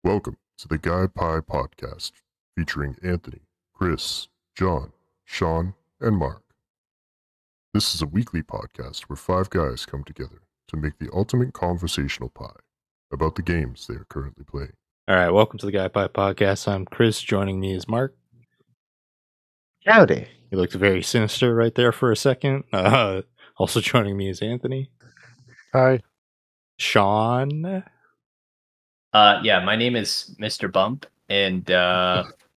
Welcome to the Guy Pie Podcast, featuring Anthony, Chris, John, Sean, and Mark. This is a weekly podcast where five guys come together to make the ultimate conversational pie about the games they are currently playing. All right, welcome to the Guy Pie Podcast. I'm Chris. Joining me is Mark. Howdy. He looked very sinister right there for a second. Also joining me is Anthony. Hi. Sean. Yeah, my name is Mr. Bump, and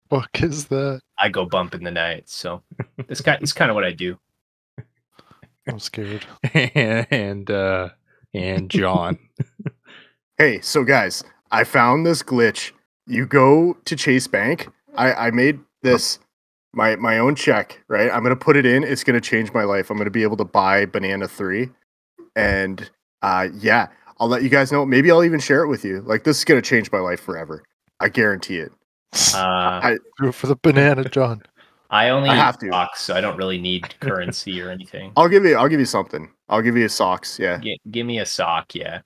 Fuck is that? I go bump in the night. So it's kind of what I do. I'm scared. and John. Hey, so guys, I found this glitch. You go to Chase Bank. I made this my own check, right? I'm gonna put it in. It's gonna change my life. I'm gonna be able to buy Banana 3. And yeah, I'll let you guys know. Maybe I'll even share it with you. Like, this is gonna change my life forever. I guarantee it. Do it for the banana, John. I only have use to. socks, so I don't really need currency or anything. I'll give you something. I'll give you socks, yeah. Give me a sock, yeah.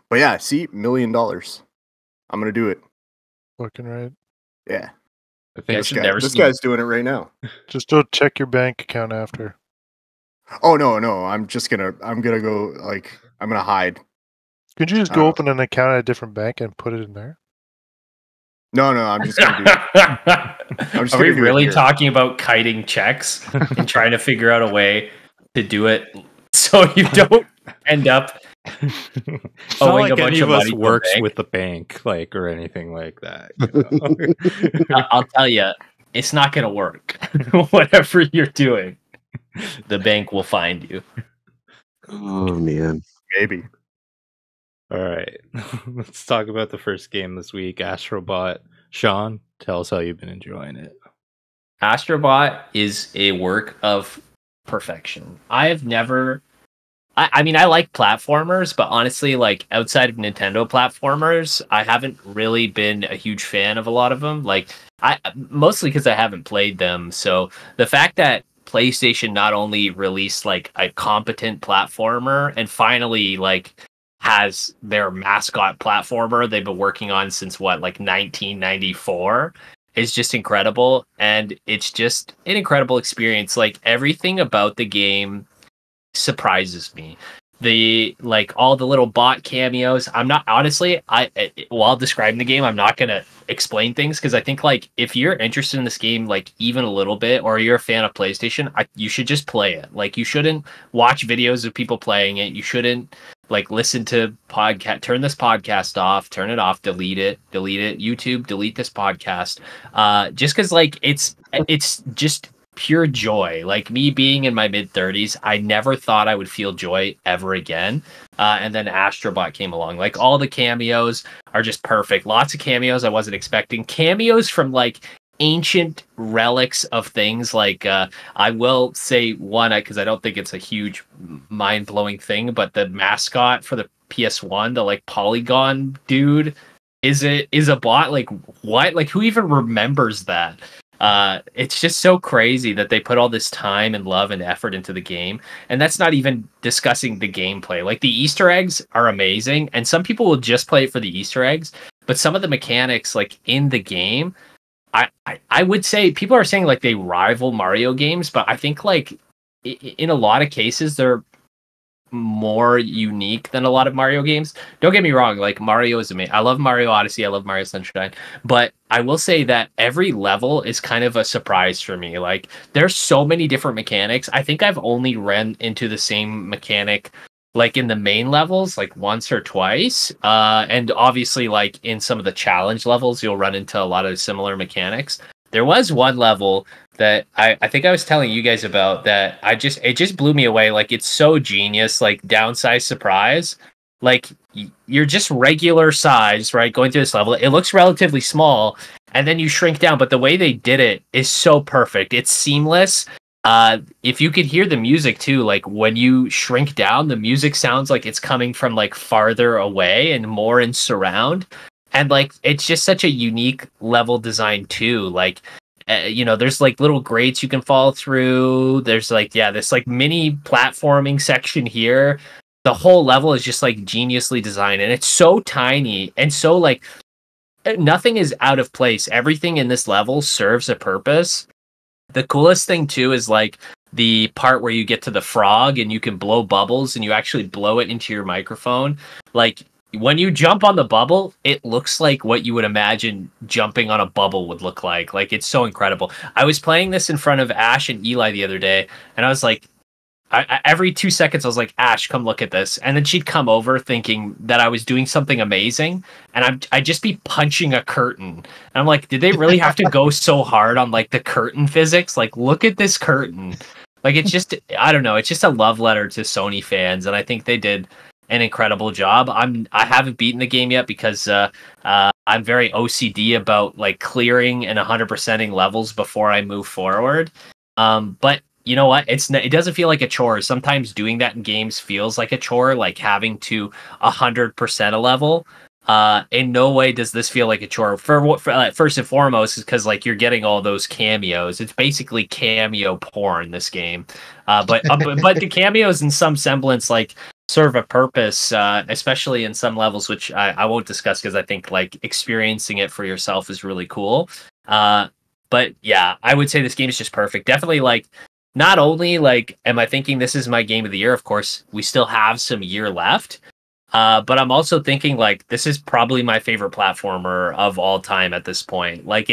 But yeah, see, $1 million. I'm gonna do it. Fucking right. Yeah. I think Guys should never This see- guy's doing it right now. Just don't check your bank account after. Oh no, I'm gonna go, like, I'm gonna hide. Could you just go open an account at a different bank and put it in there? No, I'm just gonna do it. Are we gonna do it really here. talking about kiting checks and trying to figure out a way to do it so you don't end up It's not owing like a bunch any of of us money to a works bank? with the bank, like, or anything like that. You know? I'll tell you, it's not going to work. Whatever you're doing, the bank will find you. Oh man. Maybe. All right, let's talk about the first game this week, Astro Bot. Sean, tell us how you've been enjoying it. Astro Bot is a work of perfection. I have never... I mean, I like platformers, but honestly, like, outside of Nintendo platformers, I haven't really been a huge fan of a lot of them. Like, mostly because I haven't played them. So the fact that PlayStation not only released, like, a competent platformer and finally, like, has their mascot platformer they've been working on since, what, like 1994, is just incredible. And it's just an incredible experience. Like, everything about the game surprises me. All the little bot cameos. I'm not, honestly, while describing the game, I'm not gonna explain things, because I think, like, if you're interested in this game, like, even a little bit, or you're a fan of PlayStation, you should just play it. Like, you shouldn't watch videos of people playing it. You shouldn't, like, listen to podcast. Turn this podcast off. Turn it off. Delete it. YouTube, delete this podcast. Just because, like, it's just pure joy. Like, me being in my mid-30s, I never thought I would feel joy ever again. And then Astro Bot came along. Like, all the cameos are just perfect. Lots of cameos I wasn't expecting. Cameos from, like, ancient relics of things. Like, I will say one, because I don't think it's a huge mind-blowing thing, but the mascot for the PS1, the, like, polygon dude, is a bot. Like, what? Like, who even remembers that? It's just so crazy that they put all this time and love and effort into the game. And that's not even discussing the gameplay. Like, the Easter eggs are amazing, and some people will just play it for the Easter eggs, but some of the mechanics, like, in the game, I would say people are saying, like, they rival Mario games, but I think, like, in a lot of cases, they're more unique than a lot of Mario games. Don't get me wrong, like, Mario is amazing. I love Mario Odyssey, I love Mario Sunshine, but I will say that every level is kind of a surprise for me. Like, there's so many different mechanics. I think I've only ran into the same mechanic, like, in the main levels, like, once or twice. And obviously, like, in some of the challenge levels, you'll run into a lot of similar mechanics. There was one level that I think I was telling you guys about that it just blew me away. Like, it's so genius, like, downsized surprise. Like, you're just regular size, right? Going through this level, it looks relatively small, and then you shrink down. But the way they did it is so perfect. It's seamless. If you could hear the music too, like, when you shrink down, the music sounds like it's coming from, like, farther away and more in surround. And, like, it's just such a unique level design too. Like, there's, like, little grates you can fall through. There's, like, this, like, mini platforming section here. The whole level is just, like, geniusly designed, and it's so tiny and so, like, nothing is out of place. Everything in this level serves a purpose. The coolest thing too is like the part where you get to the frog and you can blow bubbles and you actually blow it into your microphone. Like when you jump on the bubble, it looks like what you would imagine jumping on a bubble would look like. Like it's so incredible. I was playing this in front of Ash and Eli the other day, and I was like, every 2 seconds I was like, Ash, come look at this, and then she'd come over thinking that I was doing something amazing, and I'd just be punching a curtain, and I'm like, did they really have to go so hard on like the curtain physics? Like, look at this curtain. Like, it's just, I don't know, it's just a love letter to Sony fans, and I think they did an incredible job. I haven't beaten the game yet because I'm very OCD about like clearing and 100%ing levels before I move forward. But you know what? It doesn't feel like a chore. Sometimes doing that in games feels like a chore, like having to 100% a level. In no way does this feel like a chore. First and foremost, is because like you're getting all those cameos. It's basically cameo porn, this game. But the cameos in some semblance like serve a purpose, especially in some levels, which I won't discuss because I think like experiencing it for yourself is really cool. But yeah, I would say this game is just perfect. Definitely like. Not only like am I thinking this is my game of the year, of course, we still have some year left. But I'm also thinking like this is probably my favorite platformer of all time at this point. Like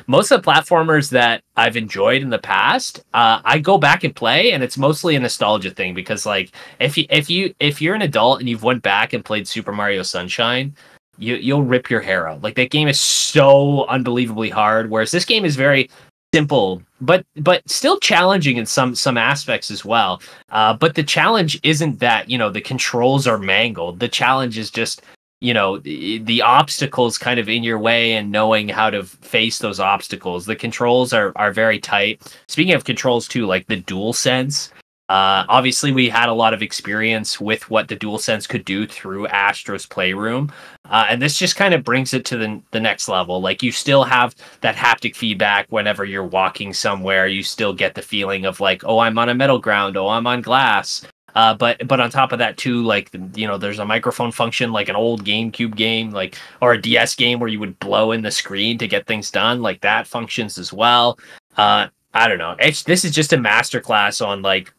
most of the platformers that I've enjoyed in the past, I go back and play, and it's mostly a nostalgia thing because like if you're an adult and you've went back and played Super Mario Sunshine, you'll rip your hair out. Like that game is so unbelievably hard, whereas this game is very simple, but still challenging in some aspects as well. But the challenge isn't that the controls are mangled. The challenge is just the obstacles kind of in your way and knowing how to face those obstacles. The controls are very tight. Speaking of controls too, like the DualSense. Obviously, we had a lot of experience with what the DualSense could do through Astro's Playroom, and this just kind of brings it to the next level. Like you still have that haptic feedback whenever you're walking somewhere. You still get the feeling of like, oh, I'm on a metal ground, oh, I'm on glass. But on top of that too, like there's a microphone function like an old GameCube game, like or a DS game where you would blow in the screen to get things done. Like that functions as well. I don't know. This is just a masterclass on like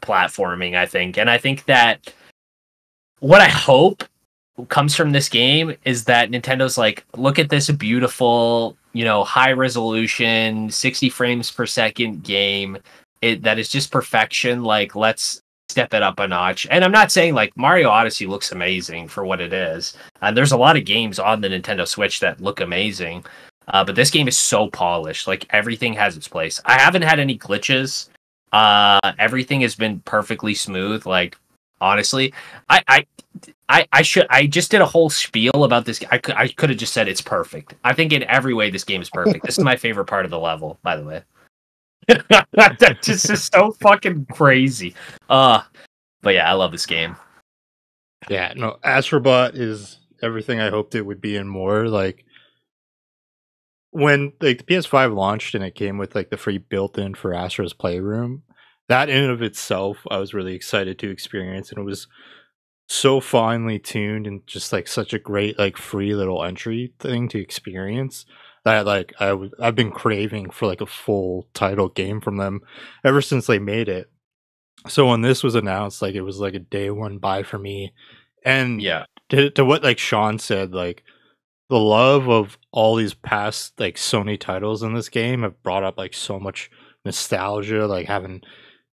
platforming, I think. And I think that what I hope comes from this game is that Nintendo's like, look at this beautiful, high resolution, 60 frames per second game that is just perfection. Like, let's step it up a notch. And I'm not saying like Mario Odyssey looks amazing for what it is. And there's a lot of games on the Nintendo Switch that look amazing. But this game is so polished. Like everything has its place. I haven't had any glitches. Everything has been perfectly smooth. Like honestly, I just did a whole spiel about this. I could have just said it's perfect. I think in every way this game is perfect. This is my favorite part of the level, by the way. That just is so fucking crazy. But yeah, I love this game. Yeah, no, Astro Bot is everything I hoped it would be and more. Like when like the PS5 launched and it came with like the free built-in for Astro's Playroom, that in and of itself I was really excited to experience, and it was so finely tuned and just like such a great like free little entry thing to experience that like I've been craving for like a full title game from them ever since they made it. So when this was announced, like it was like a day one buy for me. And yeah, to what like Sean said, like the love of all these past like Sony titles in this game have brought up like so much nostalgia, like having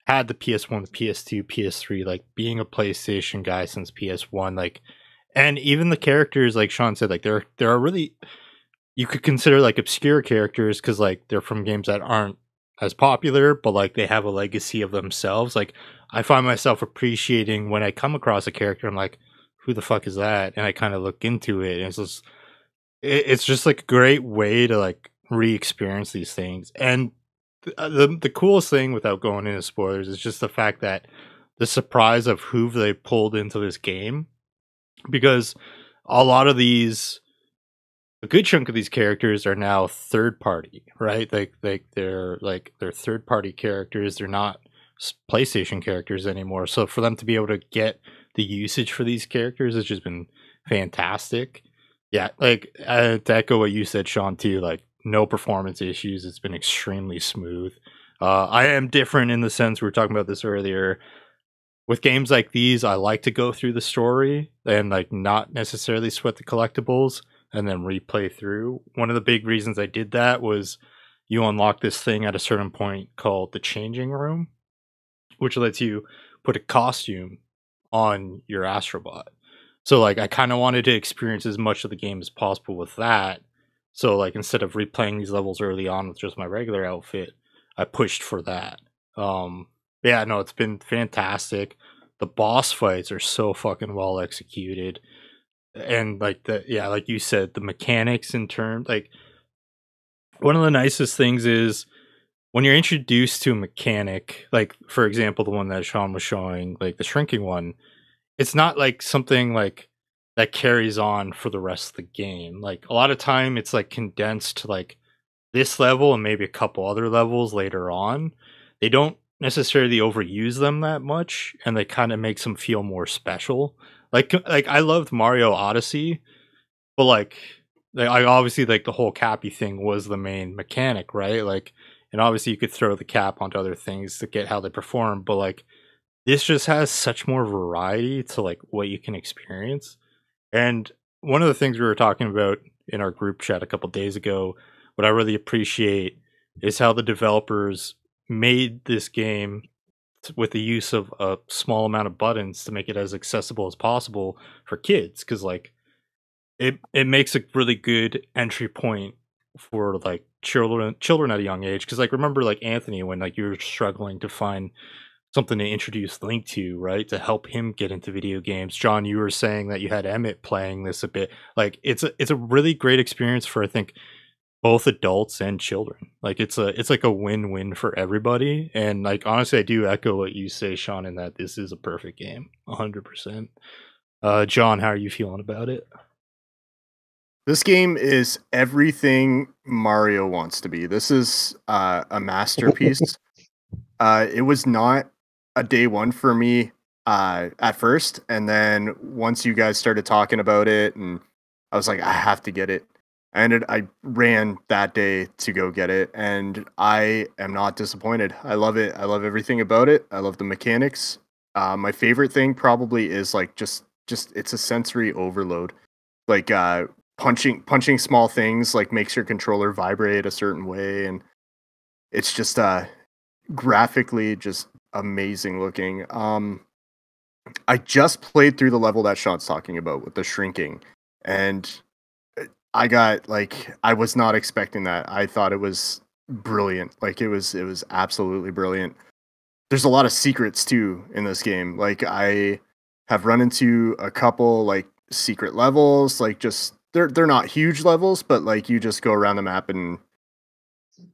had the PS1, the PS2, PS3, like being a PlayStation guy since PS1, like, and even the characters, like Sean said, like there are really, you could consider like obscure characters because like they're from games that aren't as popular, but like they have a legacy of themselves. Like I find myself appreciating when I come across a character, I'm like, who the fuck is that? And I kind of look into it, and it's just like a great way to like re-experience these things. And the coolest thing, without going into spoilers, is just the fact that the surprise of who they pulled into this game, because a lot of these, a good chunk of these characters are now third party, right? Like they're third party characters. They're not PlayStation characters anymore. So for them to be able to get the usage for these characters has just been fantastic. Yeah, like to echo what you said, Sean, too, like no performance issues. It's been extremely smooth. I am different in the sense we were talking about this earlier. With games like these, I like to go through the story and like not necessarily sweat the collectibles and then replay through. One of the big reasons I did that was you unlock this thing at a certain point called the changing room, which lets you put a costume on your Astro Bot. So like I kind of wanted to experience as much of the game as possible with that. So like instead of replaying these levels early on with just my regular outfit, I pushed for that. Yeah, no, it's been fantastic. The boss fights are so fucking well executed. And like like you said, the mechanics in terms like one of the nicest things is when you're introduced to a mechanic, like for example, the one that Sean was showing, like the shrinking one, it's not like something like that carries on for the rest of the game. Like a lot of time it's like condensed to like this level and maybe a couple other levels later on. They don't necessarily overuse them that much, and they kind of makes them feel more special. Like I loved Mario Odyssey, but like I obviously like the whole cappy thing was the main mechanic, right? Like, and obviously you could throw the cap onto other things to get how they perform, but like this just has such more variety to like what you can experience. And one of the things we were talking about in our group chat a couple days ago, what I really appreciate is how the developers made this game with the use of a small amount of buttons to make it as accessible as possible for kids, because like it makes a really good entry point for like children at a young age. Because like remember like Anthony, when like you were struggling to find something to introduce Link to, right, to help him get into video games. John, you were saying that you had Emmett playing this a bit. Like it's a really great experience for I think both adults and children. Like it's like a win-win for everybody. And like honestly, I do echo what you say, Sean, in that this is a perfect game, 100%. John, how are you feeling about it? This game is everything Mario wants to be. This is a masterpiece. It was not a day one for me at first, and then once you guys started talking about it, and I was like, I have to get it. I ran that day to go get it, and I am not disappointed. I love it. I love everything about it. I love the mechanics. My favorite thing probably is like just it's a sensory overload. Like punching small things like makes your controller vibrate a certain way, and it's just graphically just amazing looking. I just played through the level that Sean's talking about with the shrinking, and I got like I was not expecting that. I thought it was brilliant. Like it was absolutely brilliant. There's a lot of secrets too in this game. Like I have run into a couple like secret levels, like just they're not huge levels, but like you just go around the map and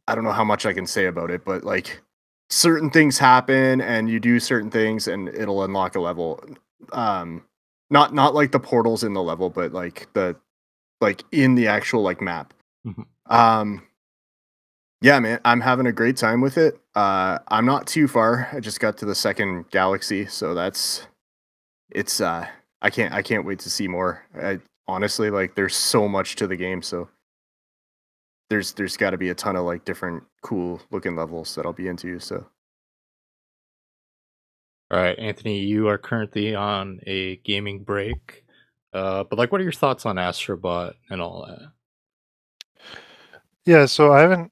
I don't know how much I can say about it, but like certain things happen and you do certain things and it'll unlock a level. Not like the portals in the level, but like the like in the actual like map. Mm-hmm. Yeah, man, I'm having a great time with it. I'm not too far. I just got to the second galaxy, so it's I can't wait to see more. Honestly, like there's so much to the game, so there's got to be a ton of like different cool looking levels that I'll be into. So, all right, Anthony, you are currently on a gaming break, but like, what are your thoughts on Astro Bot and all that? Yeah, so I haven't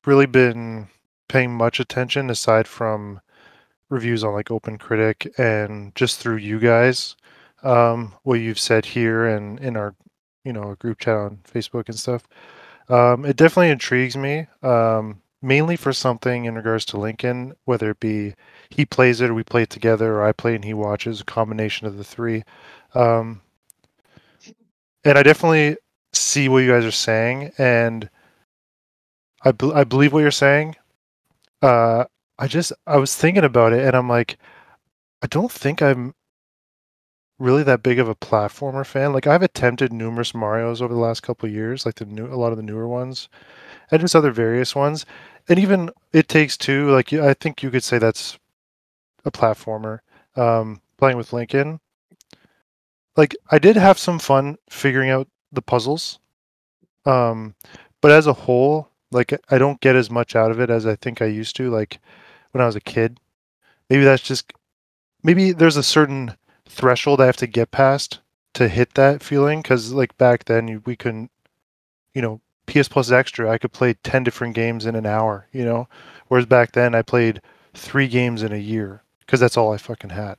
really been paying much attention aside from reviews on like OpenCritic and just through you guys, what you've said here and in our, our group chat on Facebook and stuff. It definitely intrigues me, mainly for something in regards to Lincoln, whether it be he plays it or we play it together, or I play and he watches, a combination of the three. And I definitely see what you guys are saying, and I believe what you're saying. I was thinking about it, and I'm like, I don't think I'm really that big of a platformer fan. Like I've attempted numerous Marios over the last couple of years, like a lot of the newer ones, and just other various ones, and even It Takes Two. Like I think you could say that's a platformer. Playing with Lincoln, like I did have some fun figuring out the puzzles. But as a whole, like I don't get as much out of it as I think I used to, like when I was a kid. Maybe that's just maybe there's a certain threshold I have to get past to hit that feeling, because like back then we couldn't, PS Plus Extra, I could play 10 different games in an hour, whereas back then I played 3 games in a year because that's all I fucking had.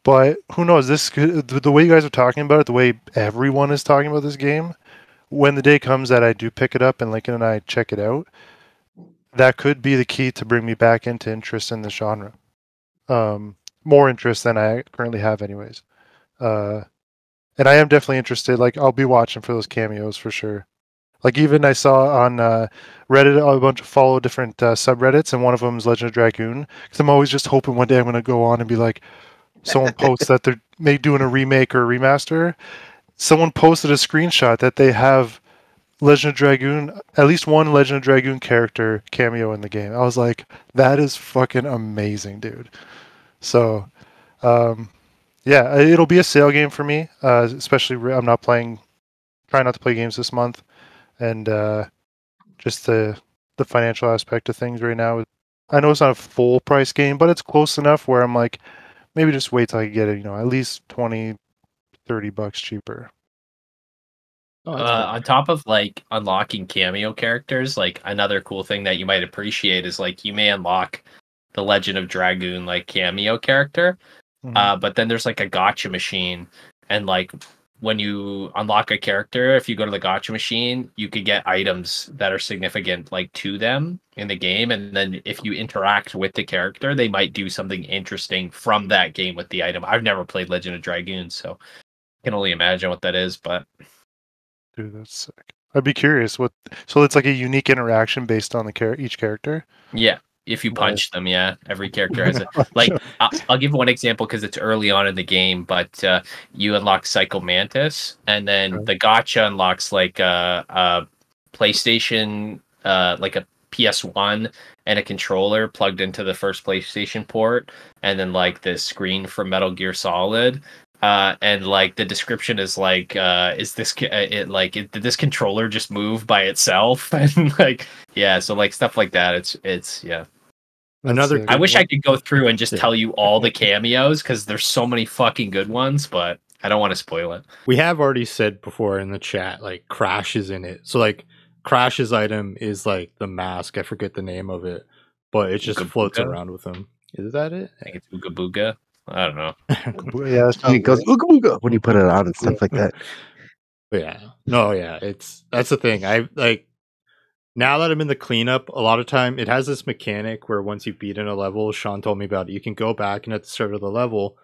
But who knows, the way you guys are talking about it, the way everyone is talking about this game, when the day comes that I do pick it up and Lincoln and I check it out, that could be the key to bring me back into interest in the genre. More interest than I currently have anyways. And I am definitely interested. Like, I'll be watching for those cameos for sure. Like, even I saw on Reddit a bunch of follow different subreddits, and one of them is Legend of Dragoon. Because I'm always just hoping one day I'm going to go on and be like, someone posts that they're doing a remake or a remaster. Someone posted a screenshot that they have Legend of Dragoon, at least one Legend of Dragoon character cameo in the game. I was like, that is fucking amazing, dude. So, yeah, it'll be a sale game for me, especially I'm trying not to play games this month, and just the financial aspect of things right now. I know it's not a full price game, but it's close enough where I'm like, maybe just wait till I get it, at least $20-$30 cheaper. On top of like unlocking cameo characters, like another cool thing that you might appreciate is like you may unlock the Legend of Dragoon like cameo character, but then there's like a gotcha machine, and like when you unlock a character, if you go to the gotcha machine, you could get items that are significant like to them in the game, and then if you interact with the character, they might do something interesting from that game with the item. I've never played Legend of Dragoon, so I can only imagine what that is, but dude, that's sick. I'd be curious so it's like a unique interaction based on each character. Yeah, if you punch them, yeah, every character has a like. I'll give one example because it's early on in the game, but you unlock Psycho Mantis, and then the gotcha unlocks like a PlayStation, like a PS1 and a controller plugged into the first PlayStation port, and then like the screen from Metal Gear Solid. And like the description is like, did this controller just move by itself? And like, yeah, so like stuff like that. It's yeah. I wish I could go through and just tell you all the cameos because there's so many fucking good ones, but I don't want to spoil it. We have already said before in the chat, like Crash is in it. So like Crash's item is like the mask. I forget the name of it, but it just floats around with him. Is that it? I think it's Ooga Booga. I don't know. Yeah, it goes ooga booga when you put it on and stuff like that. Yeah. No, yeah. That's the thing. I like now that I'm in the cleanup, a lot of time it has this mechanic where once you've beaten a level, Sean told me about it, you can go back and at the start of the level,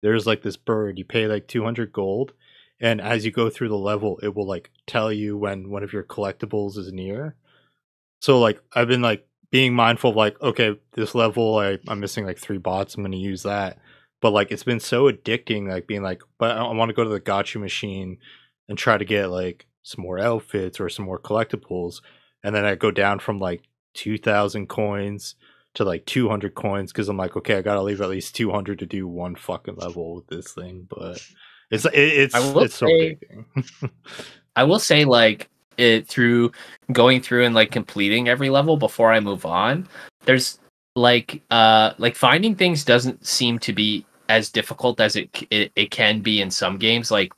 there's like this bird. You pay like 200 gold, and as you go through the level, it will like tell you when one of your collectibles is near. So like I've been like being mindful of like, okay, this level I'm missing like 3 bots. I'm going to use that. But like it's been so addicting, like being like, but I want to go to the gotcha machine and try to get like some more outfits or some more collectibles, and then I go down from like 2,000 coins to like 200 coins because I'm like, okay, I gotta leave at least 200 to do one fucking level with this thing. But it's so addicting. I will say, like through going through and like completing every level before I move on, there's like finding things doesn't seem to be as difficult as it can be in some games. Like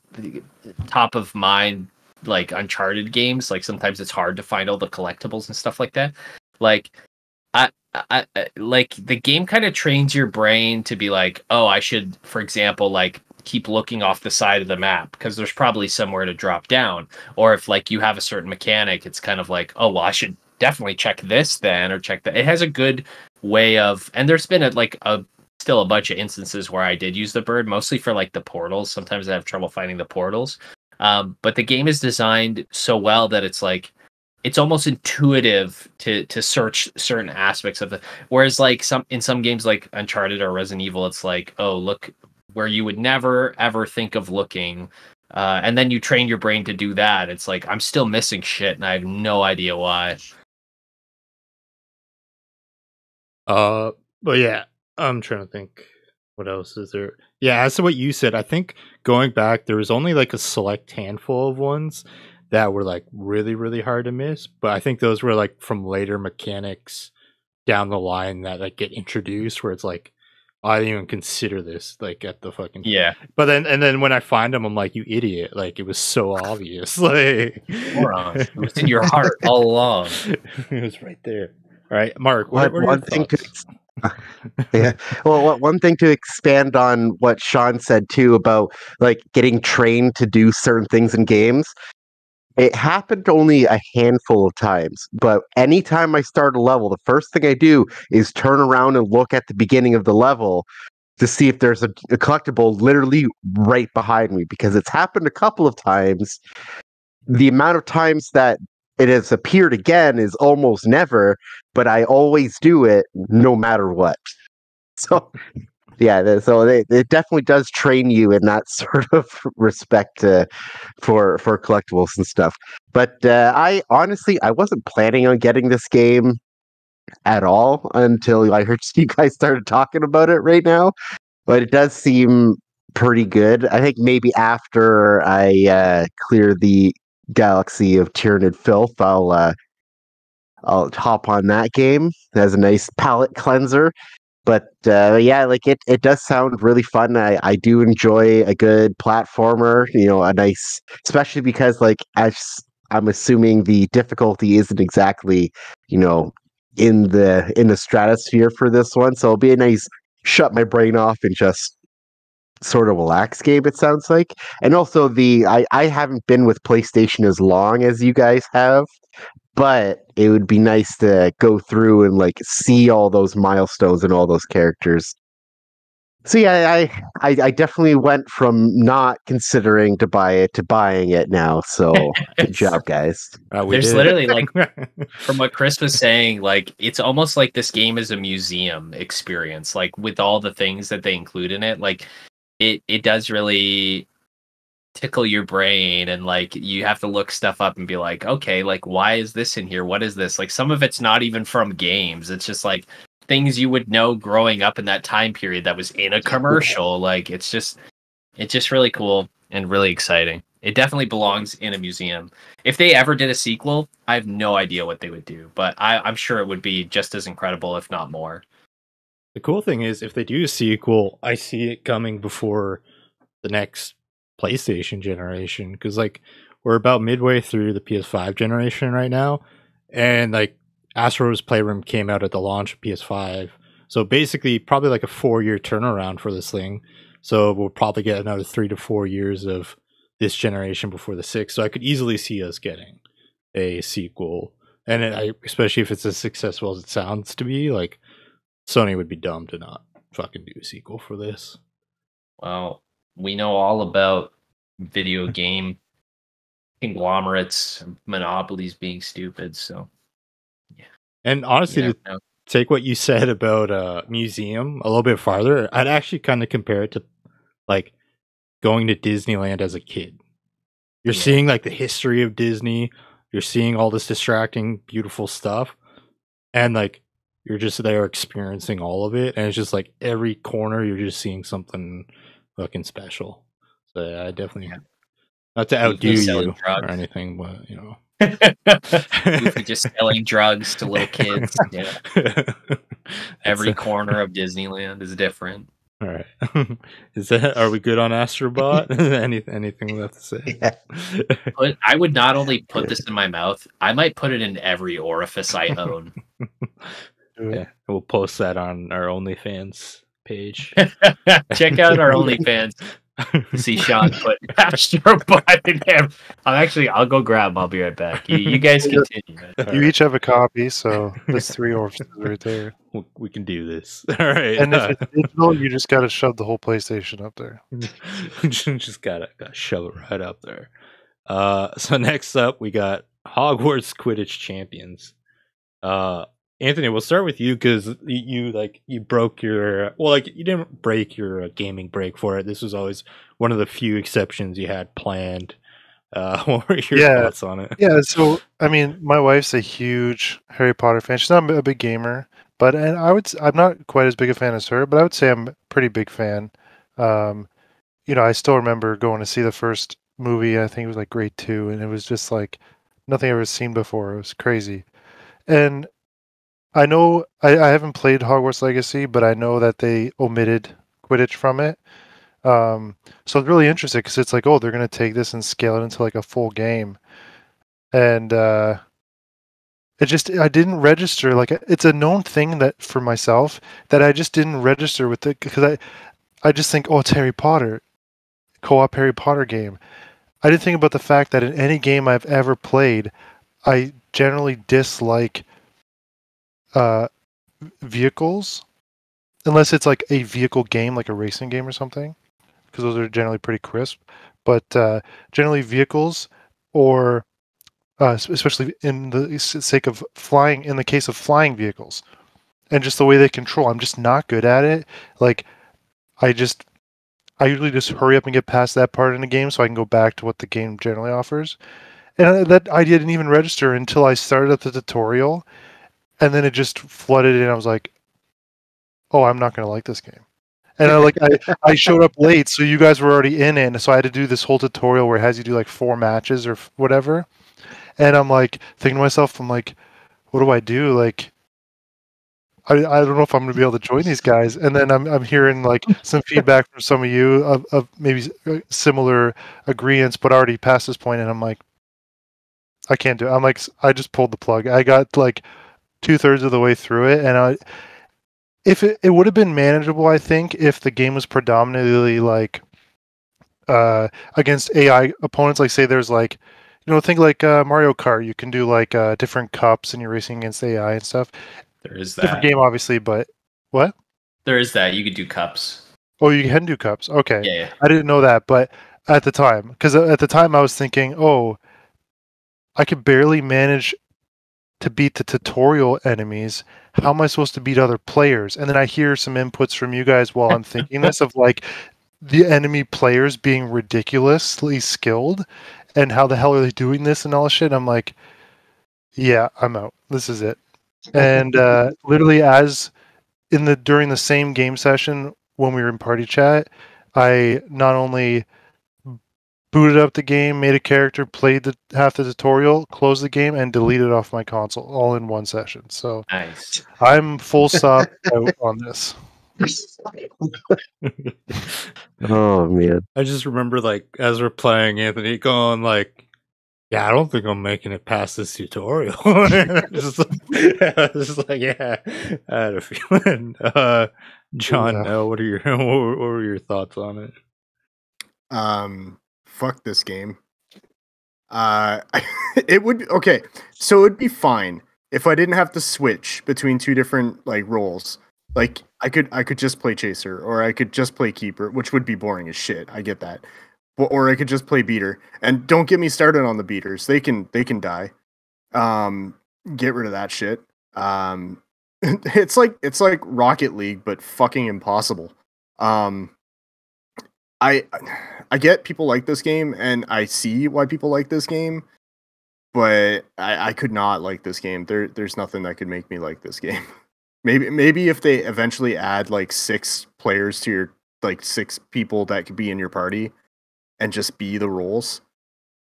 top of mind, like Uncharted games, like sometimes it's hard to find all the collectibles and stuff like that. Like I like the game kind of trains your brain to be like, oh, I should, for example, like keep looking off the side of the map because there's probably somewhere to drop down. Or if like you have a certain mechanic, it's kind of like, oh, well, I should definitely check this then, or check that. It has a good way of, and there's been still a bunch of instances where I did use the bird, mostly for like the portals. Sometimes I have trouble finding the portals. But the game is designed so well that it's like, it's almost intuitive to search certain aspects of it. Whereas like in some games like Uncharted or Resident Evil, it's like, oh, look where you would never ever think of looking. And then you train your brain to do that. It's like, I'm still missing shit and I have no idea why. But yeah, I'm trying to think What else is there? Yeah, as to what you said, I think going back, there was only like a select handful of ones that were like really, really hard to miss. But I think those were like from later mechanics down the line that like get introduced, where it's like, I didn't even consider this like at the fucking Yeah. But then when I find them, I'm like, you idiot! Like it was so obvious. Like Moron. It was in your heart all along. It was right there. All right, Mark. What What are your one thing to thoughts? yeah. Well, one thing to expand on what Sean said too about like getting trained to do certain things in games. It happened only a handful of times, but anytime I start a level, the first thing I do is turn around and look at the beginning of the level to see if there's a collectible literally right behind me, because it's happened a couple of times. The amount of times that it has appeared again is almost never, but I always do it no matter what. So yeah, so it definitely does train you in that sort of respect for collectibles and stuff. But I honestly, I wasn't planning on getting this game at all until I heard you guys started talking about it right now. But it does seem pretty good. I think maybe after I clear the galaxy of Tyranid Filth, I'll hop on that game. It has a nice palate cleanser. But yeah, like it does sound really fun. I do enjoy a good platformer, a nice, especially because like as I'm assuming the difficulty isn't exactly, in the stratosphere for this one. So it'll be a nice shut my brain off and just sort of relax game, it sounds like. And also I haven't been with PlayStation as long as you guys have, but it would be nice to go through and like see all those milestones and all those characters. So yeah, I definitely went from not considering to buy it to buying it now. So good job, guys. There's literally like, from what Chris was saying, like it's almost like this game is a museum experience, like with all the things that they include in it. Like it does really tickle your brain, and like you have to look stuff up and be like, okay, like why is this in here? What is this? Like some of it's not even from games. It's just like things you would know growing up in that time period that was in a commercial. Like it's just really cool and really exciting. It definitely belongs in a museum. If they ever did a sequel, I have no idea what they would do, but I'm sure it would be just as incredible, if not more. The cool thing is, if they do a sequel, I see it coming before the next PlayStation generation, because like we're about midway through the PS5 generation right now, and like Astro's Playroom came out at the launch of PS5, so basically probably like a 4-year turnaround for this thing. So we'll probably get another 3 to 4 years of this generation before the 6. So I could easily see us getting a sequel, and especially if it's as successful as it sounds to be, like Sony would be dumb to not fucking do a sequel for this. Well, we know all about video game conglomerates, monopolies being stupid, so yeah. And honestly, to take what you said about museum a little bit farther, I'd actually kind of compare it to like going to Disneyland as a kid. You're seeing like the history of Disney, you're seeing all this distracting, beautiful stuff, and like you're just there experiencing all of it, and it's just like every corner you're just seeing something fucking special. So yeah, I definitely, not to outdo you or anything, but just selling drugs to little kids. Yeah. Every corner of Disneyland is different. All right. Are we good on Astro Bot? Anything left to say? Yeah. But I would not only put this in my mouth, I might put it in every orifice I own. Yeah, we'll post that on our OnlyFans page. Check out our OnlyFans to see Sean put Astro Bot in him. I'll go grab him. I'll be right back. You guys continue. You each have a copy, so there's 3 orifices right there. We can do this. All right. And if it's digital, you just got to shove the whole PlayStation up there. just gotta shove it right up there. So next up, we got Hogwarts Quidditch Champions. Anthony, we'll start with you because you broke your you didn't break your gaming break for it. This was always one of the few exceptions you had planned. What were your thoughts on it? Yeah, so I mean, my wife's a huge Harry Potter fan. She's not a big gamer, But and I'm not quite as big a fan as her, but I would say I'm a pretty big fan. I still remember going to see the first movie. I think it was like grade 2, and it was just like nothing I've ever seen before. It was crazy. And I know I haven't played Hogwarts Legacy, but I know that they omitted Quidditch from it. So I'm really interested because it's like, oh, they're gonna take this and scale it into like a full game, and I didn't register. Like it's a known thing that for myself that I just didn't register with it because I just think, oh, it's Harry Potter, co-op Harry Potter game. I didn't think about the fact that in any game I've ever played, I generally dislike vehicles, unless it's like a vehicle game, like a racing game or something, because those are generally pretty crisp. But generally vehicles, or especially in the sake of flying, in the case of flying vehicles, and just the way they control, I'm just not good at it. Like I usually just hurry up and get past that part in the game so I can go back to what the game generally offers. And that idea didn't even register until I started at the tutorial, and then it just flooded in. I was like, "Oh, I'm not going to like this game." And I showed up late, so you guys were already in it, so I had to do this whole tutorial where it has you do like 4 matches or whatever. And I'm like thinking to myself, I'm like, "What do I do?" Like, I don't know if I'm going to be able to join these guys. And then I'm hearing like some feedback from some of you of maybe similar agreements, but already past this point, and I'm like, I can't do it. I'm like, I just pulled the plug. I got like 2/3 of the way through it, and if it would have been manageable, I think, if the game was predominantly like against AI opponents. Like say there's like, think like Mario Kart. You can do like different cups, and you're racing against AI and stuff. There is that. Different game, obviously, but what? There is that. You could do cups. Oh, you can do cups. Okay. Yeah. I didn't know that, but at the time, because at the time I was thinking, oh, I could barely manage to beat the tutorial enemies. How am I supposed to beat other players? And then I hear some inputs from you guys while I'm thinking this of like the enemy players being ridiculously skilled, and how the hell are they doing this and all this shit. I'm like, yeah, I'm out. This is it. And literally during the same game session when we were in party chat, I not only booted up the game, made a character, played half the tutorial, closed the game, and deleted off my console all in one session. So nice. I'm full stop out on this. Oh man! I just remember like as we're playing, Anthony going like, "Yeah, I don't think I'm making it past this tutorial." just like, yeah, I had a feeling. John, Yeah. what were your thoughts on it? Fuck this game. It would okay. So it would be fine if I didn't have to switch between 2 different like roles. Like I could just play chaser, or I could just play keeper, which would be boring as shit. I get that. Or I could just play beater. And don't get me started on the beaters. They can die. Get rid of that shit. It's like Rocket League, but fucking impossible. I get people like this game, and I see why people like this game, but I could not like this game. There's nothing that could make me like this game. Maybe if they eventually add like 6 players to your, like 6 people that could be in your party and just be the roles.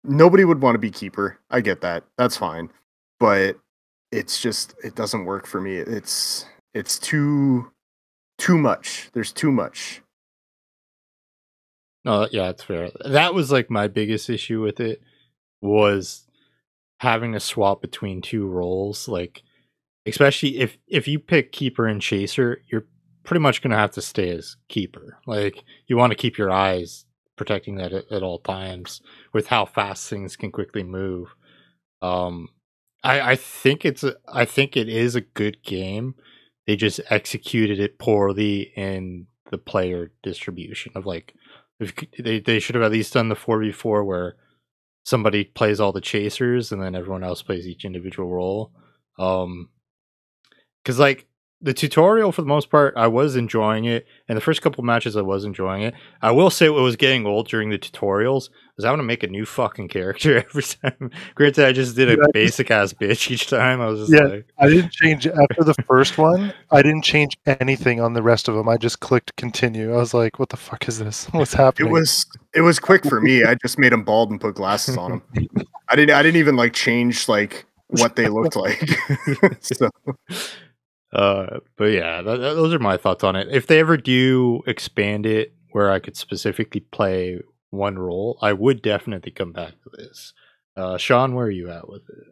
Nobody would want to be keeper. I get that. That's fine. But it doesn't work for me. It's too much. There's too much. No, yeah, it's fair. That was like my biggest issue with it, was having to swap between 2 roles. Like, especially if you pick keeper and chaser, you're pretty much going to have to stay as keeper. Like, you want to keep your eyes protecting that at all times with how fast things can quickly move. I think it is a good game. They just executed it poorly in the player distribution of like, they should have at least done the 4v4 where somebody plays all the chasers and then everyone else plays each individual role. Because like the tutorial, for the most part, I was enjoying it. And the first couple matches, I was enjoying it. I will say what was getting old during the tutorials was I want to make a new fucking character every time. Granted, I just did a basic ass bitch each time. I was just like, I didn't change after the first one. I didn't change anything on the rest of them. I just clicked continue. I was like, what the fuck is this? What's happening? It was quick for me. I just made him bald and put glasses on him. I didn't even like change like what they looked like. So. But yeah, those are my thoughts on it. If they ever do expand it where I could specifically play one role, I would definitely come back to this. Sean, where are you at with it?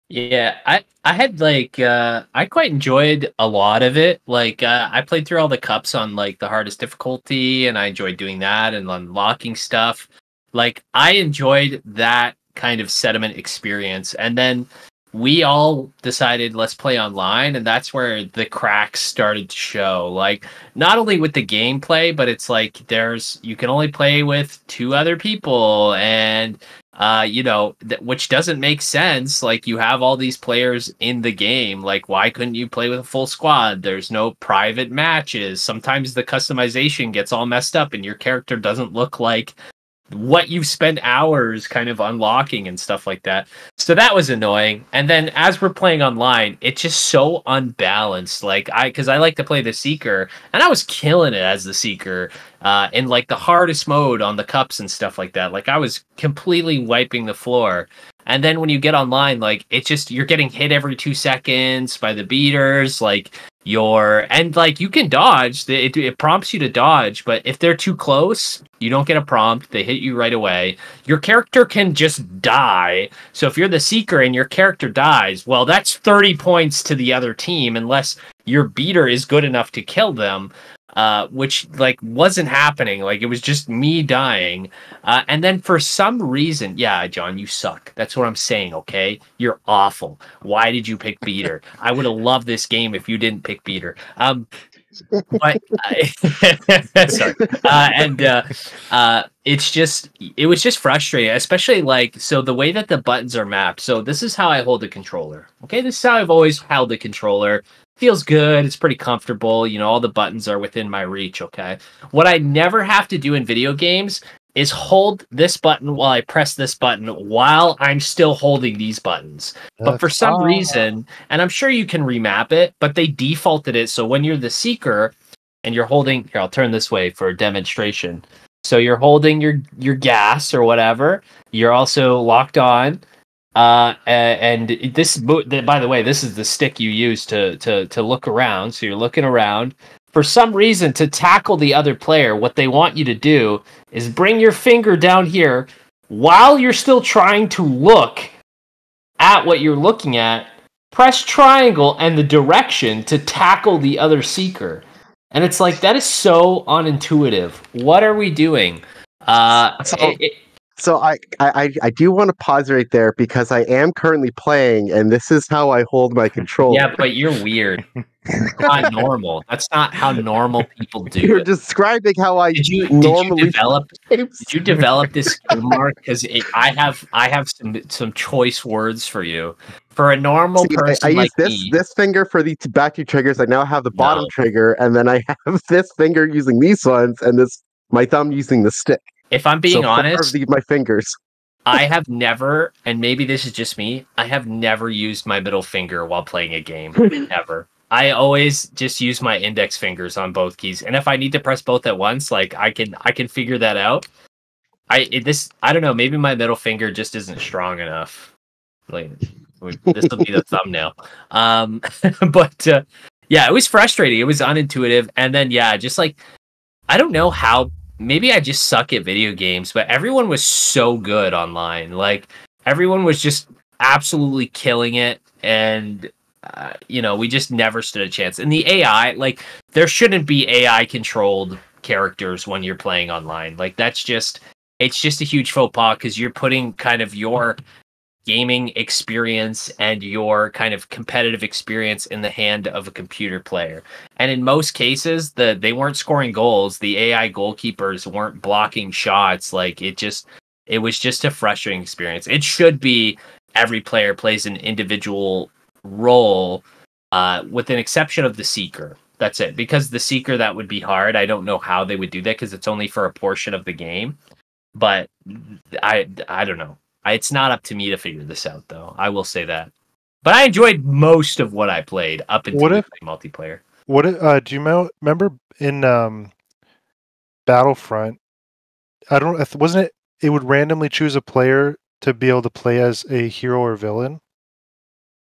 Yeah, I had like I quite enjoyed a lot of it. Like I played through all the cups on like the hardest difficulty, and I enjoyed doing that and unlocking stuff. Like I enjoyed that kind of sediment experience, and then we all decided let's play online, and that's where the cracks started to show. Like not only with the gameplay, but it's like you can only play with 2 other people, and which doesn't make sense. Like you have all these players in the game, like why couldn't you play with a full squad? There's no private matches. Sometimes the customization gets all messed up and your character doesn't look like what you've spent hours kind of unlocking and stuff like that. So that was annoying. And then as we're playing online, it's just so unbalanced. Like because I like to play the Seeker, and I was killing it as the Seeker in like the hardest mode on the cups and stuff like that. Like I was completely wiping the floor. And then when you get online, like it's just you're getting hit every 2 seconds by the beaters. Like you can dodge. It prompts you to dodge, but if they're too close, you don't get a prompt. They hit you right away. Your character can just die. So if you're the Seeker and your character dies, well, that's 30 points to the other team unless your beater is good enough to kill them. Which like wasn't happening. Like it was just me dying. And then for some reason, yeah, John, you suck. That's what I'm saying. Okay, you're awful. Why did you pick beater? I would have loved this game if you didn't pick beater. But sorry. It was just frustrating, especially like so the way that the buttons are mapped. So this is how I hold the controller. Okay, this is how I've always held the controller. Feels good. It's pretty comfortable. All the buttons are within my reach. Okay. What I never have to do in video games is hold this button while I press this button while I'm still holding these buttons. But for some reason, and I'm sure you can remap it, but they defaulted it. So when you're the Seeker and you're holding, here, I'll turn this way for a demonstration. So you're holding your gas or whatever. You're also locked on. And this, by the way, this is the stick you use to look around. So you're looking around. For some reason, to tackle the other player, what they want you to do is bring your finger down here while you're still trying to look at what you're looking at. Press triangle and the direction to tackle the other Seeker. And it's like, that is so unintuitive. What are we doing? So I do want to pause right there because I am currently playing, and this is how I hold my controller. Yeah, but you're weird. It's not normal. That's not how normal people do You're it. describing how I Did you develop this skill, Mark? Because I have some choice words for you. For a normal person, I use like me, this finger for the back two triggers. I now have the bottom trigger, and then I have this finger using these ones, and my thumb using the stick. If I'm being honest, my fingers. I have never, and maybe this is just me, I have never used my middle finger while playing a game. Never. I always just use my index fingers on both keys, and if I need to press both at once, like I can figure that out. I don't know. Maybe my middle finger just isn't strong enough. Like this will be the thumbnail. But yeah, it was frustrating. It was unintuitive, and then just like I don't know how. Maybe I just suck at video games, but everyone was so good online. Like everyone was just absolutely killing it, and we just never stood a chance. And the AI, like there shouldn't be AI controlled characters when you're playing online. Like it's just a huge faux pas because you're putting kind of your gaming experience and your kind of competitive experience in the hand of a computer player. And in most cases, they weren't scoring goals. The AI goalkeepers weren't blocking shots. Like it was just a frustrating experience. It should be every player plays an individual role with an exception of the Seeker. That's it. Because the Seeker, that would be hard. I don't know how they would do that because it's only for a portion of the game. But I don't know. It's not up to me to figure this out, though. I will say that. But I enjoyed most of what I played up until multiplayer. What do you remember in Battlefront? Wasn't it? It would randomly choose a player to be able to play as a hero or villain,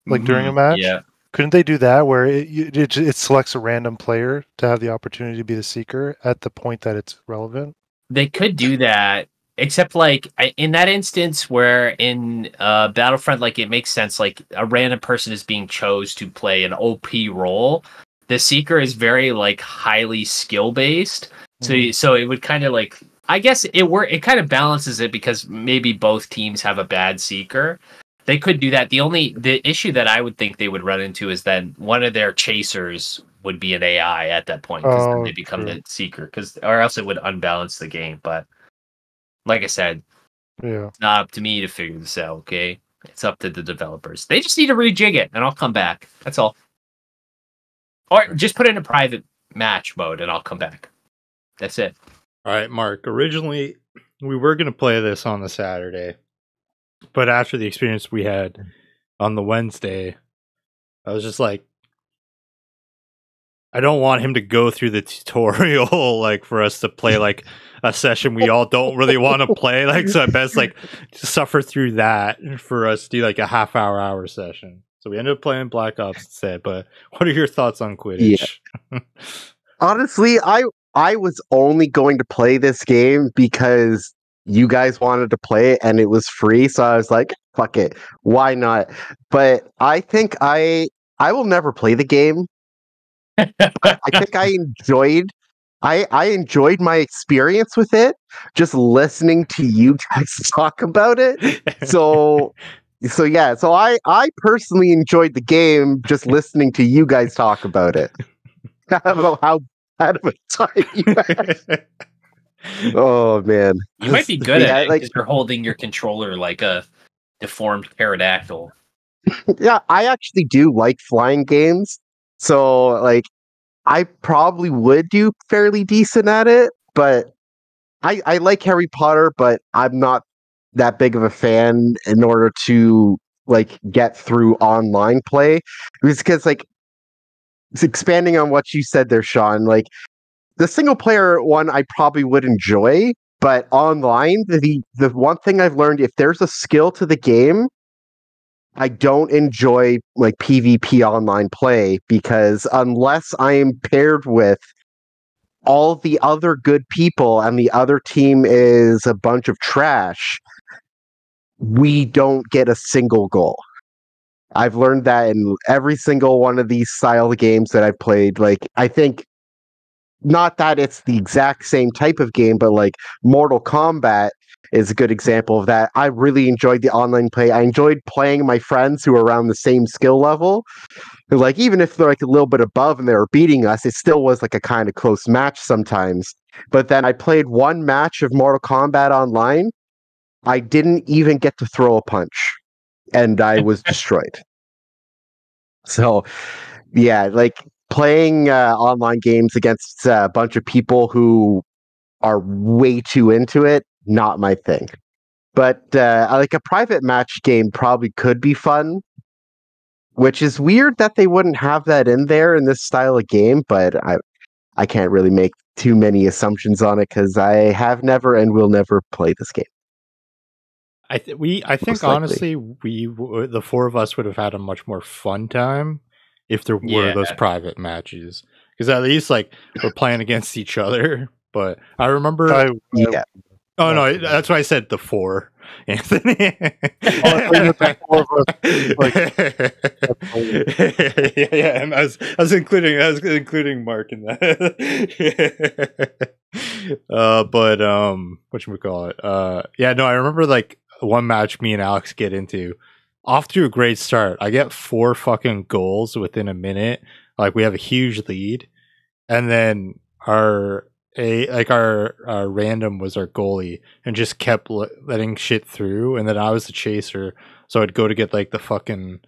like during a match. Yeah. Couldn't they do that where it selects a random player to have the opportunity to be the Seeker at the point that it's relevant? They could do that. Except, like, in that instance where in Battlefront, like, it makes sense, like, a random person is being chose to play an OP role. The Seeker is very, like, highly skill-based. So it would kind of, like... I guess it kind of balances it because maybe both teams have a bad Seeker. They could do that. The issue that I would think they would run into is that one of their chasers would be an AI at that point because then they become the Seeker. Or else it would unbalance the game, but... Like I said, It's not up to me to figure this out, okay? It's up to the developers. They just need to rejig it, and I'll come back. That's all. Or just put it in a private match mode, and I'll come back. That's it. All right, Mark. Originally, we were going to play this on the Saturday, but after the experience we had on the Wednesday, I was just like, I don't want him to go through the tutorial, like, for us to play, like, a session we all don't really want to play. Like, so I best, like, suffer through that for us to do, like, a hour session. So we ended up playing Black Ops instead, but what are your thoughts on Quidditch? Yeah. Honestly, I was only going to play this game because you guys wanted to play it and it was free, so I was like, fuck it, why not? But I think I will never play the game. I think I enjoyed my experience with it, just listening to you guys talk about it. So I personally enjoyed the game just listening to you guys talk about it. I don't know how bad of a time you had. Oh man, you might be good at it because you're holding your controller like a deformed pterodactyl. Yeah, I actually do like flying games, so like. I probably would do fairly decent at it, but I like Harry Potter, but I'm not that big of a fan in order to like get through online play. Because like it's expanding on what you said there, Sean, like the single player one I probably would enjoy, but online, the one thing I've learned, if there's a skill to the game, I don't enjoy like PvP online play because unless I am paired with all the other good people and the other team is a bunch of trash, we don't get a single goal. I've learned that in every single one of these style of games that I've played. Like, I think not that it's the exact same type of game, but like Mortal Kombat is a good example of that. I really enjoyed the online play. I enjoyed playing my friends who are around the same skill level. Like, even if they're like a little bit above and they were beating us, it still was like a kind of close match sometimes. But then I played one match of Mortal Kombat online. I didn't even get to throw a punch, and I was destroyed. So, yeah, like playing online games against a bunch of people who are way too into it, not my thing. But like a private match game probably could be fun, which is weird that they wouldn't have that in there in this style of game, but I can't really make too many assumptions on it because I have never and will never play this game. I think honestly, the four of us would have had a much more fun time if there were those private matches, because at least like we're playing against each other. But I remember, oh no, that's why I said the four, Anthony. Yeah, and I was including Mark in that. But whatchamacallit? Yeah, no, I remember like one match me and Alex get into. Off to a great start. I get 4 fucking goals within a minute. Like, we have a huge lead, and then our random was our goalie and just kept letting shit through, and then I was the chaser, so I'd go to get like the fucking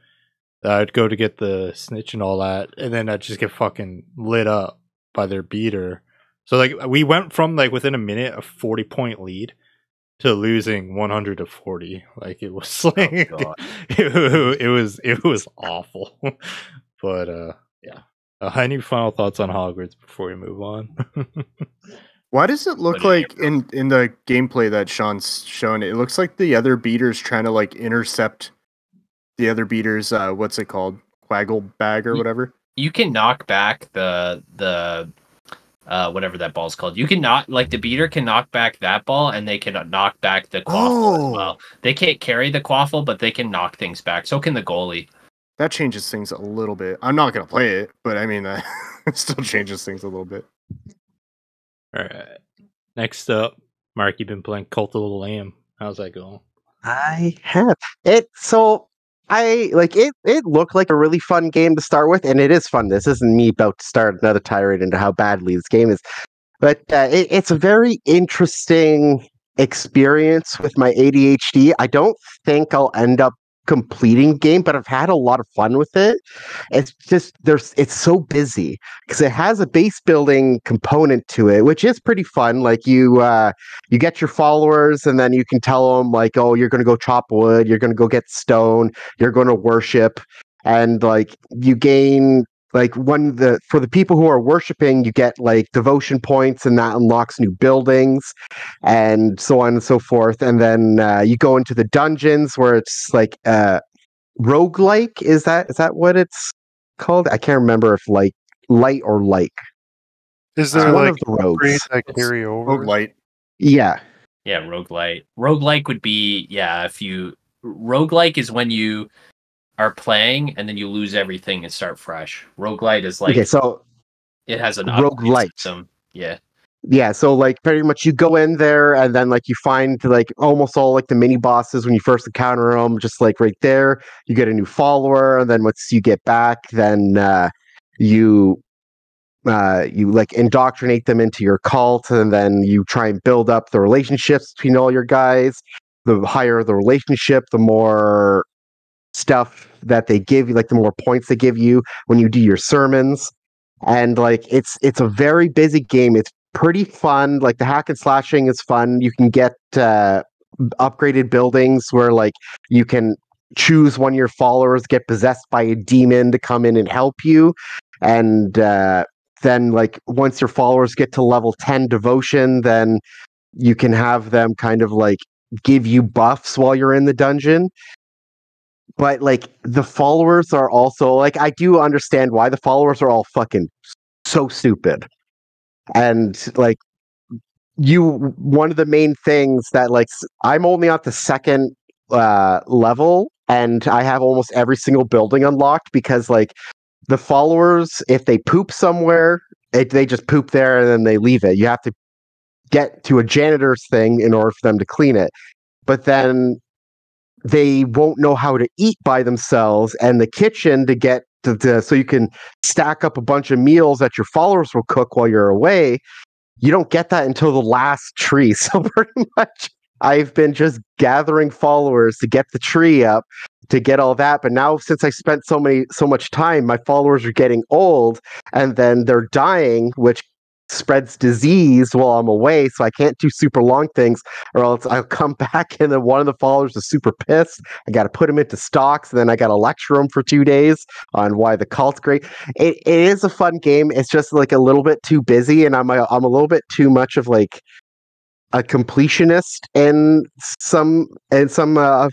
I'd go to get the snitch and all that, and then I'd just get fucking lit up by their beater. So like we went from like within a minute a 40-point lead to losing 100 to 40. Like it was like it was awful. But yeah. Any final thoughts on Hogwarts before we move on? Why does it look like in the gameplay that Sean's shown, it looks like the other beater's trying to like intercept the other beater's what's it called? Quaggle bag or whatever? You can knock back the whatever that ball's called. You can knock, like, the beater can knock back that ball, and they can knock back the quaffle as well. They can't carry the quaffle, but they can knock things back. So can the goalie. That changes things a little bit. I'm not gonna play it, but I mean that it still changes things a little bit. All right. Next up, Mark, you've been playing Cult of the Lamb. How's that going? I have it. So I like it. It looked like a really fun game to start with, and it is fun. This isn't me about to start another tirade into how badly this game is, but it's a very interesting experience with my ADHD. I don't think I'll end up completing the game, but I've had a lot of fun with it. It's just it's so busy because it has a base building component to it, which is pretty fun. Like you get your followers, and then you can tell them like, oh, you're going to go chop wood, you're going to go get stone, you're going to worship, and like you gain like for the people who are worshiping, you get like devotion points, and that unlocks new buildings and so on and so forth. And then you go into the dungeons where it's like roguelike. Is that what it's called? I can't remember if like light or like. Is there one like of the rogues that carry over? Roguelite. Yeah. Yeah, roguelite. Roguelike would be, roguelike is when you are playing and then you lose everything and start fresh. Roguelite is like, okay, so it has an roguelite system. Yeah, so like pretty much you go in there, and then like you find like almost all like the mini bosses when you first encounter them, just like right there. You get a new follower, and then once you get back, then you like indoctrinate them into your cult, and then you try and build up the relationships between all your guys. The higher the relationship, the more stuff that they give you, like the more points they give you when you do your sermons. And like it's a very busy game. It's pretty fun. Like the hack and slashing is fun. You can get upgraded buildings where like you can choose one of your followers get possessed by a demon to come in and help you. And then like once your followers get to level 10 devotion, then you can have them kind of like give you buffs while you're in the dungeon. But like the followers are also like, I do understand why the followers are all fucking so stupid. And like one of the main things that like I'm only at the second level, and I have almost every single building unlocked because like the followers, if they poop somewhere, they just poop there and then they leave it. You have to get to a janitor's thing in order for them to clean it. But then they won't know how to eat by themselves, and the kitchen to get so you can stack up a bunch of meals that your followers will cook while you're away. You don't get that until the last tree. So pretty much I've been just gathering followers to get the tree up to get all that. But now since I spent so much time, my followers are getting old, and then they're dying, which spreads disease while I'm away, so I can't do super long things, or else I'll come back and then one of the followers is super pissed. I got to put him into stocks, and then I got to lecture him for 2 days on why the cult's great. It is a fun game. It's just like a little bit too busy, and I'm a little bit too much of like a completionist in some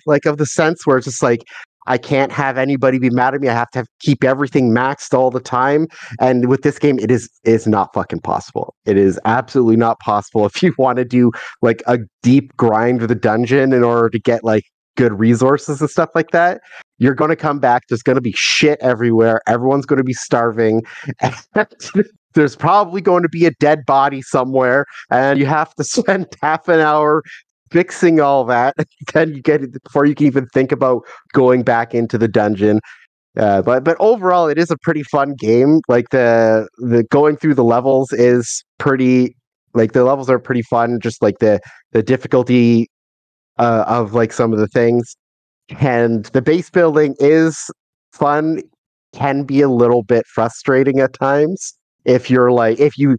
like of the sense where it's just like I can't have anybody be mad at me. I have to keep everything maxed all the time. And with this game, it's not fucking possible. It is absolutely not possible. If you want to do like a deep grind of the dungeon in order to get like good resources and stuff like that, you're going to come back. There's going to be shit everywhere. Everyone's going to be starving. There's probably going to be a dead body somewhere, and you have to spend half an hour fixing all that. Then you get it before you can even think about going back into the dungeon. But overall, it is a pretty fun game. Like the going through the levels is pretty. Like the levels are pretty fun. Just like the difficulty of like some of the things, and the base building is fun can be a little bit frustrating at times if you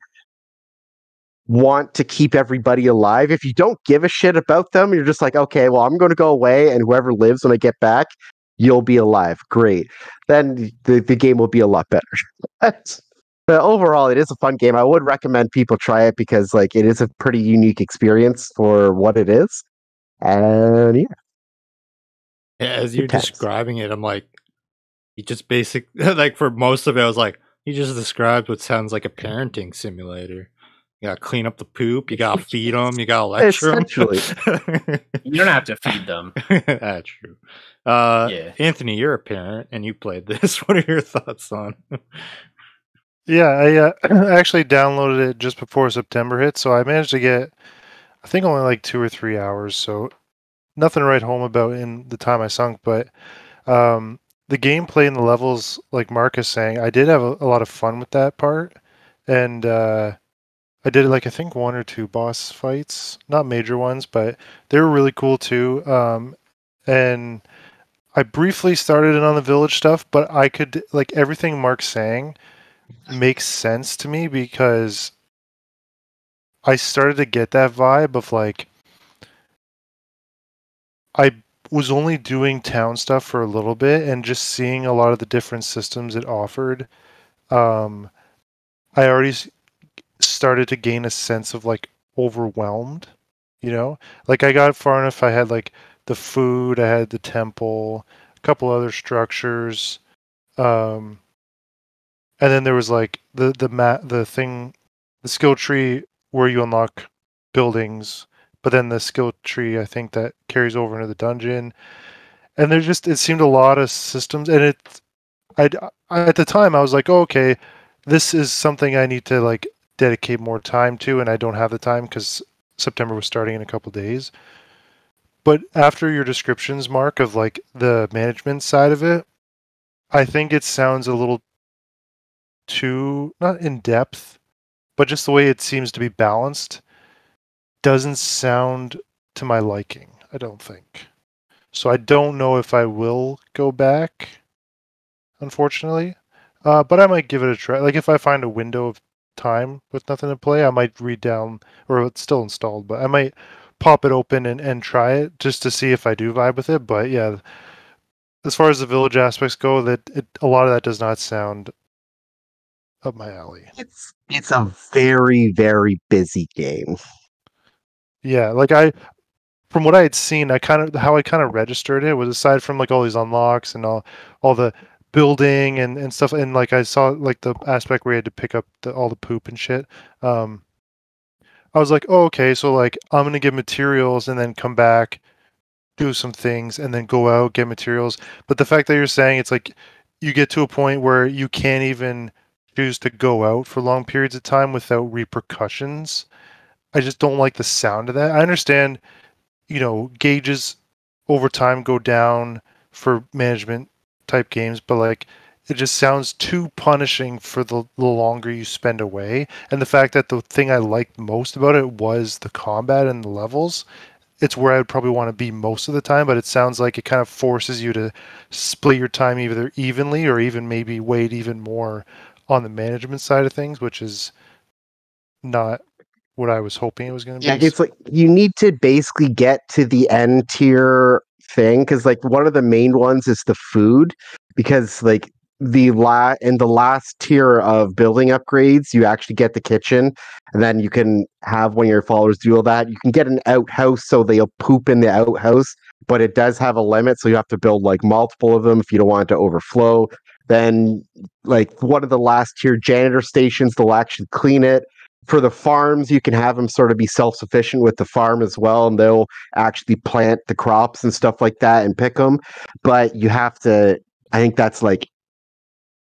want to keep everybody alive. If you don't give a shit about them, you're just like, okay, well, I'm going to go away, and whoever lives when I get back, you'll be alive. Great. Then the game will be a lot better. But overall, it is a fun game. I would recommend people try it because it is a pretty unique experience for what it is. And yeah. As you're describing it, I'm like, you just for most of it, I was like, you just described what sounds like a parenting simulator. You gotta clean up the poop. You gotta feed them. You gotta lecture them. Essentially. You don't have to feed them. That's true. Yeah. Anthony, you're a parent and you played this. What are your thoughts on? Yeah, I actually downloaded it just before September hit, so I managed to get, I think, only like 2 or 3 hours. So nothing to write home about in the time I sunk. But the gameplay and the levels, like Mark is saying, I did have a lot of fun with that part, and I did I think 1 or 2 boss fights, not major ones, but they were really cool too. And I briefly started it on the village stuff, but I could everything Mark's saying makes sense to me because I started to get that vibe of I was only doing town stuff for a little bit and just seeing a lot of the different systems it offered. I already started to gain a sense of overwhelmed, I got far enough. I had the food, I had the temple, a couple other structures, and then there was the skill tree where you unlock buildings, but then the skill tree I think that carries over into the dungeon, and it seemed a lot of systems, and I at the time I was like, oh, okay, this is something I need to dedicate more time to, and I don't have the time because September was starting in a couple days. But after your descriptions, Mark, of the management side of it, I think it sounds a little too, not in depth, but just the way it seems to be balanced doesn't sound to my liking, I don't think. So I don't know if I will go back, unfortunately. But I might give it a try. If I find a window of time with nothing to play, I might read down, or it's still installed, but I might pop it open and try it just to see if I do vibe with it. But yeah, as far as the village aspects go, a lot of that does not sound up my alley. It's a very, very busy game. Yeah, from what I had seen, how I kind of registered it was, aside from all these unlocks and all the building and stuff, and I saw the aspect where you had to pick up all the poop and shit. I was like, oh, okay, so I'm gonna get materials and then come back, do some things, and then go out, get materials. But the fact that you're saying it's you get to a point where you can't even choose to go out for long periods of time without repercussions, I just don't like the sound of that. I understand, gauges over time go down for management type games, but it just sounds too punishing for the longer you spend away. And the fact that the thing I liked most about it was the combat and the levels, it's where I'd probably want to be most of the time, but it sounds like it kind of forces you to split your time either evenly or even maybe weight even more on the management side of things, which is not what I was hoping it was going to be. Yeah, it's you need to basically get to the end tier thing, because one of the main ones is the food, because in the last tier of building upgrades, you actually get the kitchen, and then you can have one of your followers do all that. You can get an outhouse, so they'll poop in the outhouse, but it does have a limit, so you have to build multiple of them if you don't want it to overflow. Then one of the last tier janitor stations, they'll actually clean it. For the farms, you can have them sort of be self-sufficient with the farm as well, and they'll actually plant the crops and stuff like that and pick them. But you have to, I think that's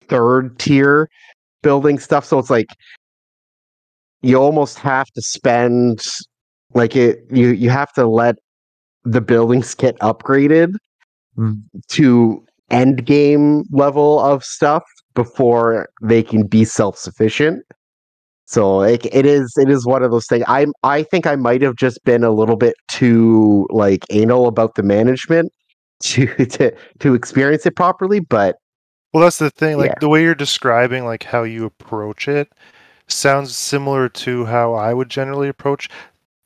third tier building stuff. So it's you almost have to spend you have to let the buildings get upgraded to end game level of stuff before they can be self-sufficient. So it is one of those things. I think I might have just been a little bit too anal about the management to experience it properly, but Well, that's the thing. Like Yeah. the way you're describing, like how you approach it, sounds similar to how I would generally approach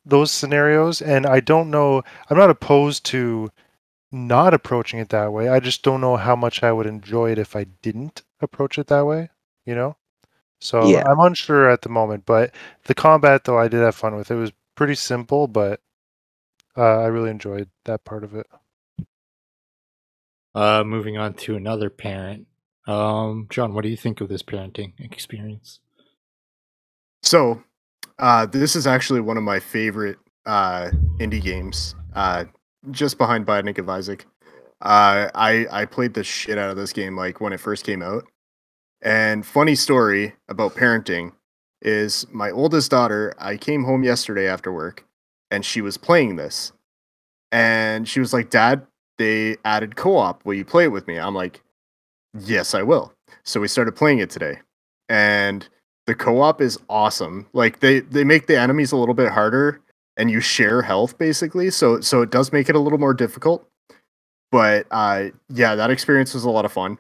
those scenarios. And I don't know. I'm not opposed to not approaching it that way. I just don't know how much I would enjoy it if I didn't approach it that way. You know. So Yeah. I'm unsure at the moment. But the combat, though, I did have fun with. It was pretty simple, but I really enjoyed that part of it. Moving on to another parent. John, what do you think of this parenting experience? So, this is actually one of my favorite indie games, just behind Binding of Isaac. I played the shit out of this game like when it first came out. And funny story about parenting is my oldest daughter, I came home yesterday after work and she was playing this. And she was like, "Dad, they added co-op. Will you play it with me?" I'm like, "Yes, I will." So we started playing it today. And the co-op is awesome. Like they make the enemies a little bit harder and you share health basically. So it does make it a little more difficult. But yeah, that experience was a lot of fun.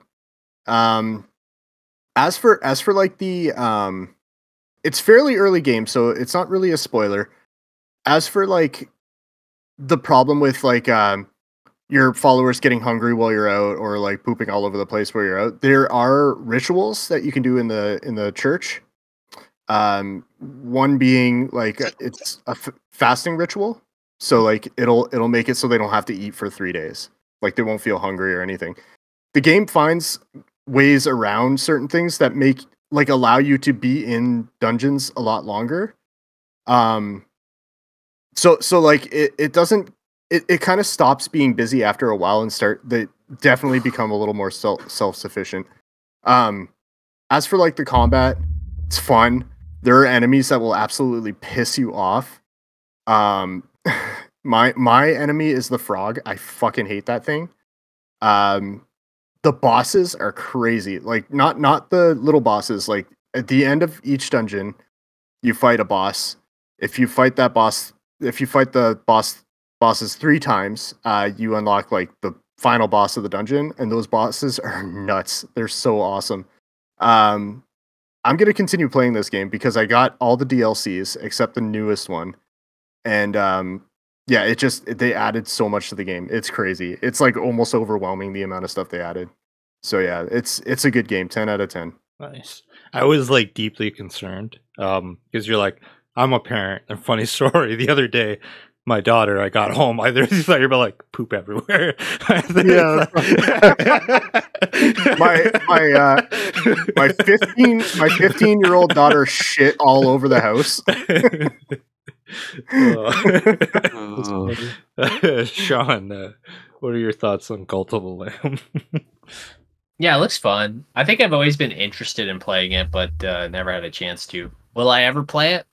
As for like the it's fairly early game, so it's not really a spoiler. As for like the problem with like your followers getting hungry while you're out or like pooping all over the place while you're out, there are rituals that you can do in the church. One being like it's a fasting ritual, so like it'll make it so they don't have to eat for 3 days. Like they won't feel hungry or anything. The game finds ways around certain things that make like allow you to be in dungeons a lot longer. So like it doesn't it kind of stops being busy after a while and they definitely become a little more self-sufficient. As for like the combat, it's fun. There are enemies that will absolutely piss you off. My enemy is the frog. I fucking hate that thing. The bosses are crazy. Like not the little bosses. Like at the end of each dungeon, you fight a boss. If you fight the bosses 3 times, you unlock like the final boss of the dungeon, and those bosses are nuts. They're so awesome. I'm gonna continue playing this game because I got all the DLCs except the newest one, and yeah, they added so much to the game. It's crazy. It's like almost overwhelming the amount of stuff they added. So yeah, it's a good game. 10 out of 10. Nice. I was like deeply concerned because you're like, I'm a parent. And funny story, the other day, my daughter, I got home, I literally thought you were like poop everywhere. Yeah. my 15-year-old daughter shit all over the house. Sean, what are your thoughts on Cult of the Lamb? Yeah, it looks fun. I think I've always been interested in playing it, but never had a chance to. Will I ever play it?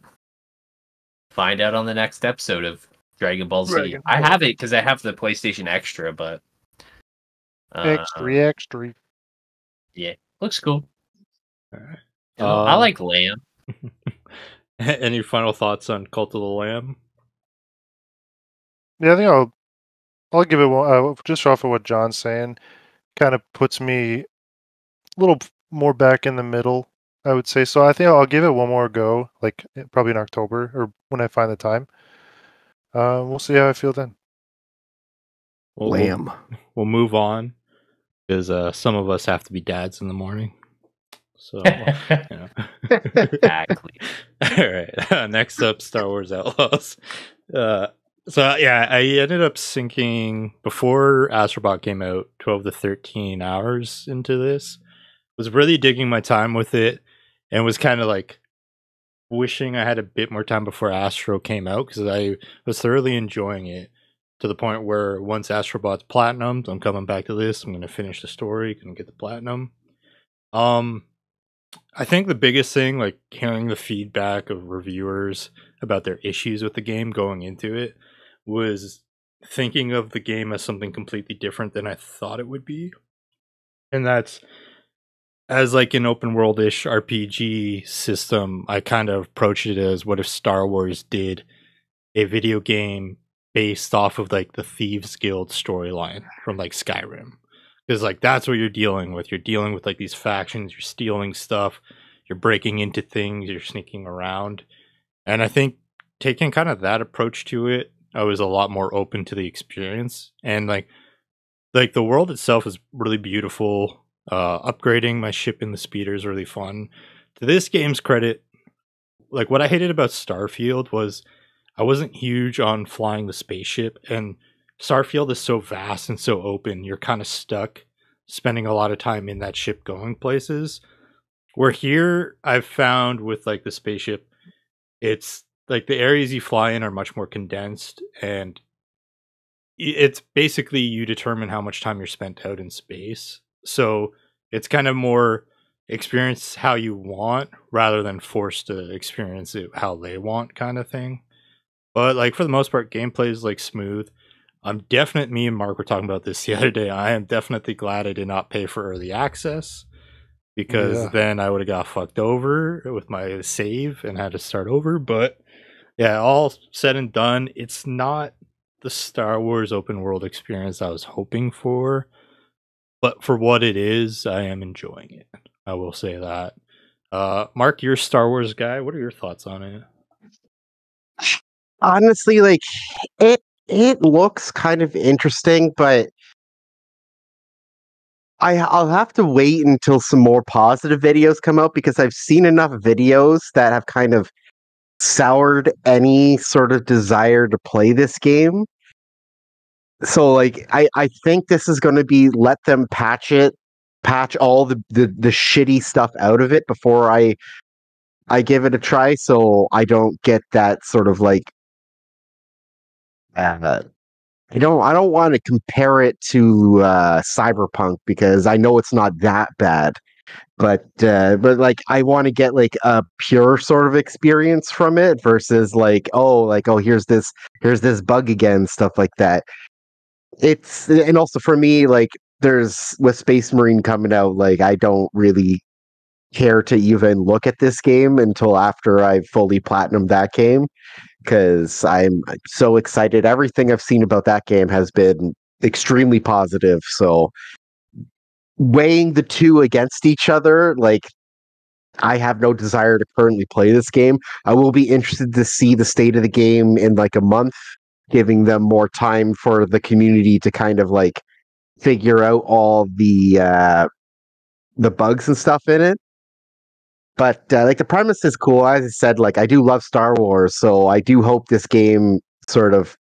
Find out on the next episode of Dragon Ball Z. I have it because I have the PlayStation Extra, but extra. Yeah, looks cool. All right. I like Lamb. Any final thoughts on Cult of the Lamb? Yeah, I think I'll give it one. Just off of what John's saying, kind of puts me a little more back in the middle, I would say. So I think I'll give it one more go, like probably in October or when I find the time. We'll see how I feel then. Lamb. We'll move on because some of us have to be dads in the morning. So, you know. Exactly. All right. Next up, Star Wars Outlaws. So yeah, I ended up sinking before Astro Bot came out 12 to 13 hours into this. Was really digging my time with it and was kind of like wishing I had a bit more time before Astro came out because I was thoroughly enjoying it to the point where once Astro Bot's platinumed, I'm coming back to this. I'm going to finish the story, going to get the platinum. I think the biggest thing, like hearing the feedback of reviewers about their issues with the game going into it, was thinking of the game as something completely different than I thought it would be. And that's as like an open world-ish RPG system, I kind of approached it as what if Star Wars did a video game based off of like the Thieves Guild storyline from like Skyrim. because like that's what you're dealing with. You're dealing with like these factions. You're stealing stuff. You're breaking into things. You're sneaking around, and I think taking kind of that approach to it, I was a lot more open to the experience. And like the world itself is really beautiful. Upgrading my ship in the speeder is really fun. To this game's credit, like what I hated about Starfield was I wasn't huge on flying the spaceship, and Starfield is so vast and so open. You're kind of stuck spending a lot of time in that ship going places. Where here I've found with like the spaceship, it's like the areas you fly in are much more condensed, and it's basically you determine how much time you're spent out in space. So it's kind of more experience how you want rather than forced to experience it how they want kind of thing. But like for the most part, gameplay is like smooth. Me and Mark were talking about this the other day. I am definitely glad I did not pay for early access, because then I would have got fucked over with my save and had to start over. But yeah, all said and done, it's not the Star Wars open world experience I was hoping for, but for what it is, I am enjoying it. I will say that. Mark, you're a Star Wars guy. What are your thoughts on it? Honestly, like it looks kind of interesting, but I'll have to wait until some more positive videos come out, because I've seen enough videos that have kind of soured any sort of desire to play this game. So like I think this is going to be, let them patch all the shitty stuff out of it before I give it a try, so I don't get that sort of like I don't want to compare it to Cyberpunk, because I know it's not that bad. But like I want to get like a pure sort of experience from it versus like oh here's this bug again, stuff like that. And also for me, like there's with Space Marine coming out, like I don't really care to even look at this game until after I've fully platinumed that game, because I'm so excited. Everything I've seen about that game has been extremely positive. So weighing the two against each other, like I have no desire to currently play this game. I will be interested to see the state of the game in like a month, giving them more time for the community to kind of like figure out all the bugs and stuff in it. But like the premise is cool. As I said, like I do love Star Wars, so I do hope this game sort of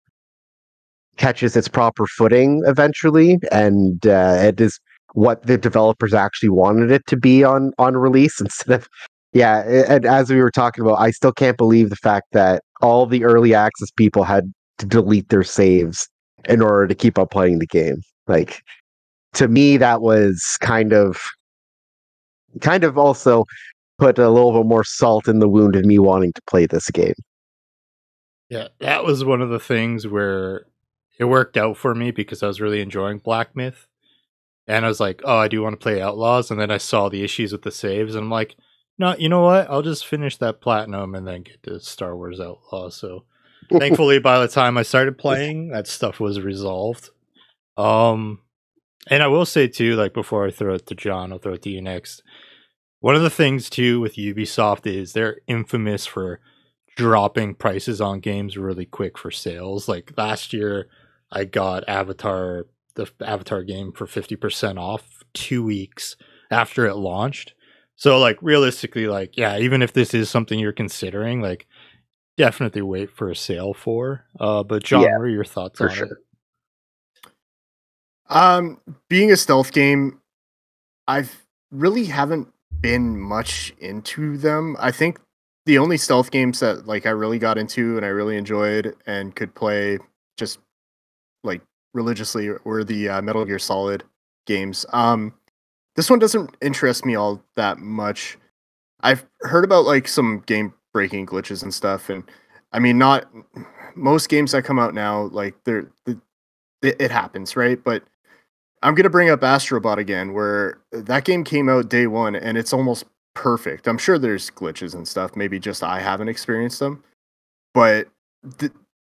catches its proper footing eventually, and it is what the developers actually wanted it to be on release, instead of and as we were talking about, I still can't believe the fact that all the early access people had to delete their saves in order to keep on playing the game. Like, to me, that was kind of also put a little bit more salt in the wound of me wanting to play this game. Yeah, that was one of the things where it worked out for me, because I was really enjoying Black Myth. And I was like, oh, I do want to play Outlaws. And then I saw the issues with the saves. And I'm like, no, you know what? I'll just finish that platinum and then get to Star Wars Outlaws. So thankfully, by the time I started playing, that stuff was resolved. And I will say, too, like before I throw it to John, I'll throw it to you next. One of the things, too, with Ubisoft is they're infamous for dropping prices on games really quick for sales. Like last year, I got the Avatar game for 50% off 2 weeks after it launched. So like realistically, like, yeah, even if this is something you're considering, like definitely wait for a sale for. But John, what are your thoughts on it? Being a stealth game, I've really haven't been much into them. I think the only stealth games that like I really got into and I really enjoyed and could play just like religiously were the Metal Gear Solid games. This one doesn't interest me all that much. I've heard about like some game breaking glitches and stuff, and I mean, not most games that come out now, like it happens, right? But I'm gonna bring up Astro Bot again, where that game came out day one, and it's almost perfect. I'm sure there's glitches and stuff. Maybe just I haven't experienced them, but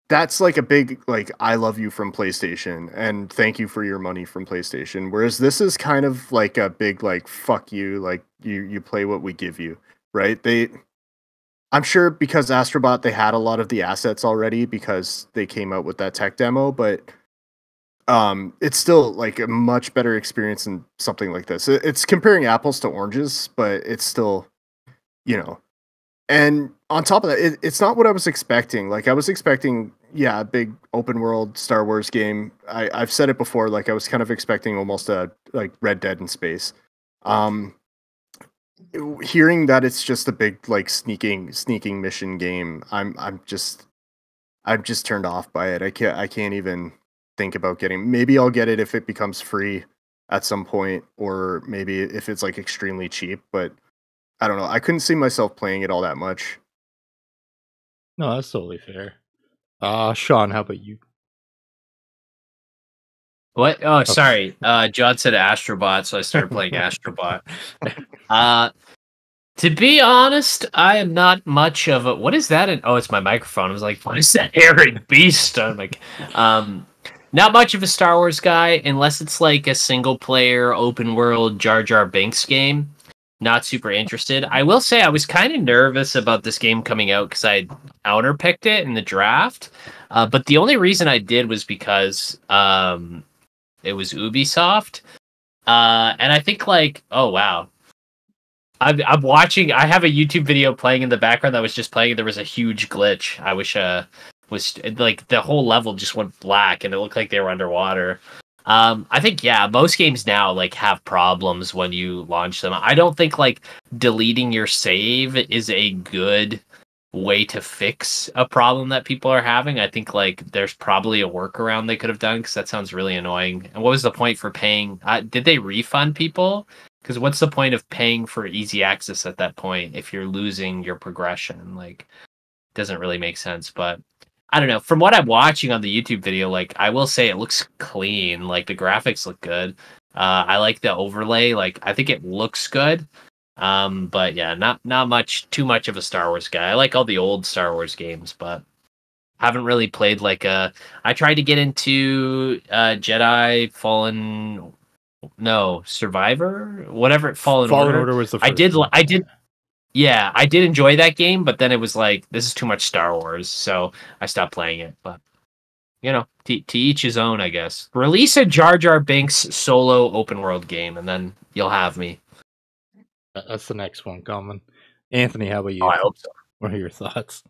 that's like a big like I love you from PlayStation and thank you for your money from PlayStation. Whereas this is kind of like a big like fuck you, like you play what we give you, right? I'm sure because Astro Bot they had a lot of the assets already because they came out with that tech demo, but it's still like a much better experience than something like this. It's comparing apples to oranges, but it's still, you know. And on top of that, it's not what I was expecting. Like I was expecting, yeah, a big open world Star Wars game. I've said it before. Like I was kind of expecting almost a like Red Dead in space. Hearing that it's just a big like sneaking mission game, I'm just turned off by it. I can't even think about getting. Maybe I'll get it if it becomes free at some point, or maybe if it's like extremely cheap. But I don't know. I couldn't see myself playing it all that much. No, that's totally fair. Sean, how about you? What? Oh, sorry. John said Astro Bot, so I started playing Astro Bot. To be honest, I am not much of a. What is that? Oh, it's my microphone. I was like, what is that hairy beast? I'm like, not much of a Star Wars guy, unless it's like a single player open world Jar Jar Binks game. Not super interested. I will say I was kind of nervous about this game coming out because I counterpicked it in the draft. But the only reason I did was because it was Ubisoft. And I think like, oh wow. I'm watching. I have a YouTube video playing in the background that was just playing. There was a huge glitch. I wish was like the whole level just went black and it looked like they were underwater. I think most games now like have problems when you launch them. I don't think like deleting your save is a good way to fix a problem that people are having. I think like there's probably a workaround they could have done because that sounds really annoying. And what was the point for paying? Did they refund people? Because what's the point of paying for easy access at that point if you're losing your progression? Like, it doesn't really make sense. But I don't know. From what I'm watching on the YouTube video, like I will say it looks clean. Like the graphics look good. I like the overlay. Like I think it looks good. But yeah, not too much of a Star Wars guy. I like all the old Star Wars games, but haven't really played like a. I tried to get into Jedi Fallen. No, Survivor, whatever. Fallen Order was the first I did. Yeah, I did enjoy that game, but then it was like this is too much Star Wars, so I stopped playing it. But you know, to each his own, I guess. Release a Jar Jar Binks solo open world game, and then you'll have me. That's the next one coming. Anthony, how about you? Oh, I hope so. What are your thoughts?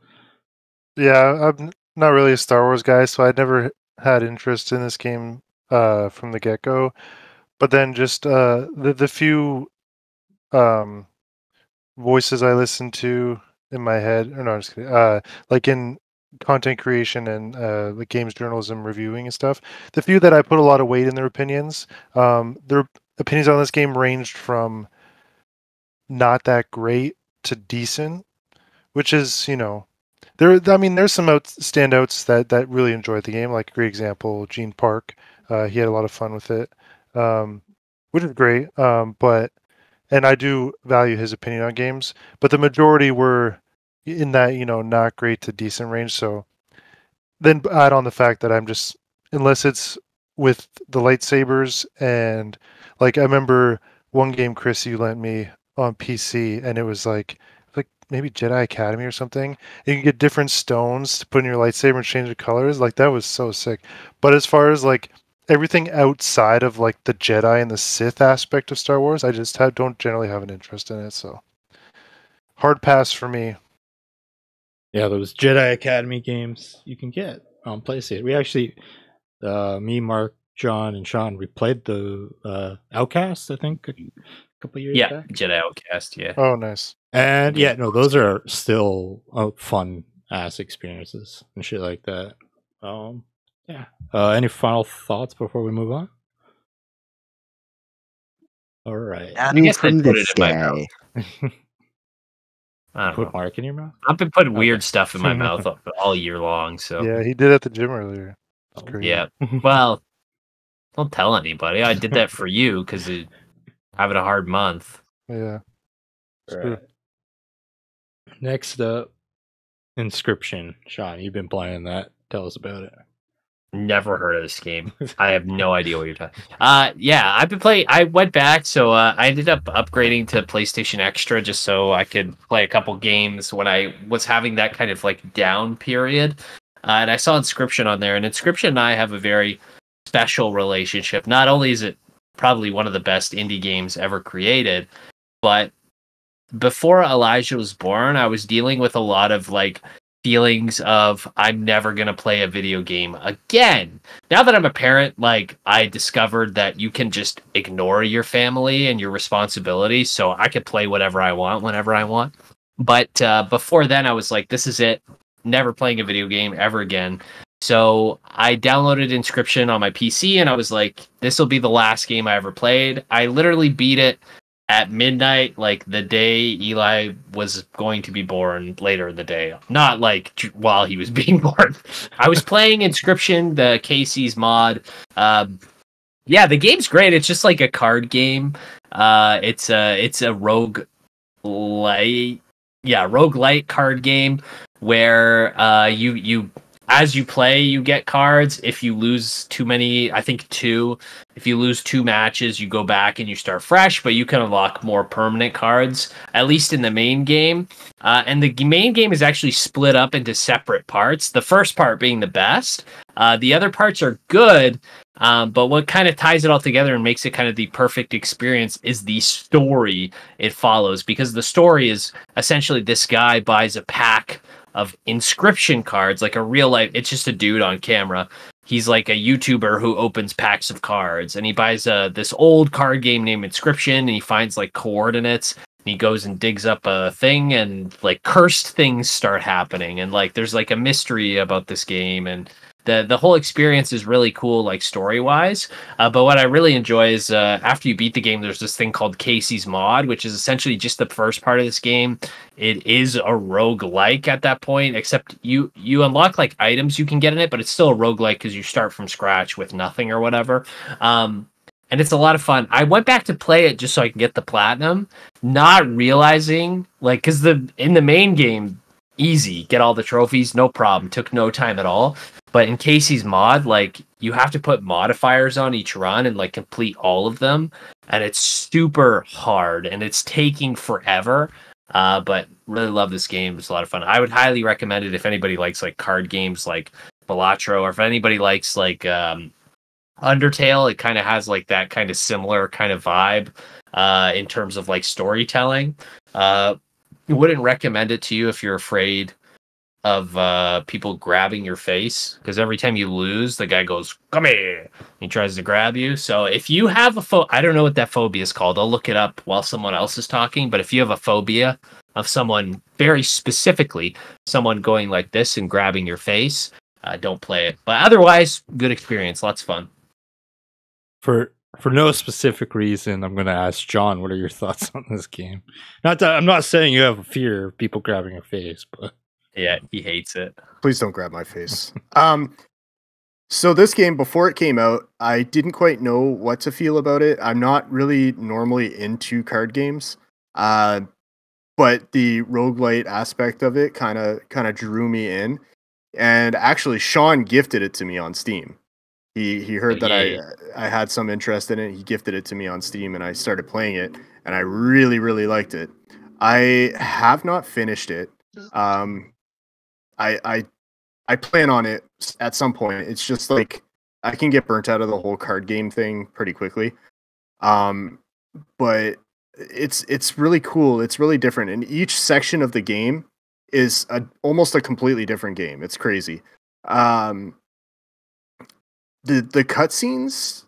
Yeah, I'm not really a Star Wars guy, so I never had interest in this game from the get-go. But then just the few voices I listened to in my head, or no, I'm just kidding, like in content creation and like games journalism reviewing and stuff, the few that I put a lot of weight in their opinions on this game ranged from not that great to decent, which is, you know, there's some standouts that really enjoyed the game. Like a great example, Gene Park. He had a lot of fun with it, which is great. And I do value his opinion on games, but the majority were in that, you know, not great to decent range. So then add on the fact that I'm just, unless it's with the lightsabers, and like I remember one game, Chris, you lent me on PC, and it was like maybe Jedi Academy or something. You can get different stones to put in your lightsaber and change the colors. Like that was so sick. But as far as like everything outside of like the Jedi and the Sith aspect of Star Wars, I just don't generally have an interest in it. So hard pass for me. Yeah, those Jedi Academy games you can get on PlayStation. We actually, me, Mark, John, and Sean, we played the Outcast, I think, a couple years back. Jedi Outcast, yeah. Oh, nice. And yeah, no, those are still fun ass experiences and shit like that. Yeah. Any final thoughts before we move on? All right. I guess I'd put it in my mouth. Put Mark in your mouth? I've been putting weird stuff in my mouth all year long. So yeah, he did at the gym earlier. Yeah. Well, don't tell anybody. I did that for you because having a hard month. Yeah. Right. Next up, Inscryption. Sean, you've been playing that. Tell us about it. Never heard of this game. I have no idea what you're talking. Yeah, I've been playing. I went back, so I ended up upgrading to PlayStation Extra just so I could play a couple games when I was having that kind of like down period. And I saw Inscryption on there, and Inscryption and I have a very special relationship. Not only is it probably one of the best indie games ever created, but before Elijah was born, I was dealing with a lot of like feelings of I'm never going to play a video game again. Now that I'm a parent, like I discovered that you can just ignore your family and your responsibilities, so I could play whatever I want whenever I want. But before then I was like, this is it. Never playing a video game ever again. So I downloaded Inscryption on my PC and I was like, this will be the last game I ever played. I literally beat it at midnight, like the day Eli was going to be born later in the day. Not like while he was being born. I was playing Inscryption, the Casey's mod. Yeah, the game's great. It's just like a card game. It's a roguelite card game where you as you play, you get cards. If you lose too many, I think 2. If you lose 2 matches, you go back and you start fresh, but you can unlock more permanent cards, at least in the main game. And the main game is actually split up into separate parts, the first part being the best. The other parts are good, but what kind of ties it all together and makes it kind of the perfect experience is the story it follows, because the story is essentially this guy buys a pack of Inscryption cards, like a real life. It's just a dude on camera. He's like a YouTuber who opens packs of cards, and he buys this old card game named Inscryption, and he finds like coordinates, and he goes and digs up a thing, and like cursed things start happening, and like there's like a mystery about this game, and the whole experience is really cool, like story wise. But what I really enjoy is after you beat the game, there's this thing called Casey's Mod, which is essentially just the first part of this game. It is a roguelike at that point, except you unlock like items you can get in it, but it's still a roguelike because you start from scratch with nothing or whatever. And it's a lot of fun. I went back to play it just so I can get the platinum, not realizing like because in the main game, easy, get all the trophies, no problem, took no time at all. But in Casey's mod, like you have to put modifiers on each run and like complete all of them, and it's super hard and it's taking forever. But really love this game. It's a lot of fun. I would highly recommend it if anybody likes like card games like Balatro, or if anybody likes like Undertale. It kind of has like that kind of similar kind of vibe in terms of like storytelling. Wouldn't recommend it to you if you're afraid of people grabbing your face, because every time you lose, the guy goes, "Come here." He tries to grab you. So if you have a I don't know what that phobia is called. I'll look it up while someone else is talking. But if you have a phobia of someone, very specifically someone going like this and grabbing your face, don't play it. But otherwise, good experience, lots of fun. For no specific reason, I'm going to ask John, what are your thoughts on this game? Not that I'm not saying you have a fear of people grabbing your face, but yeah, he hates it. Please don't grab my face. So this game, before it came out, I didn't quite know what to feel about it. I'm not really normally into card games, but the roguelite aspect of it kind of drew me in. And actually, Sean gifted it to me on Steam. He heard that I had some interest in it. He gifted it to me on Steam, and I started playing it, and I really, really liked it. I have not finished it. I plan on it at some point. It's just like I can get burnt out of the whole card game thing pretty quickly. But it's really cool. It's really different, and each section of the game is almost a completely different game. It's crazy. The cutscenes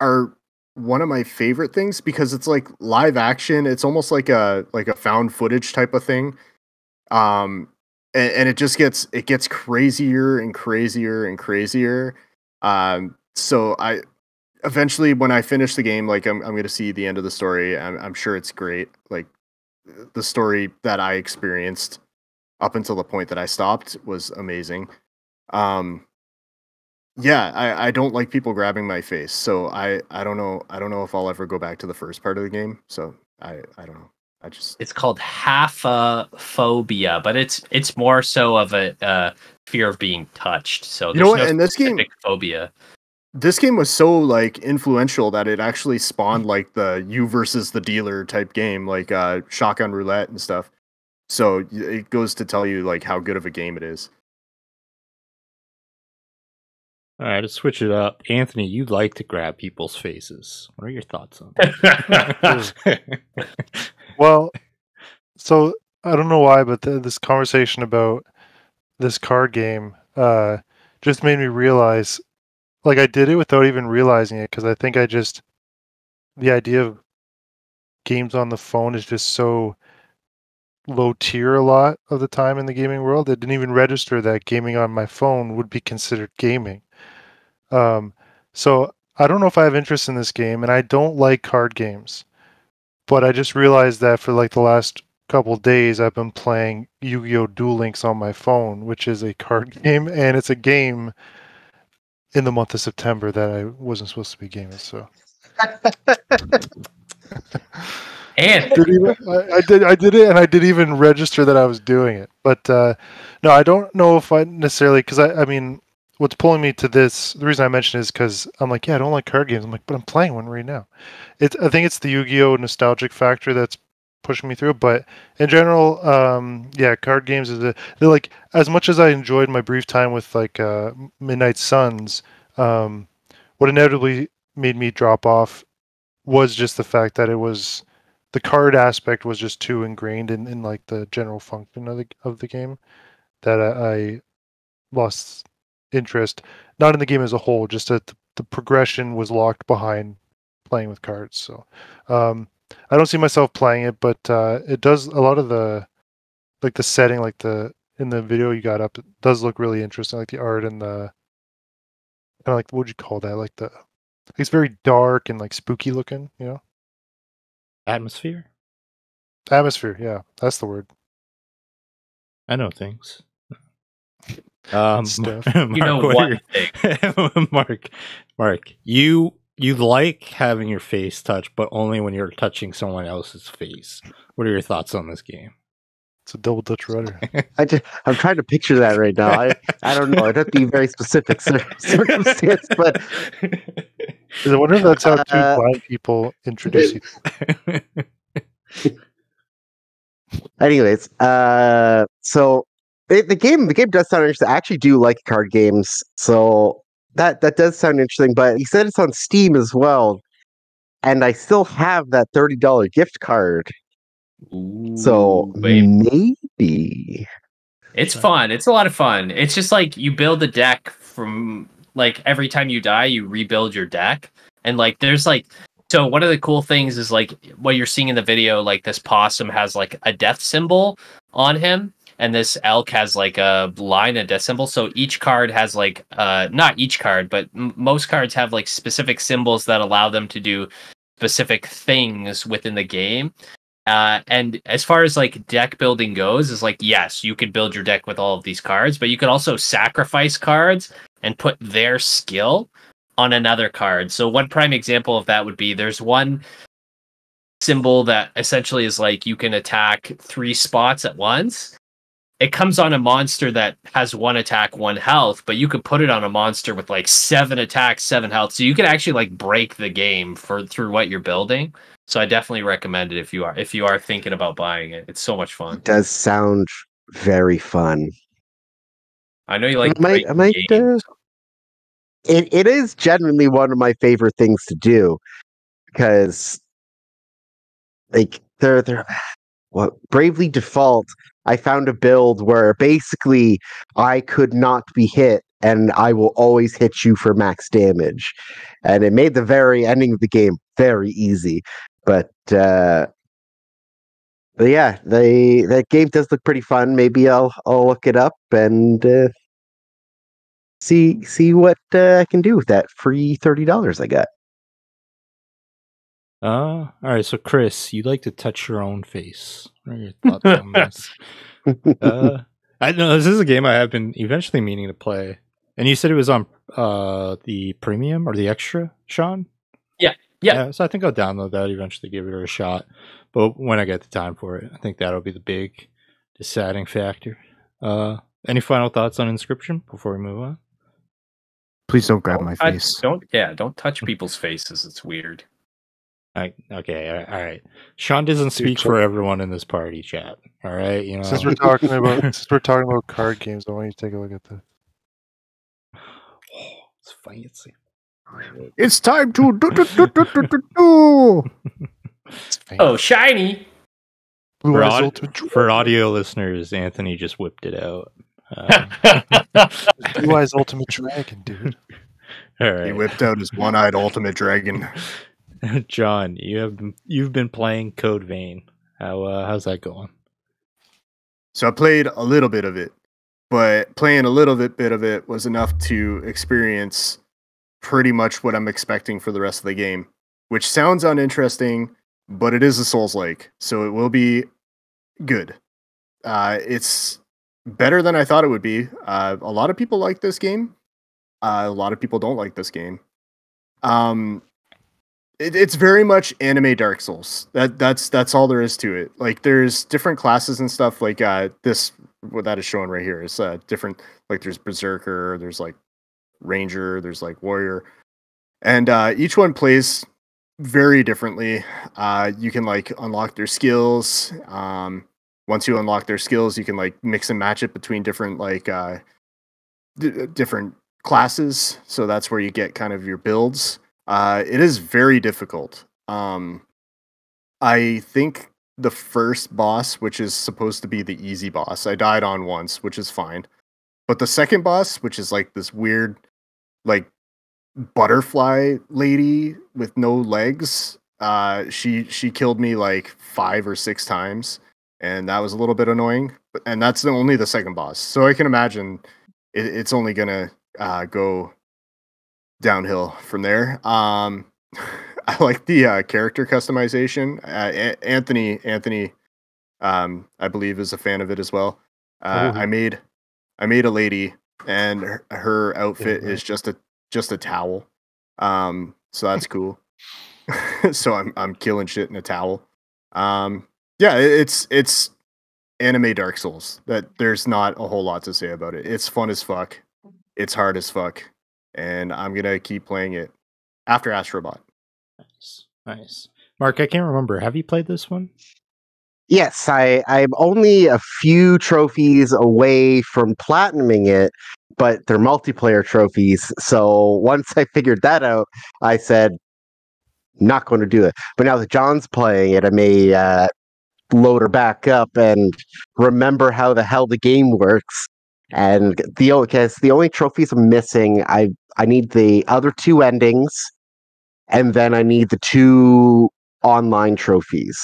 are one of my favorite things because it's like live action. It's almost like a found footage type of thing. And it just gets crazier and crazier and crazier. So I eventually, when I finish the game, like I'm going to see the end of the story. I'm sure it's great. Like the story that I experienced up until the point that I stopped was amazing. Yeah, I don't like people grabbing my face, so I don't know if I'll ever go back to the first part of the game. So I don't know. It's called phobia, but it's more so of a fear of being touched. So there's no and this specific phobia. This game was so like influential that it actually spawned like the you versus the dealer type game, like shotgun roulette and stuff. So it goes to tell you like how good of a game it is. All right, let's switch it up. Anthony, you like to grab people's faces. What are your thoughts on that? Well, so I don't know why, but this conversation about this card game just made me realize, like, I did it without even realizing it, because I think the idea of games on the phone is just so low tier a lot of the time in the gaming world. It didn't even register that gaming on my phone would be considered gaming. So I don't know if I have interest in this game, and I don't like card games, but I just realized that for like the last couple days I've been playing Yu-Gi-Oh! Duel Links on my phone, which is a card game, and it's a game in the month of September that I wasn't supposed to be gaming. So And I did it, and I didn't even register that I was doing it. But no, I don't know if I necessarily, because I mean, what's pulling me to this, the reason I mention it is because I'm like, yeah, I don't like card games. I'm like, but I'm playing one right now. I think it's the Yu-Gi-Oh! Nostalgic factor that's pushing me through. But in general, yeah, card games they're like, as much as I enjoyed my brief time with like Midnight Suns, what inevitably made me drop off was just the fact that the card aspect was just too ingrained in like the general function of the game that I lost interest, not in the game as a whole, just that the progression was locked behind playing with cards. So I don't see myself playing it, but it does a lot of the like the setting, like in the video you got up, it does look really interesting, like the art and the kind of like, what would you call that, like it's very dark and like spooky looking, Atmosphere? Atmosphere, yeah, that's the word. I know things. Stuff. Mark, you know what what? Mark, you like having your face touched, but only when you're touching someone else's face. What are your thoughts on this game? It's a double Dutch rudder. I'm trying to picture that right now. I don't know. It'd have to be very specific circumstance, but I wonder if that's how two blind people introduce you. anyways, so the game does sound interesting. I actually do like card games, so that does sound interesting. But he said it's on Steam as well, and I still have that $30 gift card. So maybe it's fun. It's a lot of fun. It's just like you build a deck from like every time you die, you rebuild your deck. And like there's like, so one of the cool things is like what you're seeing in the video, like this possum has like a death symbol on him, and this elk has like a line of death symbol. So each card has like not each card, but most cards have like specific symbols that allow them to do specific things within the game. And as far as like deck building goes, is like, yes, you could build your deck with all of these cards, but you could also sacrifice cards and put their skill on another card. So one prime example of that would be there's one symbol that essentially is like you can attack 3 spots at once. It comes on a monster that has 1 attack, 1 health, but you could put it on a monster with like 7 attacks, 7 health. So you could actually like break the game through what you're building. So I definitely recommend it if you are thinking about buying it. It's so much fun. it does sound very fun. I know you like I might it is genuinely one of my favorite things to do, because like they're what Bravely Default, I found a build where basically I could not be hit and I will always hit you for max damage. And it made the very ending of the game very easy. But yeah, that game does look pretty fun. Maybe I'll look it up and see what I can do with that free $30 I got. All right. So, Chris, you like to touch your own face. What are your thoughts on this? I know this is a game I have been eventually meaning to play. And you said it was on the premium or the extra, Sean? Yeah. Yeah. So I think I'll download that eventually, give it a shot. But when I get the time for it, I think that'll be the big deciding factor. Any final thoughts on Inscryption before we move on? Please don't grab my I face. don't touch people's faces. It's weird. Okay, all right. Sean doesn't speak for everyone in this party chat. All right, you know. Since we're talking about card games, I want you to take a look at this. Oh, it's fancy. It's time to It's fancy. Oh, shiny! Blue Eyes Ultimate Dragon. For audio listeners, Anthony just whipped it out. Blue Eyes Ultimate Dragon, dude. All right. He whipped out his one-eyed ultimate dragon. John, you've been playing Code Vein. How's that going? So I played a little bit of it, but playing a little bit of it was enough to experience pretty much what I'm expecting for the rest of the game, which sounds uninteresting, but it is a Souls-like, so it will be good. It's better than I thought it would be. A lot of people like this game. A lot of people don't like this game. It's very much anime Dark Souls. That's all there is to it. Like there's different classes and stuff. Like this, what that is showing right here is different. Like there's Berserker, there's like Ranger, there's like Warrior, and each one plays very differently. You can like unlock their skills. Once you unlock their skills, you can like mix and match it between different like different classes. So that's where you get kind of your builds. It is very difficult. I think the first boss, which is supposed to be the easy boss, I died on once, which is fine. But the second boss, which is like this weird, like butterfly lady with no legs, she killed me like 5 or 6 times, and that was a little bit annoying. And that's only the second boss, so I can imagine it's only gonna go downhill from there. I like the character customization. Anthony, I believe is a fan of it as well. I made a lady, and her outfit is just a towel. So that's cool. So I'm killing shit in a towel. Yeah, it's anime Dark Souls. That there's not a whole lot to say about it. It's fun as fuck. It's hard as fuck. And I'm gonna keep playing it after Astro Bot. Nice. Mark, I can't remember. Have you played this one? Yes, I'm only a few trophies away from platinuming it, but they're multiplayer trophies. So once I figured that out, I said, not going to do it. But now that John's playing it, I may load her back up and remember how the hell the game works. And the only trophies I'm missing, I need the other 2 endings, and then I need the 2 online trophies,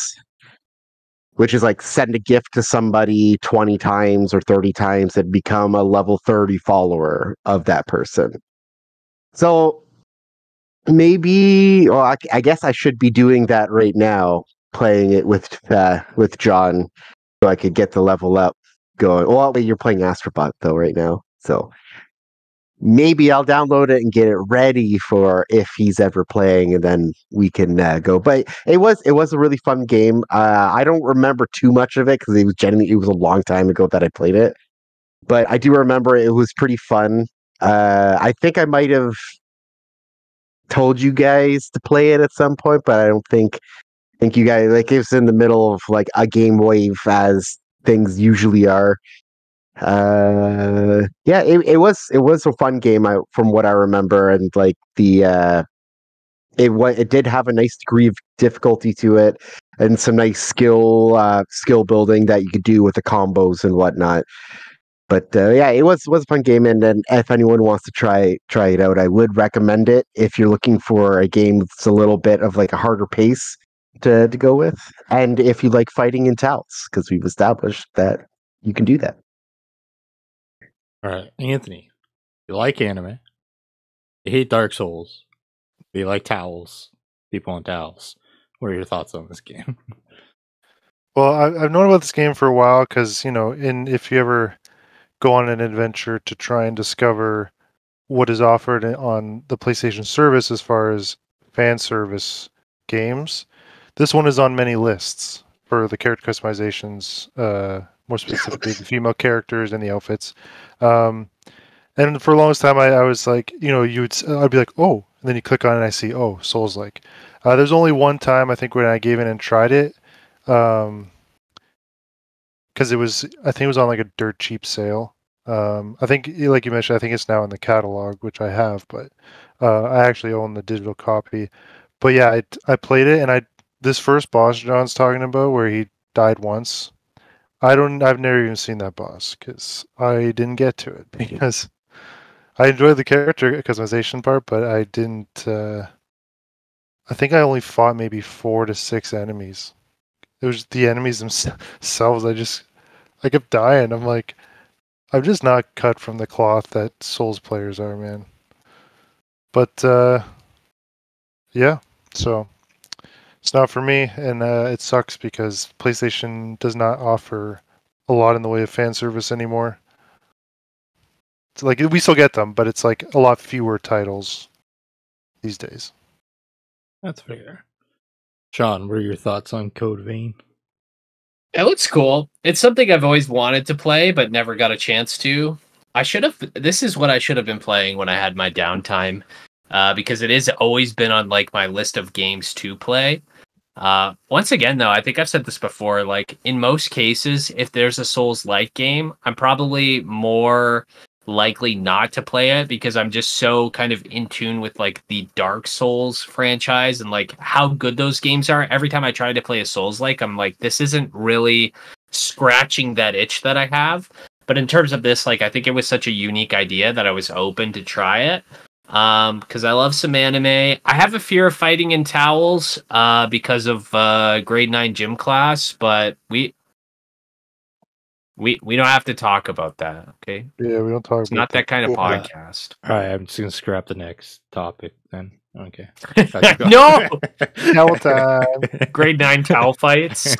which is like send a gift to somebody 20 times or 30 times and become a level 30 follower of that person. So maybe, well, I guess I should be doing that right now, playing it with John, so I could get the level up going. Well, you're playing Astro Bot though right now, so maybe I'll download it and get it ready for if he's ever playing, and then we can go. But it was a really fun game. I don't remember too much of it because it was a long time ago that I played it, but I do remember it was pretty fun. I think I might have told you guys to play it at some point, but I don't think you guys, like, it was in the middle of like a game wave as things usually are. Yeah, it was a fun game from what I remember, and like it did have a nice degree of difficulty to it, and some nice skill building that you could do with the combos and whatnot. But yeah, it was a fun game, and then if anyone wants to try it out, I would recommend it if you're looking for a game that's a little bit of like a harder pace to go with, and if you like fighting in towels, because we've established that you can do that. All right, Anthony, you like anime, you hate Dark Souls, you like towels, people on towels. What are your thoughts on this game? Well, I've known about this game for a while because, if you ever go on an adventure to try and discover what is offered on the PlayStation service as far as fan service games, this one is on many lists for the character customizations, more specifically the female characters and the outfits. And for the longest time, I was like, I'd be like, oh, and then you click on it and I see, oh, Souls-like. There's only one time I think when I gave in and tried it, because I think it was on like a dirt cheap sale. I think, like you mentioned, I think it's now in the catalog, which I have, but I actually own the digital copy. But yeah, I played it, and this first boss John's talking about, where he died once, I've never even seen that boss because I didn't get to it because I enjoyed the character customization part, but I didn't. I think I only fought maybe 4 to 6 enemies. It was the enemies themselves. I kept dying. I'm like, I'm just not cut from the cloth that Souls players are, man. But yeah, so it's not for me, and it sucks because PlayStation does not offer a lot in the way of fan service anymore. It's like we still get them, but it's like a lot fewer titles these days. That's fair. Sean, what are your thoughts on Code Vein? It looks cool. It's something I've always wanted to play, but never got a chance to. This is what I should have been playing when I had my downtime, because it has always been on like my list of games to play. Once again, though, I think I've said this before, like in most cases, if there's a Souls-like game, I'm probably more likely not to play it because I'm just so kind of in tune with like the Dark Souls franchise and like how good those games are. Every time I try to play a Souls-like, I'm like, this isn't really scratching that itch that I have. But in terms of this, like, I think it was such a unique idea that I was open to try it. Because I love some anime. I have a fear of fighting in towels because of grade 9 gym class, but we don't have to talk about that, okay? Yeah, we don't talk It's about not that kind of Yeah. podcast. All right, I'm just gonna scrap the next topic then. Okay. No! Towel time. Grade 9 towel fights.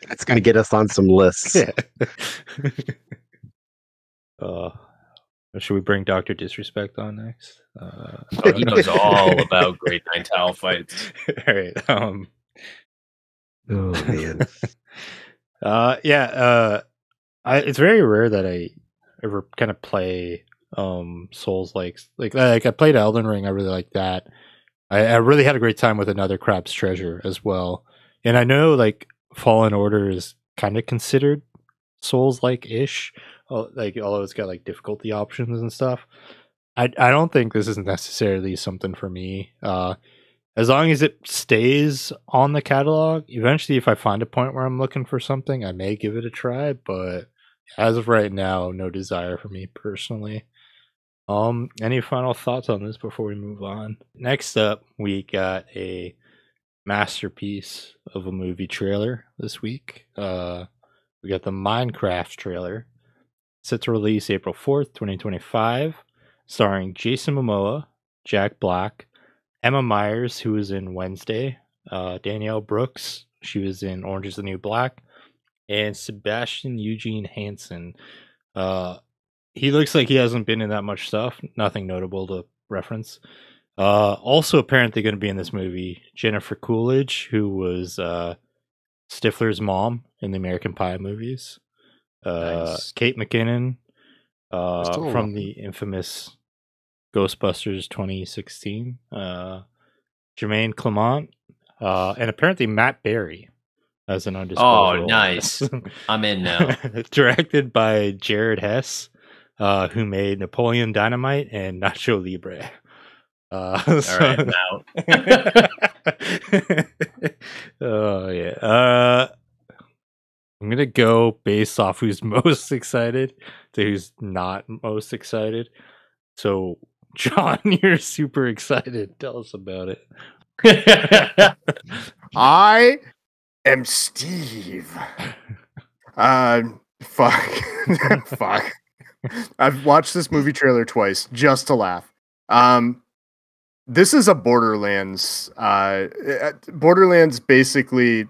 That's going to get us on some lists. Should we bring Dr. Disrespect on next? He knows all about grade 9 towel fights. All right. Oh, man. It's very rare that I ever kind of play Souls like I played Elden Ring. I really like that. I really had a great time with Another Crab's Treasure as well. And I know like Fallen Order is kind of considered Souls like ish, like although it's got like difficulty options and stuff. I don't think this is necessarily something for me. As long as it stays on the catalog, eventually if I find a point where I'm looking for something, I may give it a try, but as of right now, no desire for me personally. Any final thoughts on this before we move on? Next up, we got a masterpiece of a movie trailer this week. We got the Minecraft trailer. Set to release April 4th, 2025, starring Jason Momoa, Jack Black, Emma Myers, who was in Wednesday, Danielle Brooks, she was in Orange is the New Black, and Sebastian Eugene Hansen. He looks like he hasn't been in that much stuff. Nothing notable to reference. Also apparently going to be in this movie, Jennifer Coolidge, who was Stifler's mom in the American Pie movies. Nice. Kate McKinnon Still from alive. the infamous Ghostbusters 2016. Jermaine Clement, and apparently Matt Berry as an undisclosed role. Nice. I'm in now. Directed by Jared Hess, who made Napoleon Dynamite and Nacho Libre. All right, I'm out. Oh yeah. I'm gonna go based off who's most excited to who's not most excited. So, John, you're super excited. Tell us about it. I am Steve. Fuck. Fuck. I've watched this movie trailer twice just to laugh. This is a Borderlands. Borderlands basically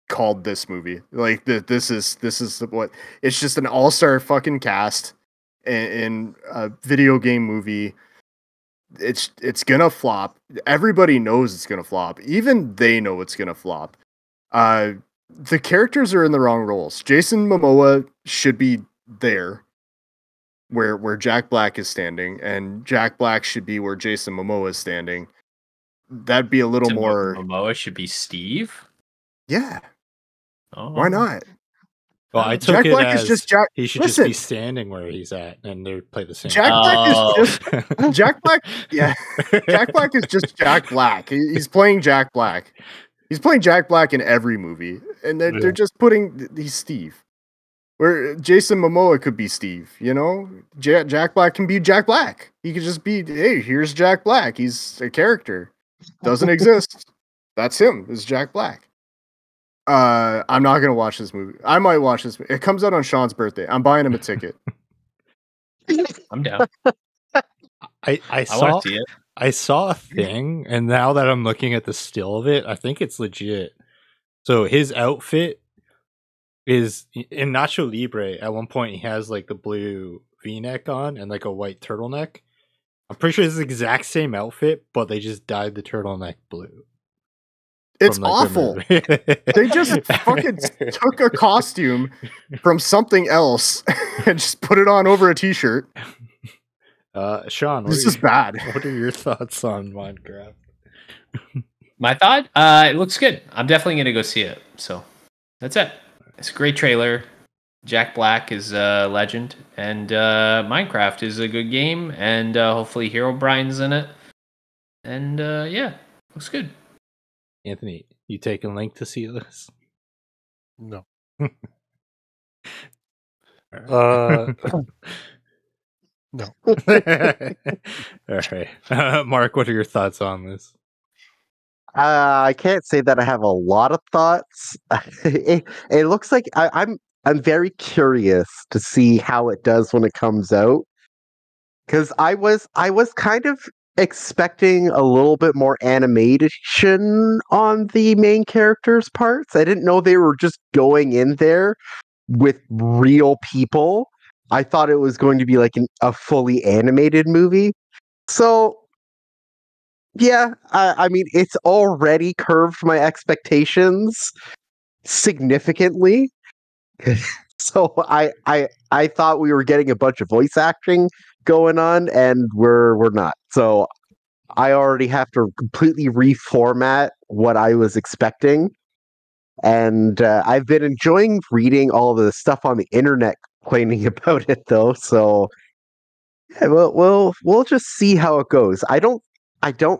called this movie. Like this is what it's just an all-star fucking cast in a video game movie. it's gonna flop. Everybody knows it's gonna flop. Even they know it's gonna flop. The characters are in the wrong roles. Jason Momoa should be there where Jack Black is standing, and Jack Black should be where Jason Momoa is standing. That'd be a little more. Momoa should be Steve. Yeah. Oh. Why not? Well, I took Jack it Black as is just Jack. he should just be standing where he's at, and they play the same. Jack Black is just Jack Black. Yeah, Jack Black is just Jack Black. He's playing Jack Black. He's playing Jack Black in every movie, and they're just putting he's Steve. Where Jason Momoa could be Steve, you know? Jack Black can be Jack Black. He could just be, hey, here's Jack Black. He's a character. Doesn't exist. That's him. Is Jack Black. I'm not gonna watch this movie. I might watch this. It comes out on Sean's birthday. I'm buying him a ticket. I'm down. I want to see it. I saw a thing, and now that I'm looking at the still of it, I think it's legit. So his outfit is in Nacho Libre. At one point, he has like the blue V-neck on and like a white turtleneck. I'm pretty sure it's the exact same outfit, but they just dyed the turtleneck blue. It's awful. They just fucking took a costume from something else and just put it on over a t-shirt. Sean, this is bad. What are your thoughts on Minecraft? My thought? It looks good. I'm definitely going to go see it. So that's it. It's a great trailer. Jack Black is a legend, and Minecraft is a good game, and hopefully Herobrine's in it. And yeah, looks good. Anthony, you taking Link to see this? No. No. All right. Mark, what are your thoughts on this? I can't say that I have a lot of thoughts. It looks like I'm very curious to see how it does when it comes out, because I was kind of expecting a little bit more animation on the main characters' parts. I didn't know they were just going in there with real people. I thought it was going to be like a fully animated movie. So yeah, I mean, it's already curved my expectations significantly. So I thought we were getting a bunch of voice acting going on, and we're not. So I already have to completely reformat what I was expecting. And I've been enjoying reading all the stuff on the internet complaining about it, though. So yeah, we'll just see how it goes. I don't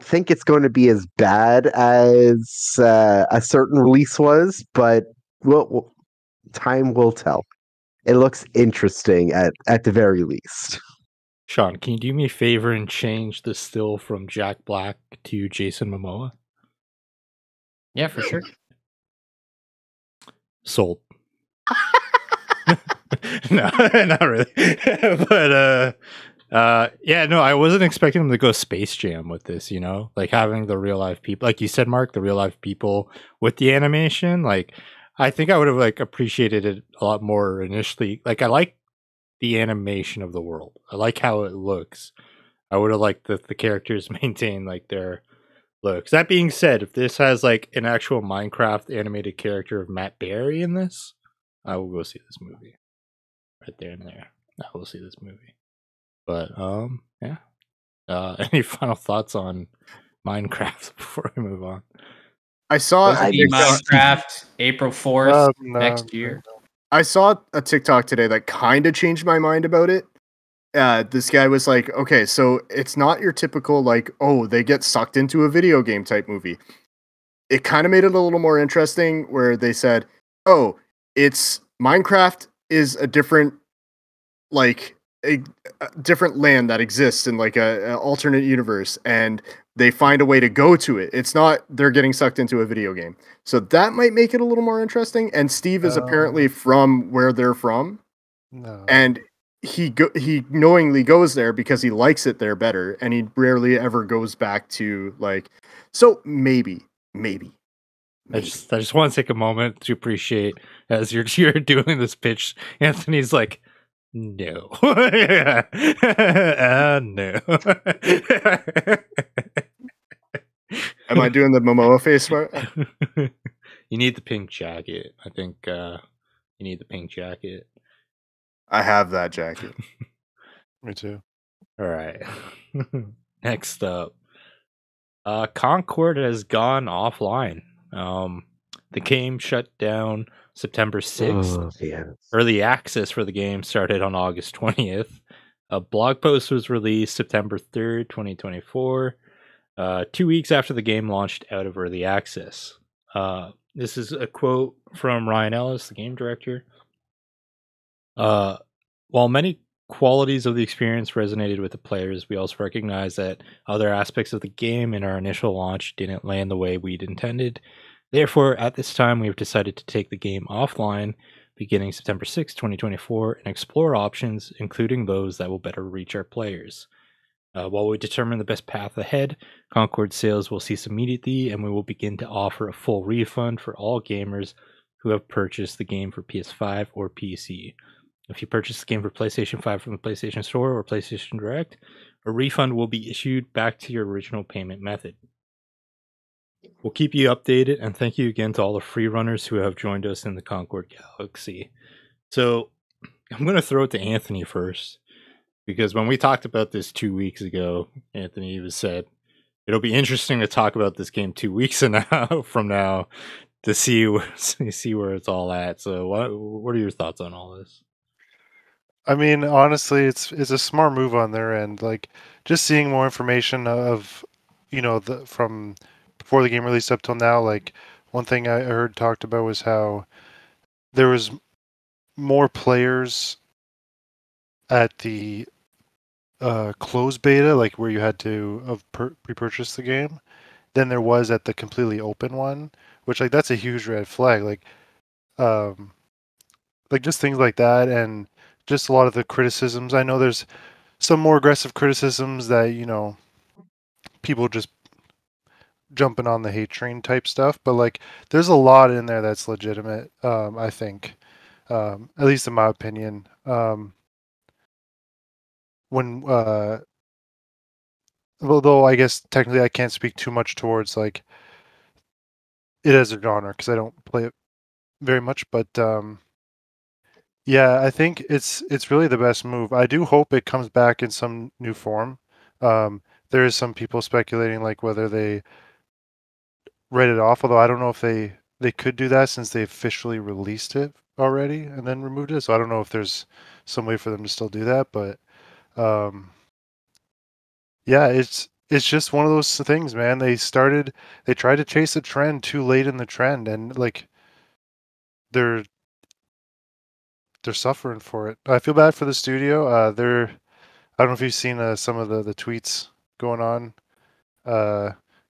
think it's going to be as bad as a certain release was, but time will tell. It looks interesting at the very least. Sean, can you do me a favor and change the still from Jack Black to Jason Momoa? Yeah, for sure. Sold. No, not really. But yeah, no, I wasn't expecting them to go Space Jam with this, you know? Like having the real life people, like you said, Mark, the real life people with the animation. Like I think I would have like appreciated it a lot more initially. Like I like the animation of the world. I like how it looks. I would have liked the characters maintain like their looks. That being said, if this has like an actual Minecraft animated character of Matt Berry in this, I will go see this movie. Right there and there. I will see this movie. But yeah. Any final thoughts on Minecraft before we move on? I saw Minecraft April 4th next year. I saw a TikTok today that kind of changed my mind about it. This guy was like, okay, so it's not your typical like, oh, they get sucked into a video game type movie. It kind of made it a little more interesting where they said, oh, it's Minecraft is a different, like a different land that exists in like a alternate universe, and they find a way to go to it. It's not they're getting sucked into a video game. So that might make it a little more interesting. And Steve is apparently from where they're from. No. And he knowingly goes there because he likes it there better, and he rarely ever goes back to like. So maybe. I just want to take a moment to appreciate as you're doing this pitch. Anthony's like, No. No. Am I doing the Momoa face? You need the pink jacket. I think you need the pink jacket. I have that jacket. Me too. All right. Next up, Concord has gone offline. The game shut down September 6th. Oh, yes. Early access for the game started on August 20th. A blog post was released September 3rd, 2024, 2 weeks after the game launched out of early access. This is a quote from Ryan Ellis, the game director. While many qualities of the experience resonated with the players, we also recognize that other aspects of the game in our initial launch didn't land the way we'd intended. Therefore, at this time, we've decided to take the game offline beginning September 6, 2024, and explore options, including those that will better reach our players. While we determine the best path ahead, Concord sales will cease immediately, and we will begin to offer a full refund for all gamers who have purchased the game for PS5 or PC. If you purchase the game for PlayStation 5 from the PlayStation Store or PlayStation Direct, a refund will be issued back to your original payment method. We'll keep you updated, and thank you again to all the free runners who have joined us in the Concord Galaxy. So, I'm going to throw it to Anthony first, because when we talked about this 2 weeks ago, Anthony was said, it'll be interesting to talk about this game 2 weeks from now to see where it's all at. So, what are your thoughts on all this? I mean, honestly, it's a smart move on their end. Like, just seeing more information of, from before the game released up till now. Like, one thing I heard talked about was how there was more players at the closed beta, like where you had to pre-purchase the game, than there was at the completely open one. Which, like, that's a huge red flag. Like just things like that, and just a lot of the criticisms. I know there's some more aggressive criticisms that, people just jumping on the hate train type stuff, but like there's a lot in there that's legitimate, I think, at least in my opinion. Although I guess technically I can't speak too much towards like it as a genre because I don't play it very much, but yeah, I think it's really the best move. I do hope it comes back in some new form. There is some people speculating like whether they write it off, although I don't know if they could do that since they officially released it already and then removed it. So I don't know if there's some way for them to still do that, but yeah, it's just one of those things, man. They tried to chase a trend too late in the trend, and like they're suffering for it. I feel bad for the studio. I don't know if you've seen some of the tweets going on.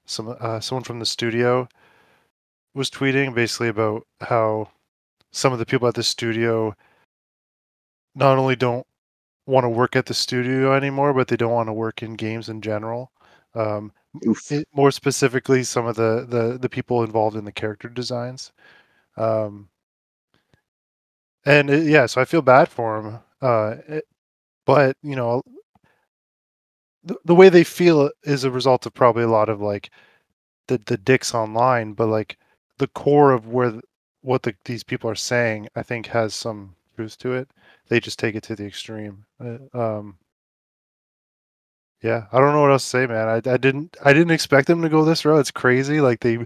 Someone from the studio was tweeting basically about how some of the people at the studio not only don't want to work at the studio anymore, but they don't want to work in games in general. More specifically, some of the people involved in the character designs. Yeah, so I feel bad for them. But the way they feel is a result of probably a lot of like the dicks online, but like the core of what these people are saying, I think has some truth to it. They just take it to the extreme. Yeah, I don't know what else to say, man. I didn't expect them to go this route. It's crazy. Like they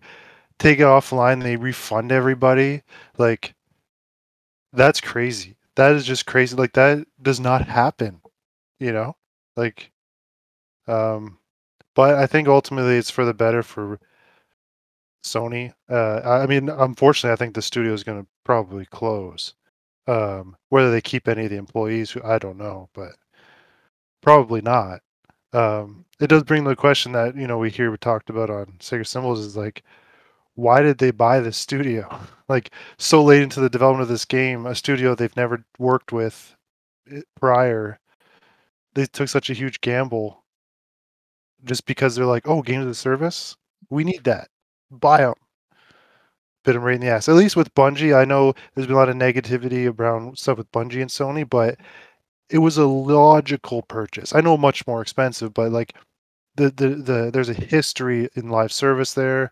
take it offline, they refund everybody. Like that's crazy. That is just crazy. Like that does not happen, Like but I think ultimately it's for the better for Sony. I mean, unfortunately, I think the studio is going to probably close. Whether they keep any of the employees, I don't know, but probably not. It does bring the question that we talked about on Sega Symbols is like, why did they buy this studio? Like so late into the development of this game, a studio they've never worked with prior. They took such a huge gamble just because they're like, oh, games as a service, we need that. Buy them. Bit them right in the ass. At least with Bungie, I know there's been a lot of negativity around stuff with Bungie and Sony, but it was a logical purchase. I know much more expensive, but like there's a history in live service there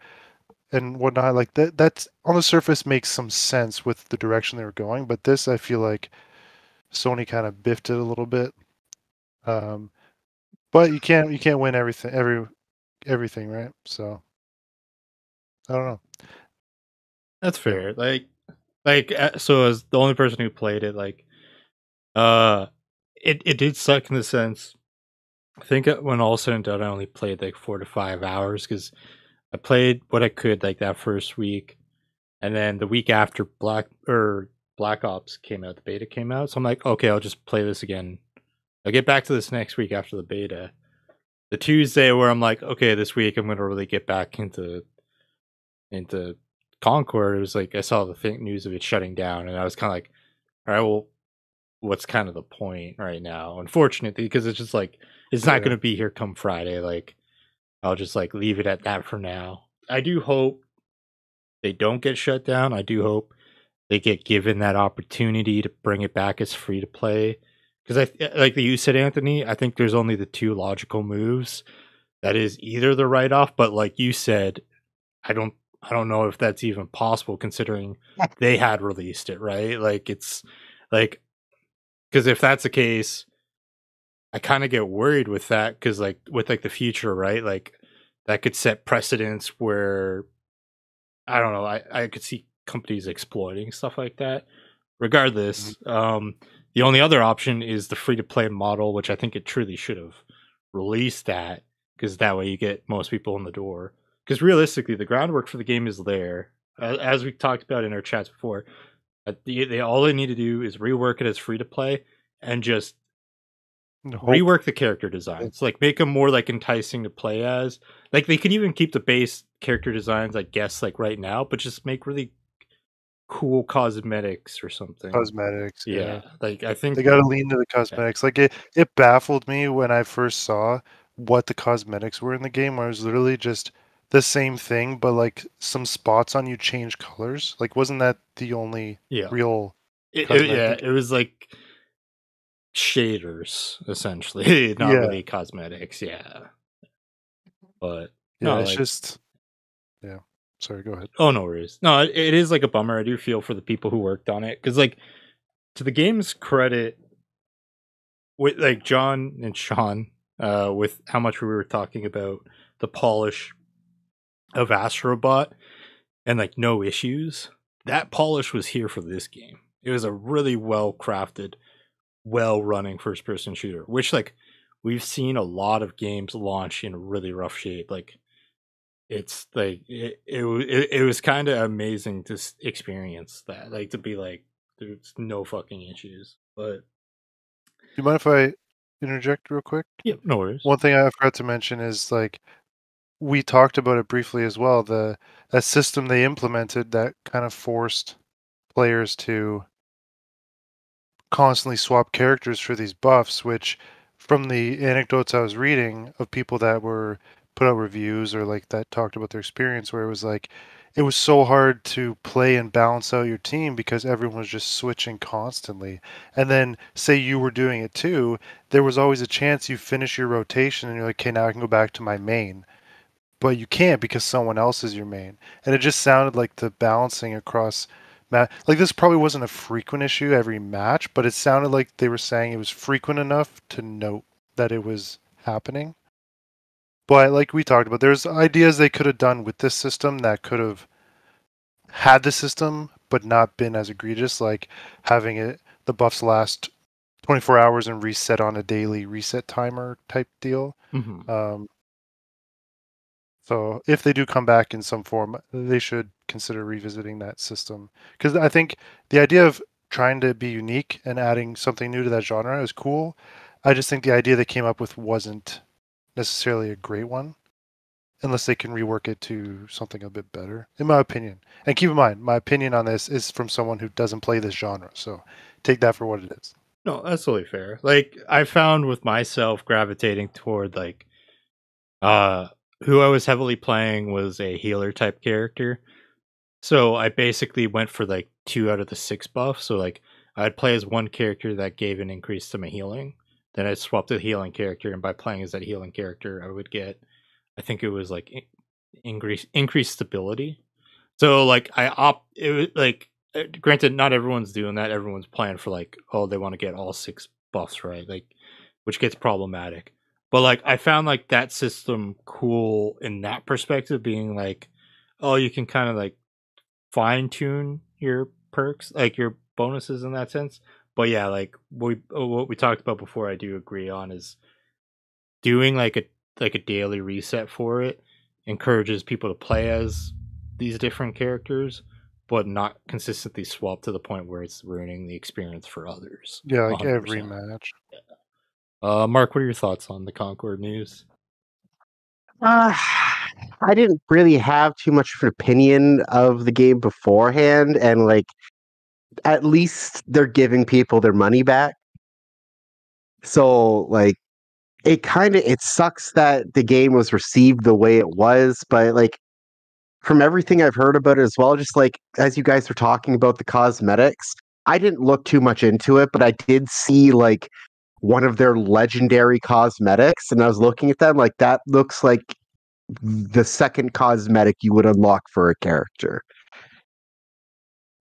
and whatnot. Like that's on the surface makes some sense with the direction they were going, but this I feel like Sony kind of biffed it a little bit. But you can't win everything, right? So I don't know. That's fair. So as the only person who played it, like, it did suck in the sense. I think when all said and done, I only played like 4 to 5 hours because I played what I could like that first week, and then the week after Black Ops came out, the beta came out. So I'm like, okay, I'll just play this again. I'll get back to this next week after the beta. The Tuesday where I'm like, okay, this week I'm gonna really get back into Concord. It was like I saw the news of it shutting down, and I was kind of like, all right, well, what's kind of the point right now? Unfortunately, because it's just like it's not going to be here come Friday. Like, I'll just like leave it at that for now. I do hope they don't get shut down. I do hope they get given that opportunity to bring it back as free to play. Because like you said, Anthony, I think there's only the two logical moves. That is either the write-off, but like you said, I don't know if that's even possible considering they had released it, right? Like it's like, because if that's the case, I kind of get worried with that because like with like the future, right? Like that could set precedents where I don't know. I could see companies exploiting stuff like that. Regardless, the only other option is the free to play model, which I think it truly should have released that because that way you get most people in the door. Because realistically, the groundwork for the game is there, as we talked about in our chats before. They all they need to do is rework it as free to play and just rework the character designs, like make them more like enticing to play as. Like they could even keep the base character designs, I guess, like right now, but just make really cool cosmetics or something. Cosmetics, yeah. Like I think they got to lean to the cosmetics. Like it baffled me when I first saw what the cosmetics were in the game, where it was literally just the same thing, but like some spots on you change colors. Like, wasn't that the only real? It was like shaders essentially, not really cosmetics. Yeah, but no, it's like, just Sorry, go ahead. Oh, no worries. No, it is like a bummer. I do feel for the people who worked on it because, like, to the game's credit, with like John and Sean, with how much we were talking about the polish of Astro Bot and like no issues, that polish was here for this game. It was a really well crafted, well running first person shooter, which like we've seen a lot of games launch in really rough shape. Like it's like it was kind of amazing to experience that, like to be like there's no fucking issues. But do you mind if I interject real quick? Yeah, no worries. One thing I forgot to mention is like we talked about it briefly as well. That system they implemented that kind of forced players to constantly swap characters for these buffs, which from the anecdotes I was reading of people that were put out reviews or like that talked about their experience, where it was like it was so hard to play and balance out your team because everyone was just switching constantly. And then say you were doing it too, there was always a chance you finish your rotation and you're like, okay, now I can go back to my main. But you can't because someone else is your main. And it just sounded like the balancing across like this probably wasn't a frequent issue every match, but it sounded like they were saying it was frequent enough to note that it was happening. But like we talked about, there's ideas they could have done with this system that could have had the system but not been as egregious, like having the buffs last 24 hours and reset on a daily reset timer type deal. So if they do come back in some form, they should consider revisiting that system. Because I think the idea of trying to be unique and adding something new to that genre is cool. I just think the idea they came up with wasn't necessarily a great one, unless they can rework it to something a bit better, in my opinion. And keep in mind, my opinion on this is from someone who doesn't play this genre, so take that for what it is. No, that's totally fair. Like I found with myself gravitating toward like who I was heavily playing was a healer type character. So I basically went for like 2 out of the 6 buffs. So like I'd play as one character that gave an increase to my healing. Then I'd swap to the healing character, and by playing as that healing character, I would get, I think it was like increased stability. So like it was like, granted, not everyone's doing that. Everyone's playing for like, oh, they want to get all 6 buffs, right? Like, which gets problematic. But like, I found like that system cool in that perspective, being like, oh, you can kind of like fine tune your perks, like your bonuses in that sense. But yeah, like what we talked about before, I do agree on is doing like a daily reset for it encourages people to play as these different characters, but not consistently swap to the point where it's ruining the experience for others. Yeah, like 100%. every match. Mark, what are your thoughts on the Concord news? I didn't really have too much of an opinion of the game beforehand, and like at least they're giving people their money back. So like it sucks that the game was received the way it was, but like from everything I've heard about it as well, just like as you guys were talking about the cosmetics, I didn't look too much into it, but I did see like one of their legendary cosmetics, and I was looking at them like that looks like the second cosmetic you would unlock for a character.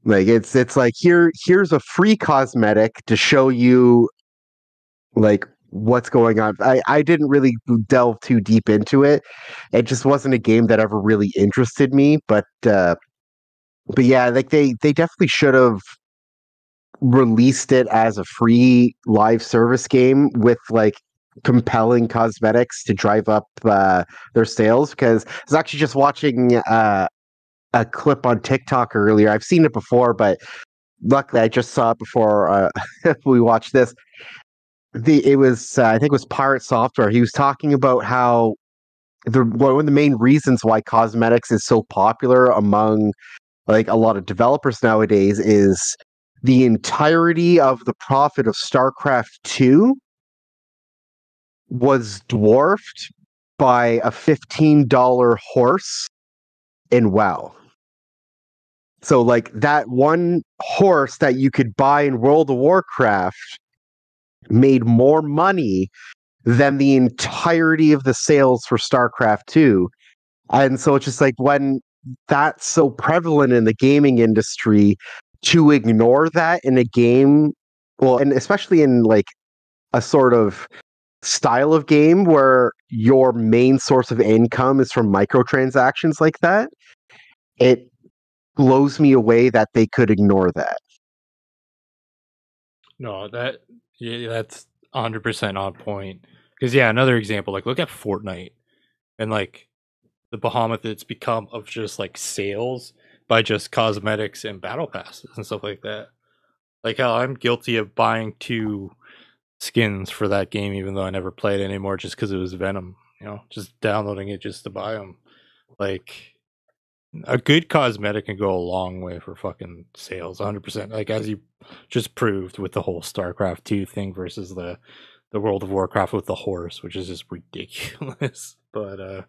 Like it's like here's a free cosmetic to show you like what's going on. I didn't really delve too deep into it. It just wasn't a game that ever really interested me. But yeah, like they definitely should have released it as a free live service game with like compelling cosmetics to drive up their sales. Because I was actually just watching a clip on TikTok earlier. I've seen it before, but luckily I just saw it before we watched this. It was I think it was Pirate Software. He was talking about how one of the main reasons why cosmetics is so popular among like a lot of developers nowadays is the entirety of the profit of StarCraft 2 was dwarfed by a $15 horse in WoW. So like that one horse that you could buy in World of Warcraft made more money than the entirety of the sales for StarCraft 2. And so it's just like when that's so prevalent in the gaming industry, to ignore that in a game, well, and especially in like a sort of style of game where your main source of income is from microtransactions like that, it blows me away that they could ignore that. No, that's 100% on point. Because yeah, another example, like look at Fortnite and like the behemoth it's become of just like sales by just cosmetics and battle passes and stuff like that. Like how I'm guilty of buying 2 skins for that game, even though I never played anymore, just because it was Venom. Just downloading it just to buy them. Like a good cosmetic can go a long way for fucking sales, 100%. Like as you just proved with the whole StarCraft 2 thing versus the World of Warcraft with the horse, which is just ridiculous. But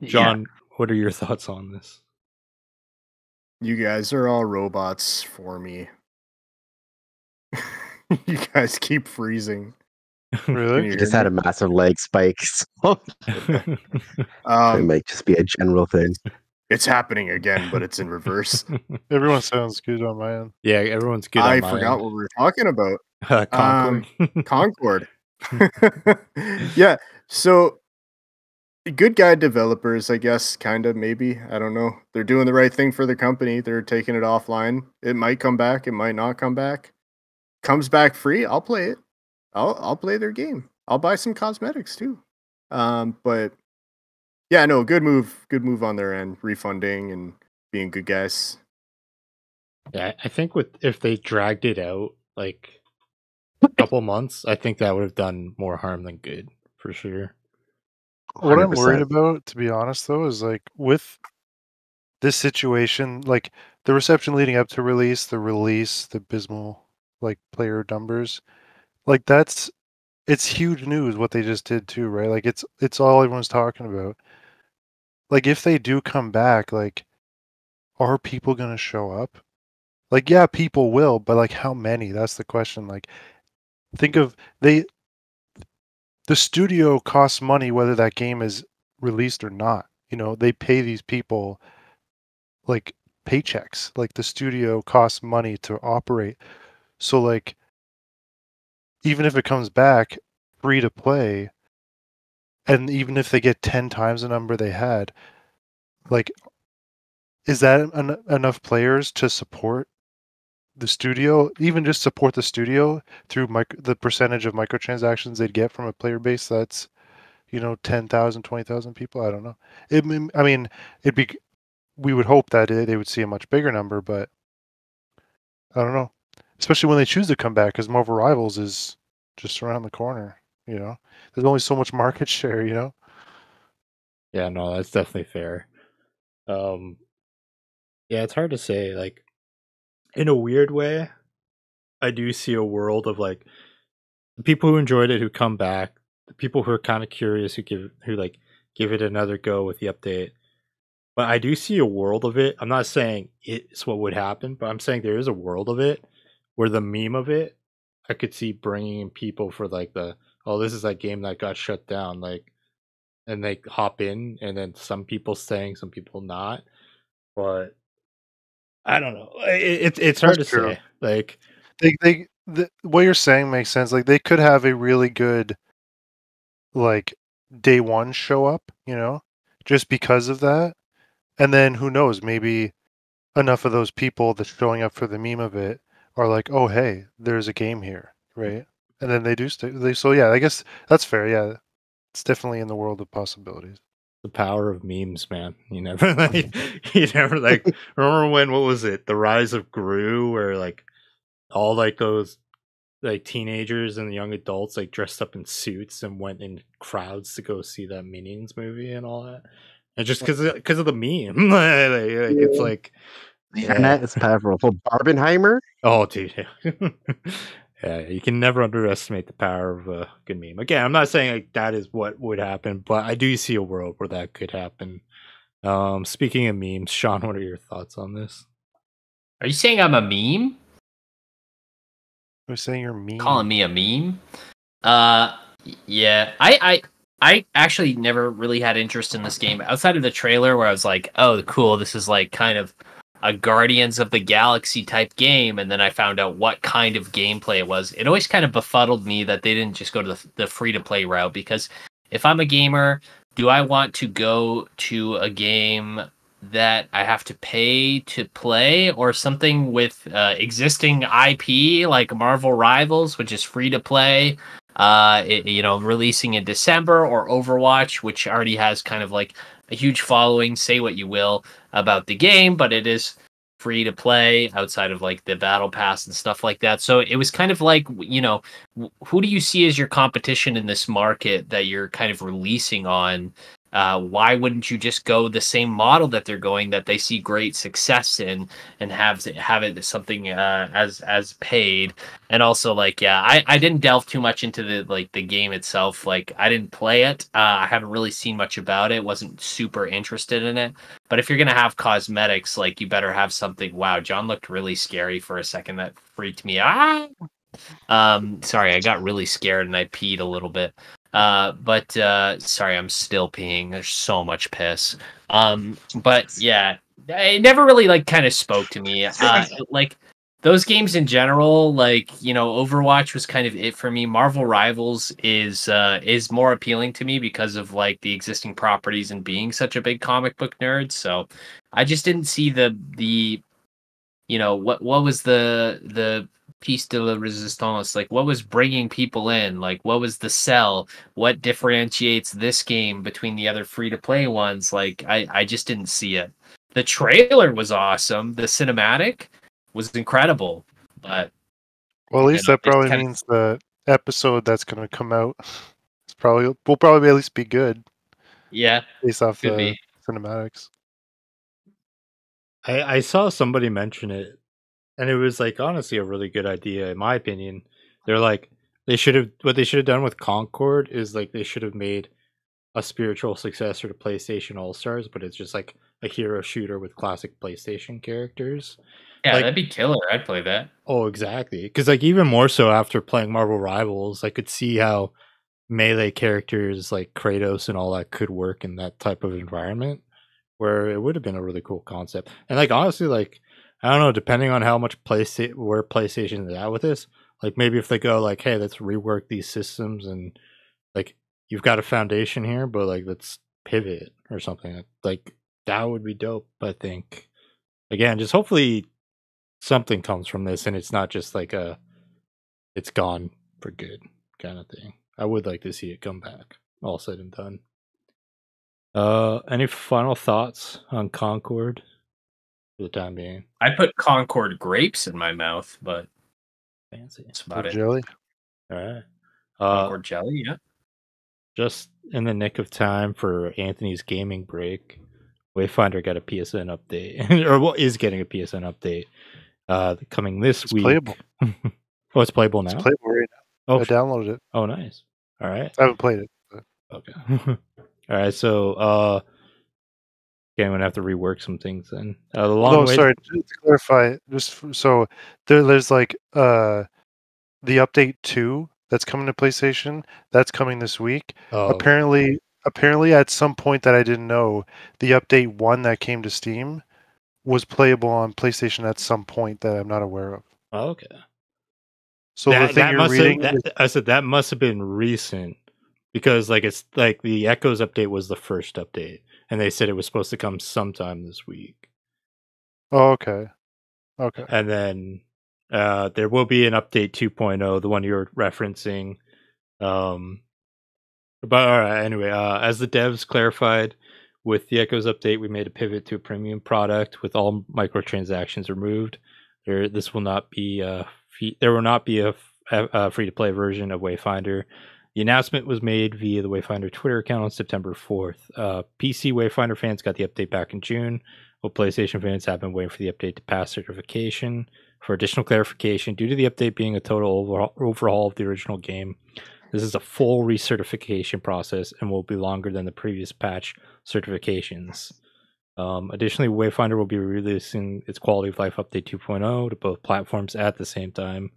John, what are your thoughts on this? You guys are all robots for me. You guys keep freezing. Really? I just had a massive leg spike. So it might just be a general thing. It's happening again, but it's in reverse. Everyone sounds good on my end. Yeah, everyone's good. I forgot what we were talking about. Concord. Concord. Yeah, so good guy developers, I guess, kind of, maybe. I don't know. They're doing the right thing for the company. They're taking it offline. It might come back. It might not come back. Comes back free, I'll play it. I'll play their game. I'll buy some cosmetics too. But yeah, no, good move on their end, refunding and being good guys. Yeah, I think if they dragged it out like a couple months, I think that would have done more harm than good for sure. What I'm 100%. worried about, to be honest, though, is like with this situation, like the reception leading up to release, the abysmal like player numbers, like it's huge news what they just did too, right? Like it's all everyone's talking about. Like if they do come back, like are people gonna show up? Like, yeah, people will, but like how many? That's the question. Like, think of the studio costs money whether that game is released or not. They pay these people like paychecks. Like the studio costs money to operate. So like even if it comes back free to play, and even if they get 10 times the number they had, like, is that enough players to support the studio? Even just support the studio through the percentage of microtransactions they'd get from a player base that's 10,000, 20,000 people. I don't know. I mean, we would hope that they would see a much bigger number, but I don't know. Especially when they choose to come back, because Marvel Rivals is just around the corner. There's only so much market share. Yeah, no, that's definitely fair. Yeah, it's hard to say. Like, in a weird way, I do see a world of like the people who enjoyed it who come back, the people who are kind of curious who give it another go with the update. But I do see a world of it. I'm not saying it's what would happen, but I'm saying there is a world of it where the meme of it, I could see bringing in people for like this is that game that got shut down, like, and they hop in, and then some people staying, some people not. But I don't know. It's hard to That's true. say. Like, what you're saying makes sense. Like they could have a really good like day one show up, just because of that. And then who knows, maybe enough of those people that's showing up for the meme of it are like, oh hey, there's a game here, right? And then they do stay. So yeah, I guess that's fair. Yeah, it's definitely in the world of possibilities. the power of memes, man. You never like remember when, what was it? The Rise of Gru, where like all like those like teenagers and young adults like dressed up in suits and went in crowds to go see that Minions movie and all that. And just because of the meme. It's like, The internet is powerful. Barbenheimer? oh dude. Yeah, you can never underestimate the power of a good meme. Again, I'm not saying like that is what would happen, but I do see a world where that could happen. Speaking of memes, Sean, what are your thoughts on this? Are you saying I'm a meme? Who's saying you're mean? Calling me a meme? Yeah. I actually never really had interest in this game outside of the trailer, where I was like, oh, cool, this is like kind of a Guardians of the Galaxy type game, and then I found out what kind of gameplay it was. It always kind of befuddled me that they didn't just go to the free-to-play route, because if I'm a gamer, do I want to go to a game that I have to pay to play, or something with existing IP like Marvel Rivals, which is free to play, releasing in December, or Overwatch, which already has kind of like a huge following. Say what you will about the game, but it is free to play outside of like the battle pass and stuff like that. So it was kind of like, who do you see as your competition in this market that you're kind of releasing on? Why wouldn't you just go the same model that they're going, that they see great success in, and have it something as paid? And also, like, yeah, I didn't delve too much into the game itself. Like, I didn't play it. I haven't really seen much about it. Wasn't super interested in it. But if you're gonna have cosmetics, like, you better have something. Wow, John looked really scary for a second. That freaked me out. Sorry, I got really scared and I peed a little bit. But sorry, I'm still peeing. There's so much piss. But yeah, it never really like kind of spoke to me. Like those games in general, like, Overwatch was kind of it for me. Marvel Rivals is more appealing to me because of like the existing properties and being such a big comic book nerd. So I just didn't see the what was the piece de la resistance, like what was bringing people in, like what was the sell, what differentiates this game between the other free to play ones. Like I just didn't see it. The trailer was awesome, the cinematic was incredible, but Well, at least that probably means the episode that's going to come out will probably at least be good. Yeah, based off could the be. cinematics. I saw somebody mention it, and it was like honestly a really good idea in my opinion. They're like, what they should have done with Concord is like they should have made a spiritual successor to PlayStation All Stars, but it's just like a hero shooter with classic PlayStation characters. Yeah, Like- that'd be killer. I'd play that. Oh, exactly. Because like even more so after playing Marvel Rivals, I could see how melee characters like Kratos and all that could work in that type of environment, where it would have been a really cool concept. And like honestly, like I don't know, depending on how much where PlayStation is at with this, like maybe if they go like, hey, let's rework these systems and like you've got a foundation here, but like let's pivot or something. Like that would be dope, I think. Again, just hopefully something comes from this and it's not just like it's gone for good kind of thing. I would like to see it come back, all said and done. Any final thoughts on Concord for the time being? I put Concord grapes in my mouth, but Fancy. that's about it. Jelly. All right. Concord jelly, yeah. Just in the nick of time for Anthony's gaming break, Wayfinder got a PSN update, or what is getting a PSN update coming this week. Playable. Oh, it's playable now? It's playable right now. Oh, I downloaded it. oh, nice. All right. I haven't played it. But Okay. All right. So, okay, I'm gonna have to rework some things then. The long way. sorry. Just to clarify, so there's like the update 2 that's coming to PlayStation. That's coming this week. Oh, Apparently, at some point that I didn't know, the update 1 that came to Steam was playable on PlayStation at some point that I'm not aware of. oh, okay. So the thing you're reading, I said that must have been recent because like it's like the Echoes update was the first update, and they said it was supposed to come sometime this week. oh, okay. And then there will be an update 2.0, the one you're referencing. But all right, anyway, as the devs clarified, with the Echoes update, we made a pivot to a premium product with all microtransactions removed. This will not be there will not be a free-to-play version of Wayfinder. The announcement was made via the Wayfinder Twitter account on September 4th. PC Wayfinder fans got the update back in June, while PlayStation fans have been waiting for the update to pass certification. For additional clarification, due to the update being a total overhaul of the original game, this is a full recertification process and will be longer than the previous patch certifications. Additionally, Wayfinder will be releasing its Quality of Life Update 2.0 to both platforms at the same time.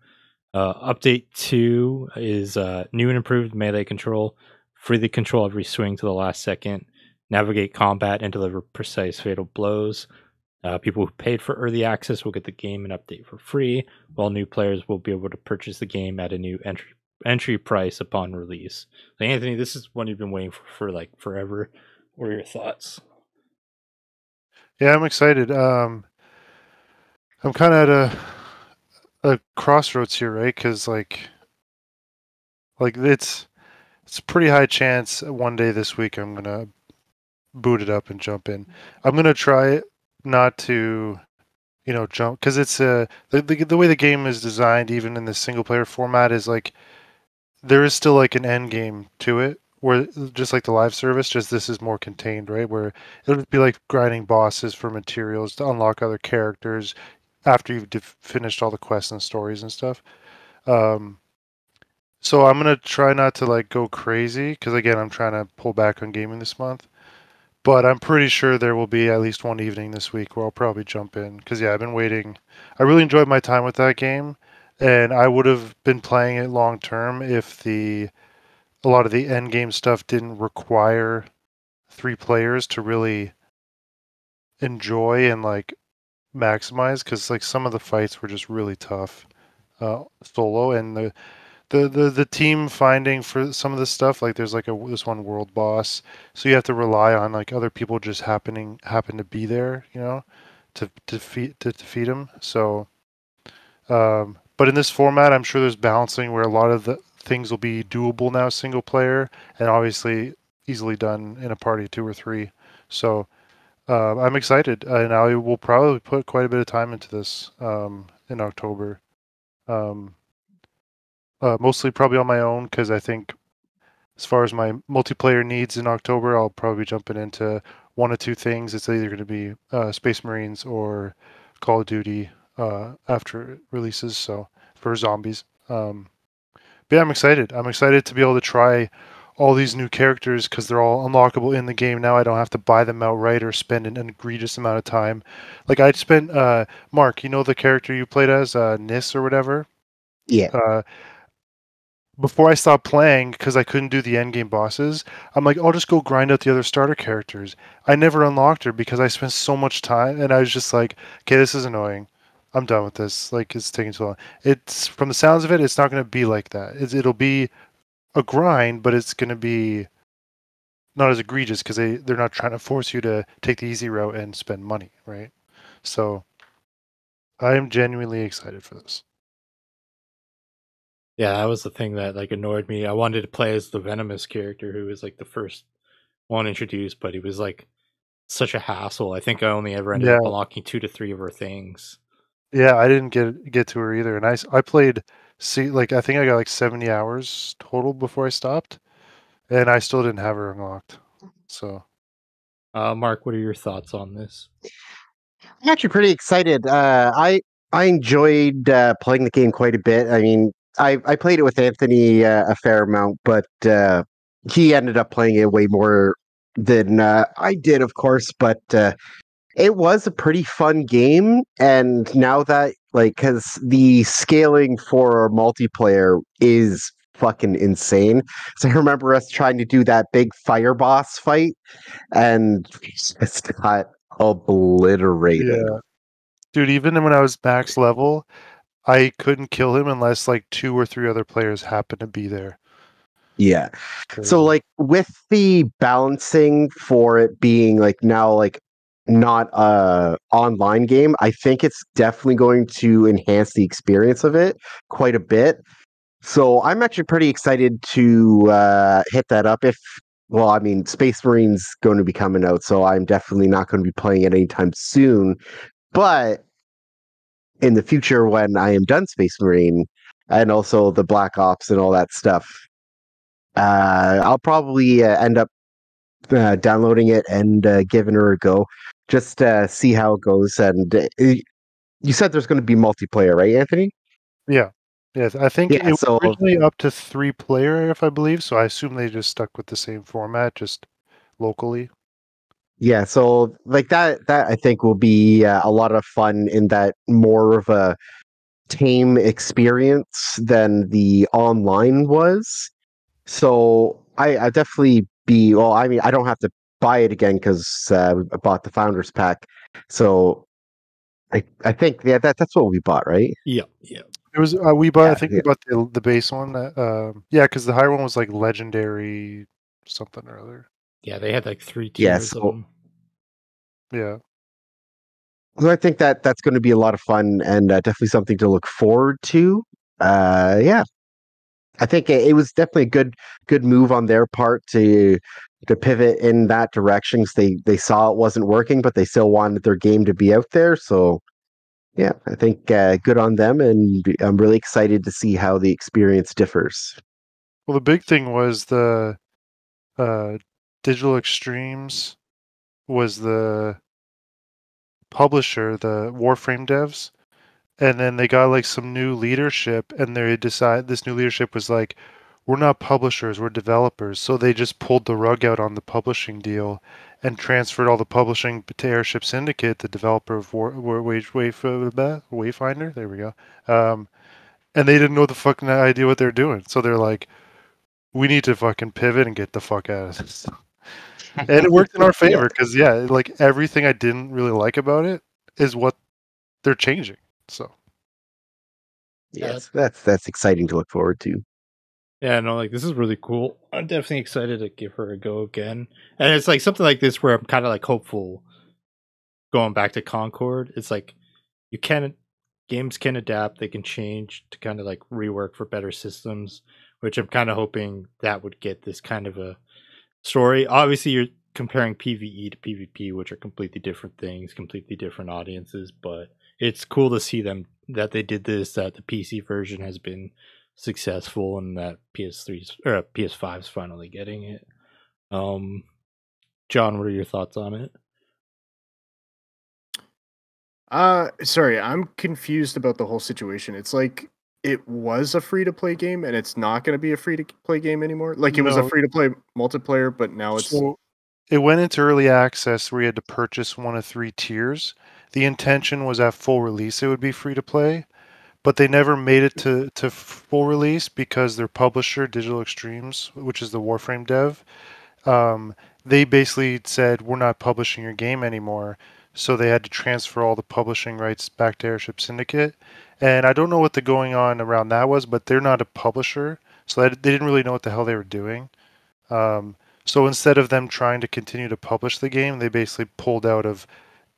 Update 2 is new and improved melee control. Freely control every swing to the last second. Navigate combat and deliver precise fatal blows. People who paid for early access will get the game and update for free, while new players will be able to purchase the game at a new entry price upon release. So Anthony, this is one you've been waiting for like forever. What are your thoughts? Yeah, I'm excited. I'm kind of at a crossroads here, right? Because like it's a pretty high chance one day this week I'm gonna boot it up and jump in. I'm gonna try not to, jump, because it's the way the game is designed, even in the single player format, is like there is still like an end game to it, where just like the live service, just this is more contained, right? Where it'll be like grinding bosses for materials to unlock other characters after you've finished all the quests and stories and stuff. So I'm gonna try not to like go crazy, because again, I'm trying to pull back on gaming this month. But I'm pretty sure there will be at least one evening this week where I'll probably jump in, because yeah, I've been waiting. I really enjoyed my time with that game, and I would have been playing it long term if a lot of the end game stuff didn't require 3 players to really enjoy and like maximize, because like some of the fights were just really tough solo, and the team finding for some of this stuff, like there's like this one world boss, so you have to rely on like other people just happen to be there, to defeat him. So but in this format, I'm sure there's balancing where a lot of the things will be doable now single player, and obviously easily done in a party of 2 or 3. So I'm excited, and I will probably put quite a bit of time into this in October. Mostly probably on my own, because I think as far as my multiplayer needs in October, I'll probably be jumping into 1 or 2 things. It's either going to be Space Marines or Call of Duty after it releases, so for zombies. But yeah, I'm excited. I'm excited to be able to try all these new characters because they're all unlockable in the game. Now I don't have to buy them outright or spend an egregious amount of time. Like I spent Mark, you know the character you played as, Nis or whatever? Yeah. Before I stopped playing because I couldn't do the end game bosses, I'm like, I'll just go grind out the other starter characters. I never unlocked her because I spent so much time, and I was just like, okay, this is annoying. I'm done with this. Like, it's taking too long. It's from the sounds of it, it's not going to be like that. It'll be a grind, but it's going to be not as egregious because they're not trying to force you to take the easy route and spend money, right? So I am genuinely excited for this. Yeah, that was the thing that like annoyed me. I wanted to play as the Venomous character, who was like the first one introduced, but he was like such a hassle. I think I only ever ended up unlocking 2 to 3 of her things. Yeah, I didn't get to her either, and I played. Like I think I got like 70 hours total before I stopped, and I still didn't have her unlocked. So, Mark, what are your thoughts on this? I'm actually pretty excited. I enjoyed playing the game quite a bit. I mean, I played it with Anthony a fair amount, but he ended up playing it way more than I did, of course. But it was a pretty fun game, and now that like, because the scaling for multiplayer is fucking insane. So I remember us trying to do that big fire boss fight, and we just got obliterated. yeah, dude. Even when I was max level, I couldn't kill him unless like 2 or 3 other players happened to be there. Yeah. So Crazy. like with the balancing for it being like now like not a online game, I think it's definitely going to enhance the experience of it quite a bit. So I'm actually pretty excited to hit that up if well, I mean Space Marine's going to be coming out, so I'm definitely not going to be playing it anytime soon. But in the future when I am done Space Marine and also the Black Ops and all that stuff, I'll probably end up downloading it and giving her a go, just see how it goes. And you said there's going to be multiplayer, right, Anthony? Yeah, yes. I think Yeah. it was So originally up to 3 player, if I believe. So I assume they just stuck with the same format, just locally. yeah, so like that I think will be a lot of fun in that more of a tame experience than the online was. So I definitely be well. I mean, I don't have to buy it again because I bought the founders pack. So I think that's what we bought, right? Yeah. It was we bought. I Yeah, think we yeah, bought the base one. Yeah, because the higher one was like legendary something or other. Yeah, they had like 3 yeah. tiers of So, them. Yeah. so I think that's going to be a lot of fun and definitely something to look forward to. Yeah, I think it was definitely a good move on their part to pivot in that direction. 'Cause they saw it wasn't working, but they still wanted their game to be out there. So yeah, I think good on them, and I'm really excited to see how the experience differs. Well, the big thing was the uh, Digital Extremes was the publisher, the Warframe devs, and then they got like some new leadership, and they decide this new leadership was like, we're not publishers, we're developers. So they just pulled the rug out on the publishing deal and transferred all the publishing to Airship Syndicate, the developer of Wayfinder. There we go. And they didn't know the fucking idea what they're doing. So they're like, we need to fucking pivot and get the fuck out of this. And it worked in our favor because like everything I didn't really like about it is what they're changing. So Yes, that's exciting to look forward to. Yeah, no, like this is really cool. I'm definitely excited to give her a go again. And it's like something like this where I'm kind of like hopeful going back to Concord. It's like games can adapt, they can change to kind of like rework for better systems, which I'm kind of hoping that would get this kind of a story. Obviously, you're comparing PvE to PvP, which are completely different things, completely different audiences, but it's cool to see them that they did this, that the PC version has been successful and that PS3's or PS5's finally getting it. John, what are your thoughts on it? Sorry, I'm confused about the whole situation. It's like it was a free to play game and it's not going to be a free to play game anymore? Like it was a No. free to play multiplayer, but now it's So it went into early access where you had to purchase one of 3 tiers. The intention was at full release it would be free to play, but they never made it to full release because their publisher, Digital Extremes, which is the Warframe dev, they basically said we're not publishing your game anymore. So they had to transfer all the publishing rights back to Airship Syndicate. And I don't know what the going on around that was, but they're not a publisher, so they didn't really know what the hell they were doing. So instead of them trying to continue to publish the game, they basically pulled out of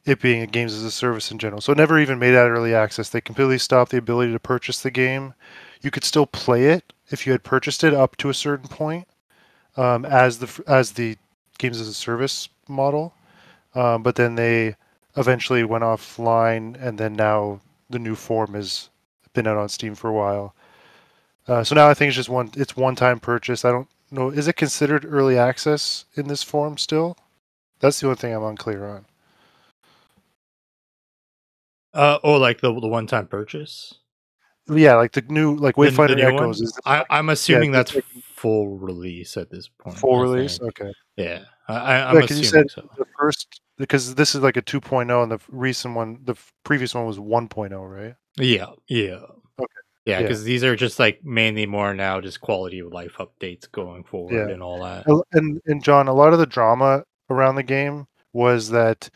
it being a games as a service in general. So it never even made out early access. They completely stopped the ability to purchase the game. You could still play it if you had purchased it up to a certain point, as the games as a service model. But then they eventually went offline, and then now the new form has been out on Steam for a while. So now I think it's one-time purchase. I don't know, is it considered early access in this form still? That's the only thing I'm unclear on. Like the one-time purchase. Yeah, like the new, like The Wayfinder new Echoes. one? Is this I'm assuming yeah, that's like full release at this point. full I release? think. Okay. Yeah, I'm Yeah, because you assuming said so. the first, because this is like a 2.0 and the recent one, the previous one was 1.0, right? Yeah. Okay. Yeah, Yeah. because these are just like mainly more now just quality of life updates going forward Yeah. and all that. And John, a lot of the drama around the game was that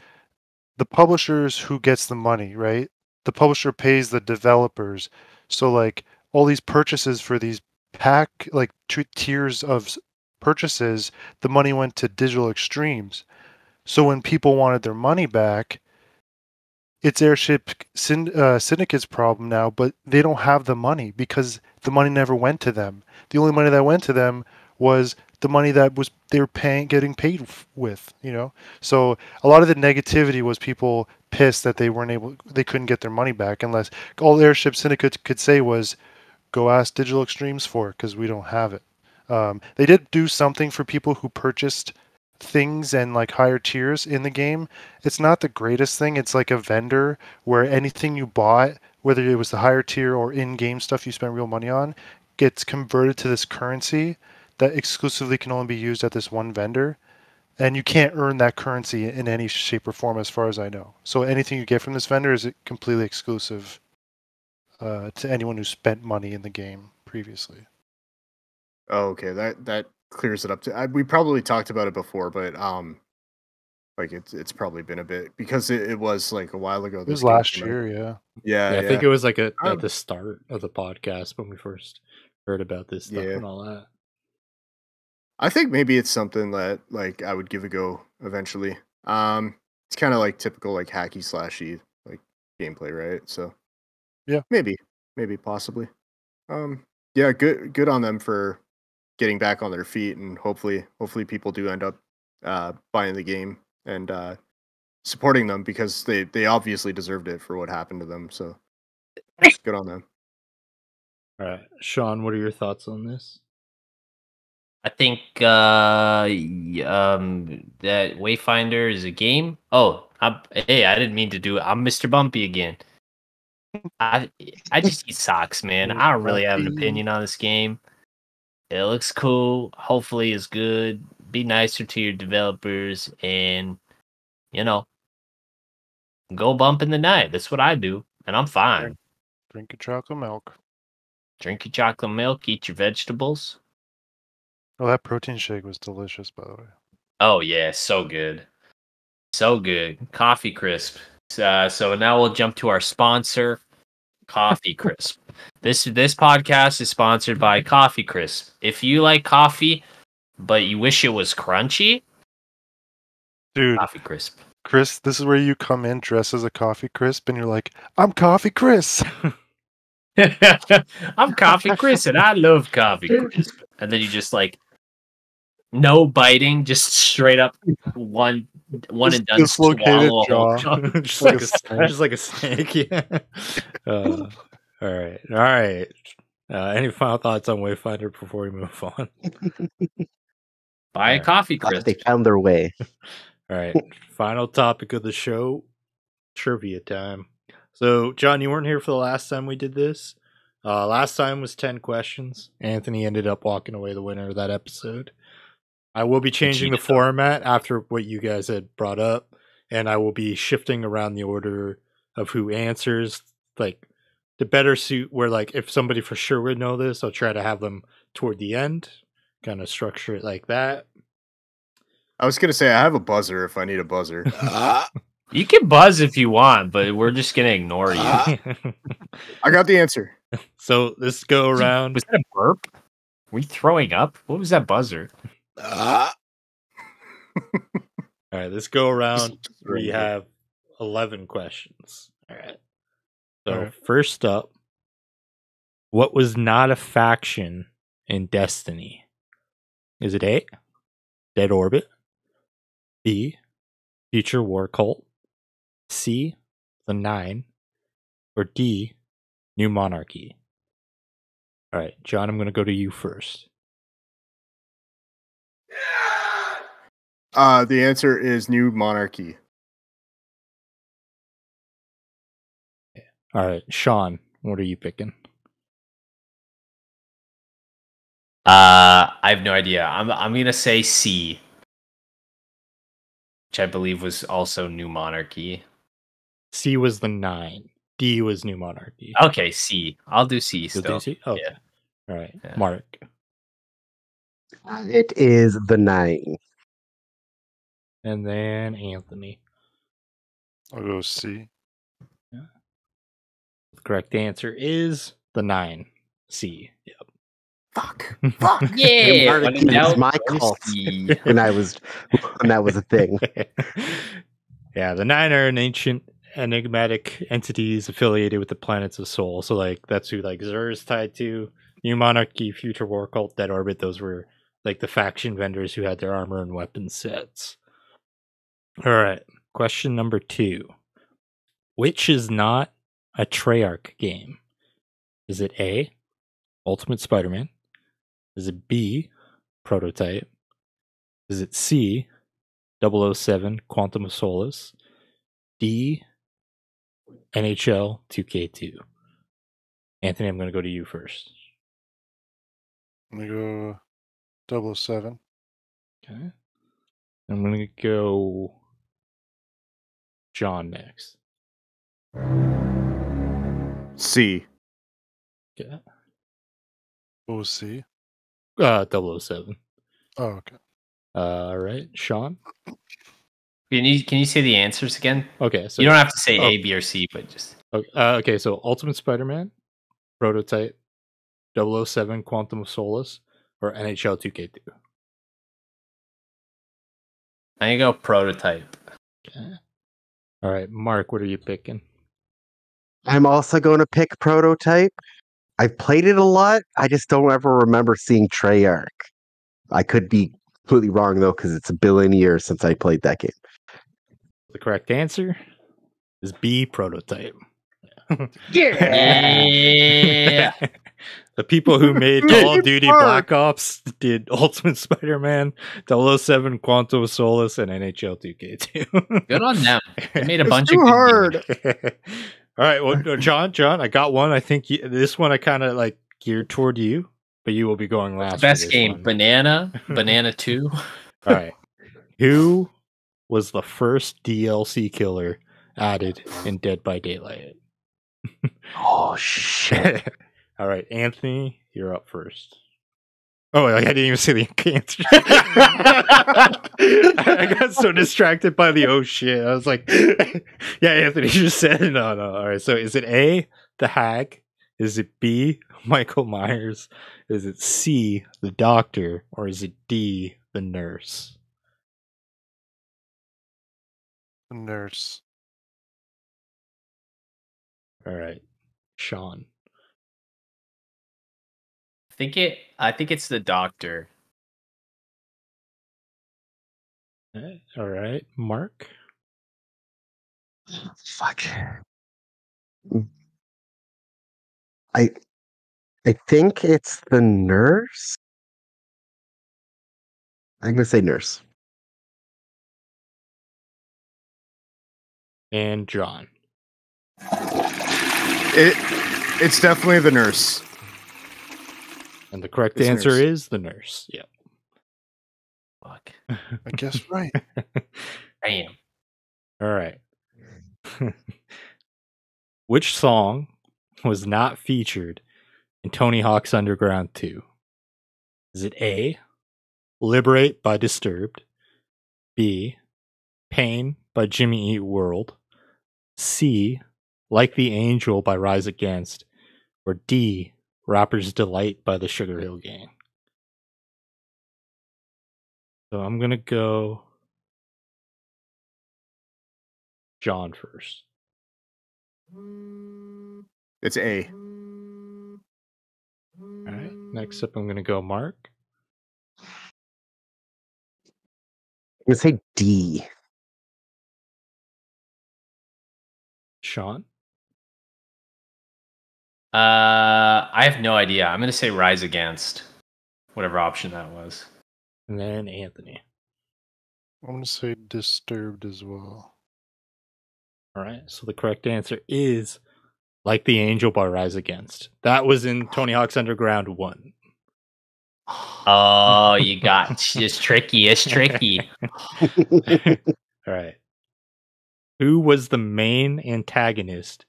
the publishers who gets the money, right? The publisher pays the developers. So like all these purchases for these like 2 tiers of purchases, the money went to Digital Extremes. So when people wanted their money back, it's Airship Syndicate's problem now, but they don't have the money because the money never went to them. The only money that went to them was the money that was they were getting paid with, you know. So a lot of the negativity was people pissed that they couldn't get their money back unless all Airship Syndicate could say was, "Go ask Digital Extremes for it because we don't have it." They did do something for people who purchased things and like higher tiers in the game. It's not the greatest thing. It's like a vendor where anything you bought, whether it was the higher tier or in-game stuff you spent real money on, gets converted to this currency that exclusively can only be used at this one vendor. And you can't earn that currency in any shape or form as far as I know. So anything you get from this vendor is completely exclusive to anyone who spent money in the game previously. Oh, okay. That clears it up. We probably talked about it before, but like it's probably been a bit because it was like a while ago. It was this game last came out. year, yeah. Yeah, I think it was like at Um, the start of the podcast when we first heard about this stuff Yeah. and all that. I think maybe it's something that like I would give a go eventually. It's kind of like typical like hacky slashy like gameplay, right? So Yeah. maybe possibly. Yeah, good on them for getting back on their feet, and hopefully people do end up buying the game and supporting them because they obviously deserved it for what happened to them. So good on them. All right, Sean, what are your thoughts on this? I think that Wayfinder is a game. Oh, hey, I didn't mean to do it. I'm Mr. Bumpy again. I just eat socks, man. I don't really have an opinion on this game. It looks cool. Hopefully, it's good. Be nicer to your developers, and go bump in the night. That's what I do, and I'm fine. Drink your chocolate milk. Drink your chocolate milk. Eat your vegetables. Oh, that protein shake was delicious, by the way. Oh yeah, so good, so good. Coffee Crisp. So now we'll jump to our sponsor, Coffee Crisp. This podcast is sponsored by Coffee Crisp. If you like coffee, but you wish it was crunchy, Dude, Coffee Crisp. Chris, this is where you come in dressed as a Coffee Crisp, and you're like, "I'm Coffee Chris." I'm Coffee Crisp, and I love Coffee Crisp. And then you just like no biting, just straight up one and done. Dislocated swallow a jaw. whole cup. just Like like a a snake. just like a snake. Yeah. All right. Any final thoughts on Wayfinder before we move on? Buy a Coffee Crisp. They found their way. All right. Final topic of the show: trivia time. So, John, you weren't here for the last time we did this. Last time was 10 questions. Anthony ended up walking away the winner of that episode. I will be changing the format after what you guys had brought up, and I will be shifting around the order of who answers, like the better suit where, like, if somebody for sure would know this, I'll try to have them toward the end, kind of structure it like that. I was going to say, I have a buzzer if I need a buzzer. You can buzz if you want, but we're just going to ignore you. I got the answer. So this go around. Was that a burp? Were you throwing up? What was that buzzer? All right, let's go around. We have 11 questions. All right. So first up, what was not a faction in Destiny? Is it A, Dead Orbit, B, Future War Cult, C, the Nine, or D, New Monarchy? All right, John, I'm going to go to you first. The answer is New Monarchy. All right, Sean, what are you picking? I have no idea. I'm gonna say C, which I believe was also New Monarchy. C was the Nine. D was New Monarchy. Okay, C. I'll do C You'll still. do C? Okay. Yeah. All right, Yeah. Mark. It is the 9. And then Anthony. I'll go C. The correct answer is the 9. C. Yep. Fuck. Yeah, Mark, when in it's doubt, my go cult. C. when that was a thing. Yeah, the 9 are an ancient enigmatic entities affiliated with the planets of Sol. So, like, that's who, like, Xur is tied to. New Monarchy, Future War Cult, Dead Orbit, those were, like, the faction vendors who had their armor and weapon sets. All right, question number 2. Which is not a Treyarch game? Is it A, Ultimate Spider-Man? Is it B, Prototype? Is it C, 007 Quantum of Solace? D, NHL 2K2? Anthony, I'm going to go to you first. I'm gonna go 007. Okay. I'm going to go John next. C. Okay. What was C? 007. Oh, okay. All right, Sean. Can you say the answers again? Okay, so You don't have to say A, B, or C, but just okay. So Ultimate Spider-Man, Prototype, 007 Quantum of Solace, or NHL 2K2. I go Prototype. Okay. All right, Mark, what are you picking? I'm also going to pick Prototype. I've played it a lot. I just don't ever remember seeing Treyarch. I could be completely wrong, though, because it's a billion years since I played that game. The correct answer is B, Prototype. Yeah. The people who made Call of Duty Black Ops did Ultimate Spider-Man, 007 Quantum of Solace, and NHL 2K2. Good on them. They made a It's bunch too of good hard. games. All right, well, John, I got one. I think this one I kind of like geared toward you, but you will be going last. Best game, one. Banana 2. All right, who was the first DLC killer added in Dead by Daylight? Oh, shit. All right, Anthony, you're up first. Oh, I didn't even say the answer. I got so distracted by the oh shit. I was like, yeah, Anthony just said no. All right, so is it A, the Hag? Is it B, Michael Myers? Is it C, the Doctor? Or is it D, the Nurse? The Nurse. All right, Sean. I think it's the Doctor. All right, Mark. Fuck. I think it's the Nurse. I'm gonna say Nurse. And John. It's definitely the nurse. And the correct It's answer nurse. is the nurse. Yep. Fuck. I guess right. Damn. All right. Which song was not featured in Tony Hawk's Underground 2? Is it A, Liberate by Disturbed, B, Pain by Jimmy Eat World, C, Like the Angel by Rise Against, or D, Rapper's Delight by the Sugar Hill Gang? So I'm going to go John first. It's A. All right. Next up, I'm going to go Mark. I'm gonna say D. Sean. I have no idea. I'm gonna say Rise Against, whatever option that was. And then Anthony. I'm gonna say Disturbed as well. All right. So the correct answer is Like the Angel by Rise Against. That was in Tony Hawk's Underground 1. Oh, you got it's tricky. It's tricky. All right. Who was the main antagonist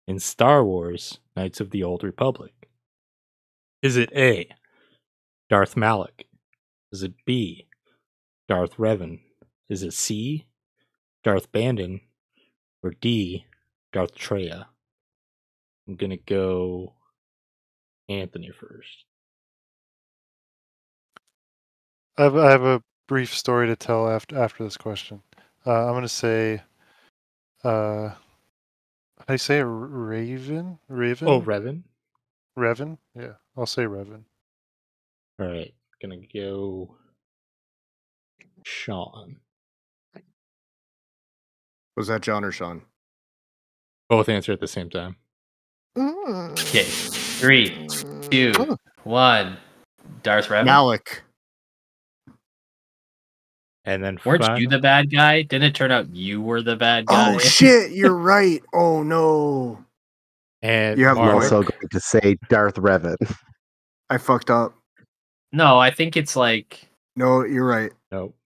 in Star Wars Knights of the Old Republic? Is it A, Darth Malak? Is it B, Darth Revan? Is it C, Darth Bandon? Or D, Darth Treya? I'm going to go Anthony first. I have a brief story to tell after this question. I'm gonna say, how do you say it? Raven? Raven? Oh, Revan? Revan? Yeah, I'll say Revan. All right. Going to go Sean. Was that John or Sean? Both answer at the same time. Okay. 3, 2, 1. Darth Revan. Malik. And then Weren't you the bad guy? Didn't it turn out you were the bad guy? Oh shit, you're right. Oh no. And You have I'm Mark. also going to say Darth Revan. I fucked up. No, I think it's like No, you're right. Nope.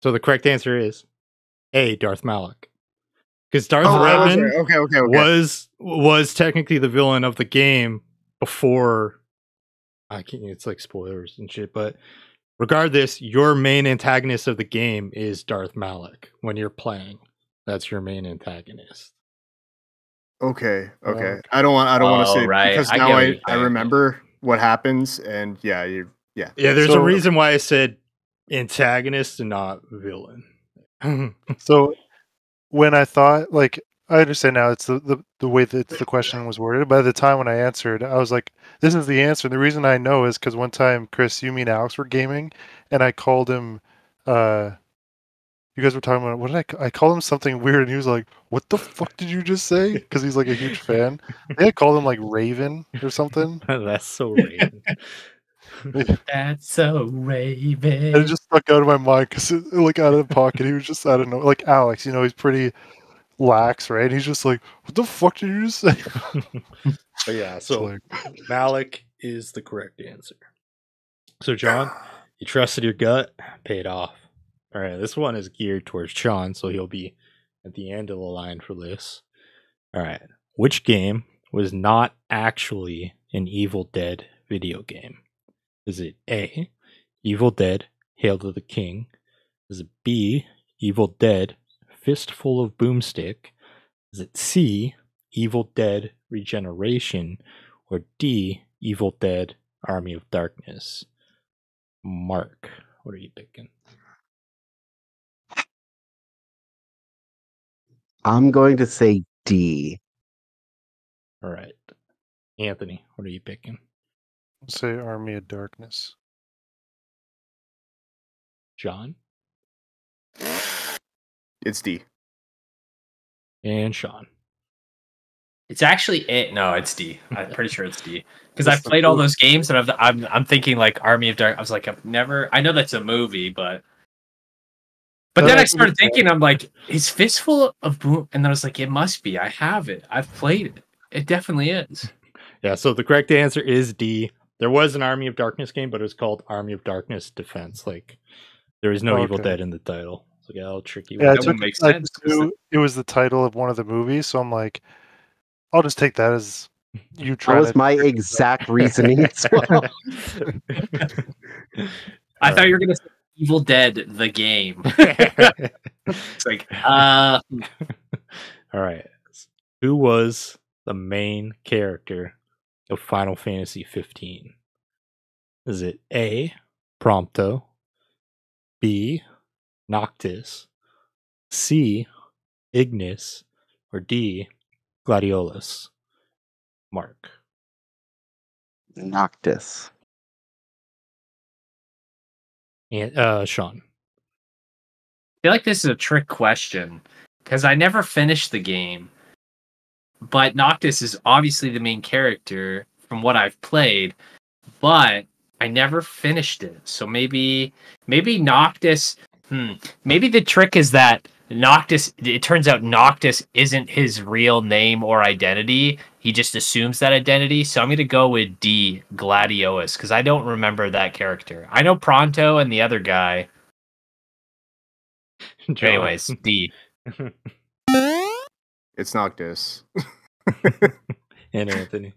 So the correct answer is A, Darth Malak. Because Darth Oh, Revan okay. was technically the villain of the game before. I can't. It's like spoilers and shit. But regardless, your main antagonist of the game is Darth Malak when you're playing. That's your main antagonist. Okay. Okay. I don't want to Oh, say right. because I now get what I you're saying. remember what happens, and yeah. Yeah, there's a So- reason why I said antagonist and not villain. So when I thought, like, I understand now it's the way that the question was worded. By the time when I answered, I was like, this is the answer. And the reason I know is because one time, Chris, you, me, and Alex were gaming, and I called him, you guys were talking about, what did I called him something weird, and he was like, what the fuck did you just say? Because he's like a huge fan. I think I called him like Raven or something. That's so Raven. that's so Raven. And it just stuck out of my mind because, like, out of the pocket, he was just, I don't know, like Alex, he's pretty lax, right? He's just like, what the fuck did you just say? But yeah, so like, Malik is the correct answer. So John, you trusted your gut, paid off. All right, this one is geared towards Sean, so he'll be at the end of the line for this. All right, which game was not actually an Evil Dead video game? Is it A, Evil Dead, Hail to the King? Is it B, Evil Dead, Fistful of Boomstick? Is it C, Evil Dead, Regeneration? Or D, Evil Dead, Army of Darkness? Mark, what are you picking? I'm going to say D. All right. Anthony, what are you picking? say Army of Darkness. John? It's D. And Sean. It's actually it. No, it's D. I'm pretty sure it's D because I've played all those games and I'm thinking like Army of Dark. I was like, I've never. I know that's a movie, but then I started thinking, I'm like, is Fistful of Boom? And then I was like, it must be. I have it. I've played it. It definitely is. Yeah, so the correct answer is D. There was an Army of Darkness game, but it was called Army of Darkness Defense. Like, there is no Evil Okay. Dead in the title. So yeah, I'll trick you. Yeah, That would make I sense. just knew it was the title of one of the movies, so I'm like, I'll just take that as you That trying was to. my exact reasoning as well. I thought you were gonna say Evil Dead the game. It's like, All right. Who was the main character of Final Fantasy 15? Is it A, Prompto, B, Noctis, C, Ignis, or D, Gladiolus? Mark. Noctis. And Sean. I feel like this is a trick question because I never finished the game, but Noctis is obviously the main character from what I've played, but I never finished it. So maybe Noctis. Maybe the trick is that Noctis. It turns out Noctis isn't his real name or identity. He just assumes that identity. So I'm going to go with D, Gladiolus, because I don't remember that character. I know Pronto and the other guy. Anyways, D. It's Noctis. And Anthony.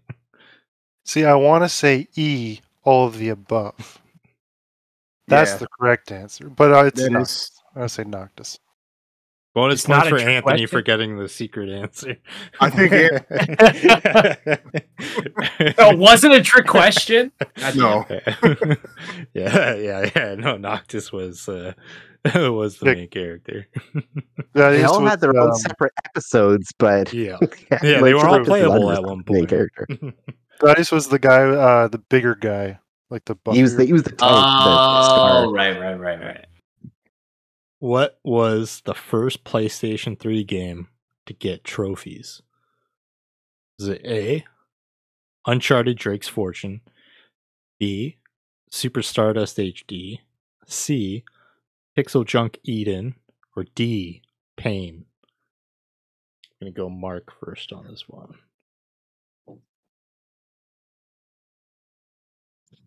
See, I want to say E, all of the above. That's the correct answer, but it's That not. is- I say Noctis. Bonus It's not points a for trick Anthony question? for getting the secret answer. I think Oh, it wasn't a trick question? no. Yeah. No, Noctis was the main character. They all had their own separate episodes, but Yeah, yeah, they like, were all Noctis playable was at the one main point. character. Gladius was the guy, the bigger guy, like the buff. He was the tank. Oh, right. What was the first PlayStation 3 game to get trophies? Is it A, Uncharted Drake's Fortune, B, Super Stardust HD, C, Pixel Junk Eden, or D, Pain? I'm going to go Mark first on this one.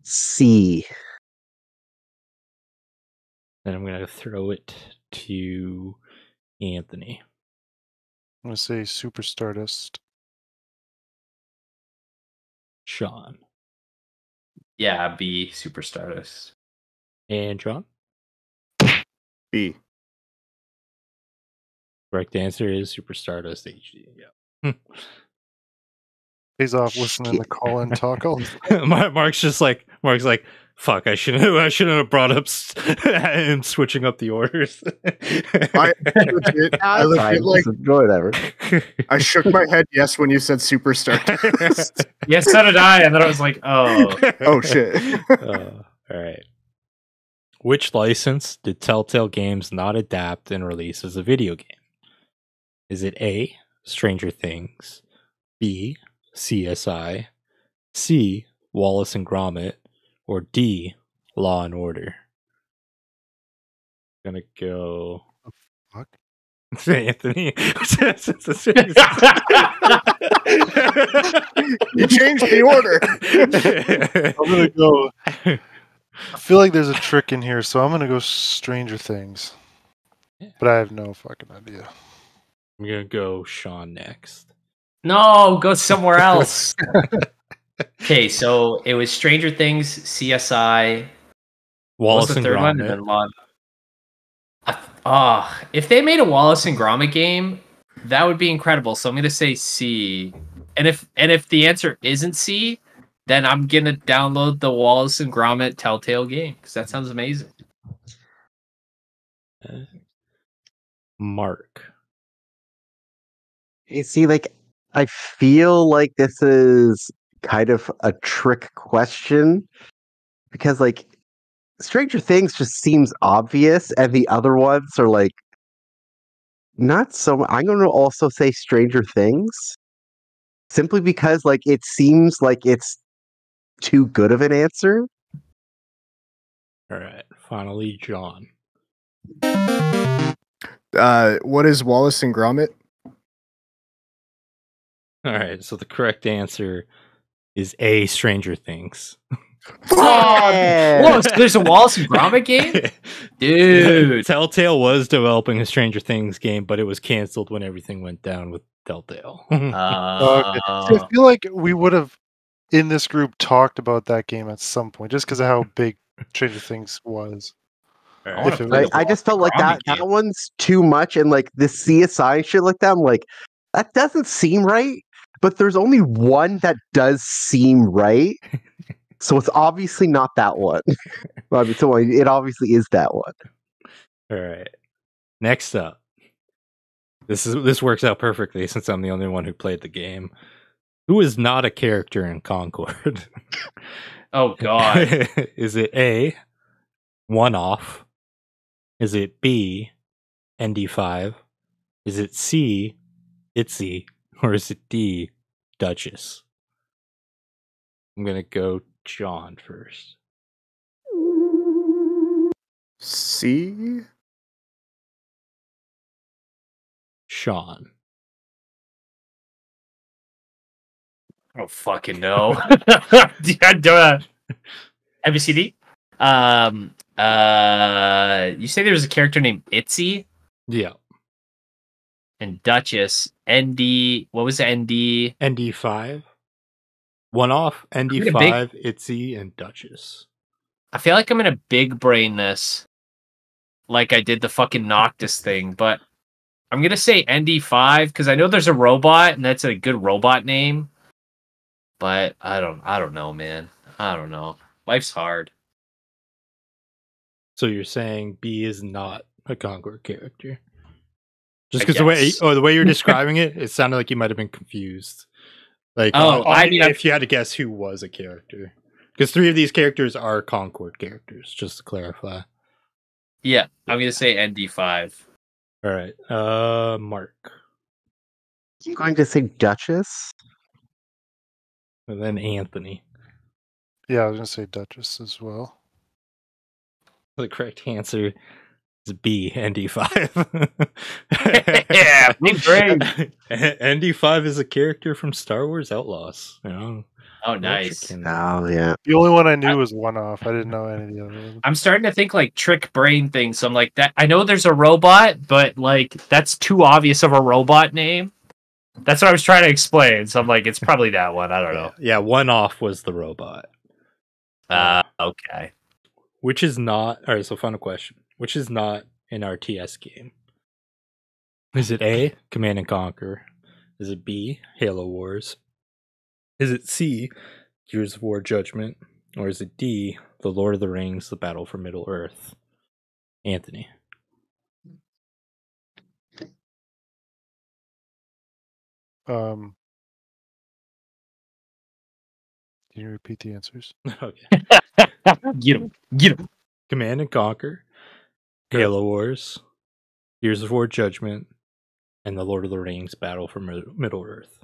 C. Then I'm going to throw it to Anthony. I'm gonna say Super Stardust. Sean. Yeah, B, Super Stardust. And John? B. Correct answer is Super Stardust HD. Yeah. Pays off listening to Colin talk all the time. Mark's like, fuck, I shouldn't have brought up him switching up the orders. I legit, like, Whatever. I shook my head yes when you said Super Stardust. Yeah, so did I, and then I was like, oh. Oh shit. All right. Which license did Telltale Games not adapt and release as a video game? Is it A, Stranger Things, B, CSI, C, Wallace and Gromit, or D, Law and Order? I'm gonna go. Fuck. Anthony. You changed the order. I'm gonna go. I feel like there's a trick in here, so I'm gonna go Stranger Things. But I have no fucking idea. I'm gonna go Sean next. No, go somewhere else. Okay, so it was Stranger Things, CSI, Wallace what's the and third one? And Gromit. then Law. If they made a Wallace and Gromit game, that would be incredible. So I'm gonna say C. And if the answer isn't C, then I'm gonna download the Wallace and Gromit Telltale game because that sounds amazing. Mark. You see, like, I feel like this is kind of a trick question because, like, Stranger Things just seems obvious, and the other ones are like not so. I'm going to also say Stranger Things simply because, like, it seems like it's too good of an answer. All right. Finally, John. What is Wallace and Gromit? All right. So the correct answer is A, Stranger Things. Yeah. Whoa, so there's a Wallace and Gromit game? Dude. Telltale was developing a Stranger Things game, but it was canceled when everything went down with Telltale. Okay. See, I feel like we would have in this group talked about that game at some point, just because of how big Stranger Things was. If it I just felt like that one's too much, and like the CSI shit like that, I'm like, that doesn't seem right. But there's only one that does seem right. So it's obviously not that one. So it obviously is that one. All right. Next up. This works out perfectly since I'm the only one who played the game. Who is not a character in Concord? Oh god. Is it A, One-Off? Is it B, ND5? Is it C, Itzy? Or is it D, Duchess? I'm gonna go John first. C. Sean. Oh fucking no. ABCD? You say there's a character named Itzy Yeah. and Duchess. ND. What was the ND? ND5. One-Off, ND5, Itzy, and Duchess. I feel like I'm gonna big brain this, like I did the fucking Noctis thing, but I'm gonna say ND5 because I know there's a robot and that's a good robot name. But I don't know, man. I don't know. Life's hard. So you're saying B is not a Concord character? Just I because the guess. way you're describing it, it sounded like you might have been confused. Like, if you had to guess who was a character, because 3 of these characters are Concord characters. Just to clarify. Yeah, I'm gonna say ND5. All right, Mark. I'm going to say Duchess. And then Anthony. Yeah, I was gonna say Duchess as well. The correct answer is B, ND5. Yeah, big brain. ND5 is a character from Star Wars Outlaws. You know? Oh, nice. Oh, yeah. The only one I knew was One-Off. I didn't know any of the others. I'm starting to think like trick brain things. So I'm like that. I know there's a robot, but like that's too obvious of a robot name. That's what I was trying to explain. So I'm like, it's probably that one. I don't know. Yeah, One-Off was the robot. Okay. Which is not... Alright, so final question. Which is not an RTS game? Is it A, Command and Conquer? Is it B, Halo Wars? Is it C, Gears of War Judgment? Or is it D, The Lord of the Rings, The Battle for Middle-earth? Anthony. Can you repeat the answers? Okay. Get him. Command and Conquer, Halo Wars, Gears of War Judgment, and The Lord of the Rings Battle for Middle-earth.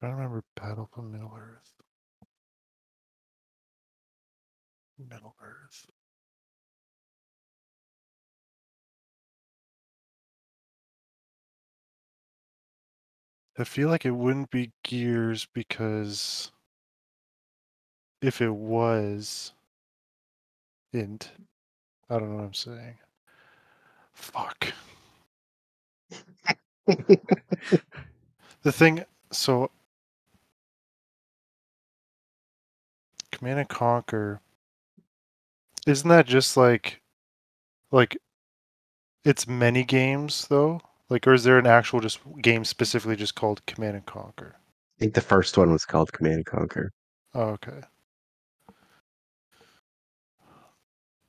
I don't remember Battle for Middle-earth. Middle-earth. I feel like it wouldn't be Gears because if it was int, I don't know what I'm saying. Fuck. The thing, so Command and Conquer, isn't that just like it's many games though? Like, or is there an actual just game specifically just called Command and Conquer? I think the first one was called Command and Conquer. Oh, okay.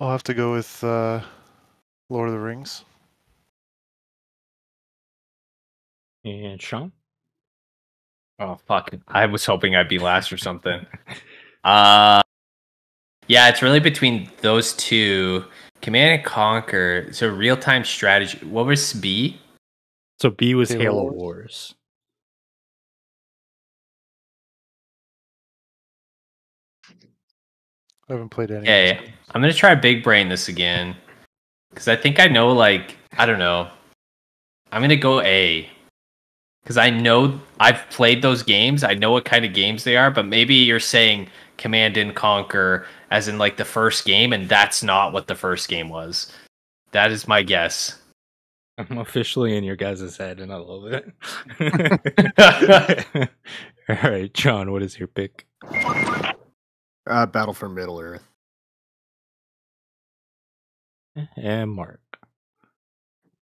I'll have to go with Lord of the Rings. And Sean? Oh fuck! I was hoping I'd be last or something. Yeah, it's really between those two. Command and Conquer. So real time strategy. What was B? So B was Halo Halo Wars? Wars. I haven't played any. Okay, I'm gonna try big brain this again because I think I know. Like I don't know. I'm gonna go A. Because I know I've played those games. I know what kind of games they are, but maybe you're saying Command and Conquer as in like the first game, and that's not what the first game was. That is my guess. I'm officially in your guys' head, and I love it. All right, John, what is your pick? Battle for Middle Earth. And Mark.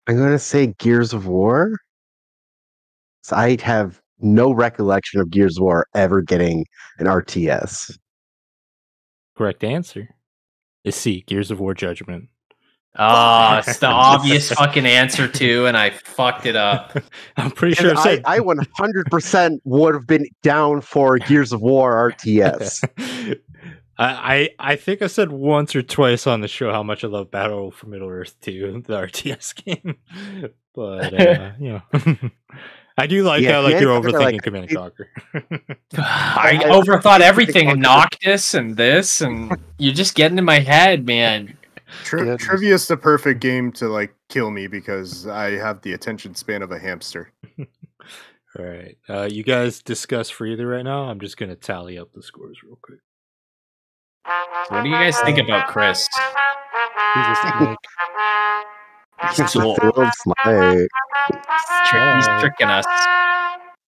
I'm going to say Gears of War. So I have no recollection of Gears of War ever getting an RTS. Correct answer is C, Gears of War Judgment. It's the obvious fucking answer too, and I fucked it up. I'm pretty sure I 100% would have been down for Gears of War RTS. I think I said once or twice on the show how much I love Battle for Middle Earth 2, the RTS game. But I do like how like you're overthinking Command and Conquer. I overthought everything, and Noctis and this, and you're just getting in my head, man. Trivia is the perfect game to like kill me because I have the attention span of a hamster. All right, you guys discuss for either right now. I'm just gonna tally up the scores real quick. What do you guys think about Chris? He's a snake. He's cool. He's tricking us.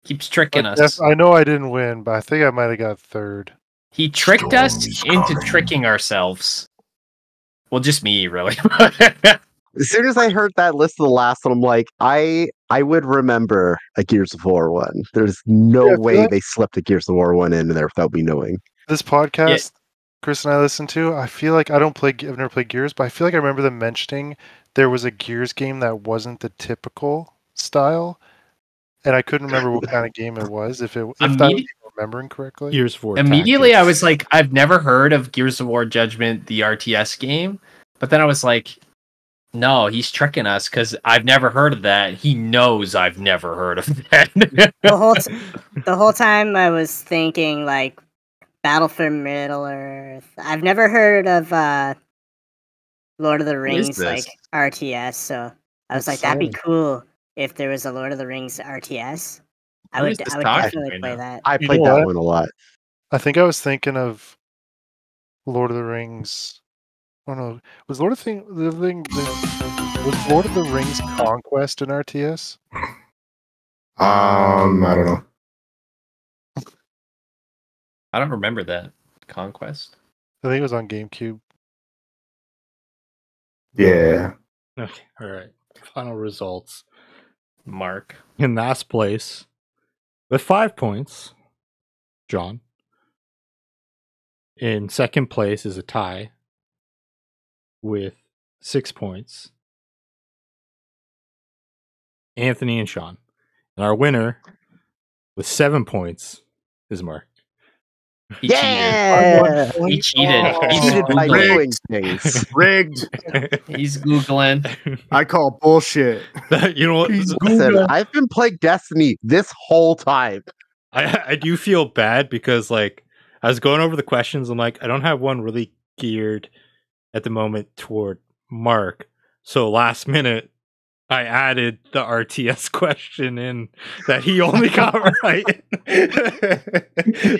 Keeps tricking us. I know I didn't win, but I think I might have got third. He tricked us into tricking ourselves. Well, just me, really. As soon as I heard that list of the last one, I'm like, I would remember a Gears of War one. There's no way they slipped a Gears of War one in there without me knowing. This podcast, Chris and I listen to, I feel like I've never played Gears, but I feel like I remember them mentioning there was a Gears game that wasn't the typical style, and I couldn't remember what kind of game it was. If I'm remembering correctly, Gears of War. Immediately, Tactics. I was like, I've never heard of Gears of War Judgment, the RTS game. But then I was like, no, he's tricking us because I've never heard of that. He knows I've never heard of that. The whole time I was thinking like Battle for Middle Earth. I've never heard of Lord of the Rings like RTS, so I was like, that'd be cool if there was a Lord of the Rings RTS. I would definitely play that. I played that one a lot. I think I was thinking of Lord of the Rings. Oh no, was Lord of the Rings Conquest in RTS? I don't know. I don't remember that. Conquest? I think it was on GameCube. Yeah. Okay, all right. Final results. Mark. In last place, with 5 points, John. In second place is a tie with 6 points, Anthony and Sean. And our winner with 7 points is Mark. He cheated. He cheated. He's Cheated by doing Googling. things. Rigged. He's Googling. I call bullshit. You know what? Listen, I've been playing Destiny this whole time. I do feel bad because like I was going over the questions. I'm like, I don't have one really geared at the moment toward Mark. So last minute, I added the RTS question in that he only got right.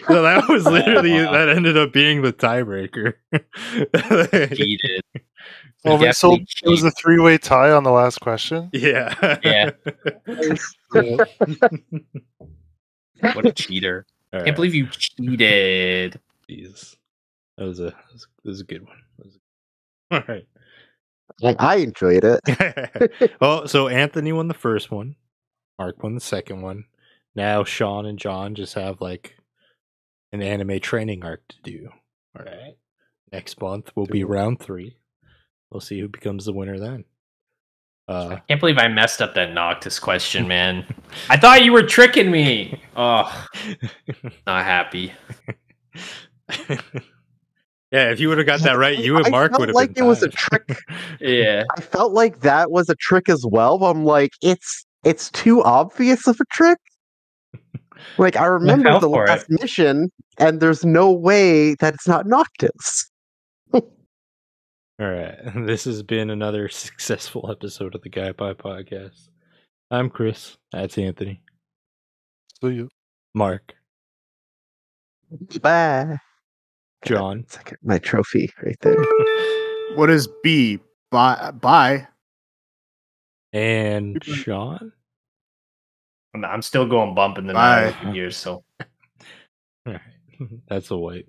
So that was literally, that ended up being the tiebreaker. Cheated. Oh, so it was a 3-way tie on the last question? Yeah. Yeah. What a cheater. All Can't believe you cheated. Jesus. That was a good one. All right. I enjoyed it. Well, so Anthony won the first one. Mark won the second one. Now Sean and John just have like an anime training arc to do. All right. Next month will be round 3. We'll see who becomes the winner then. I can't believe I messed up that Noctis question, man. I thought you were tricking me. Oh, not happy. Yeah, if you would have got that right, you and Mark would have like been it was a tied. trick. Yeah. I felt like that was a trick as well. But I'm like, it's too obvious of a trick. Like I remember the last mission, and there's no way that it's not Noctis. All right. This has been another successful episode of the Guy Pie Podcast. I'm Chris. That's Anthony. So you. Mark, Bye. John. Second, my trophy right there. What is B? Bye. And Sean? I'm still going bump in the Bye. night over here, so All right. That's a white.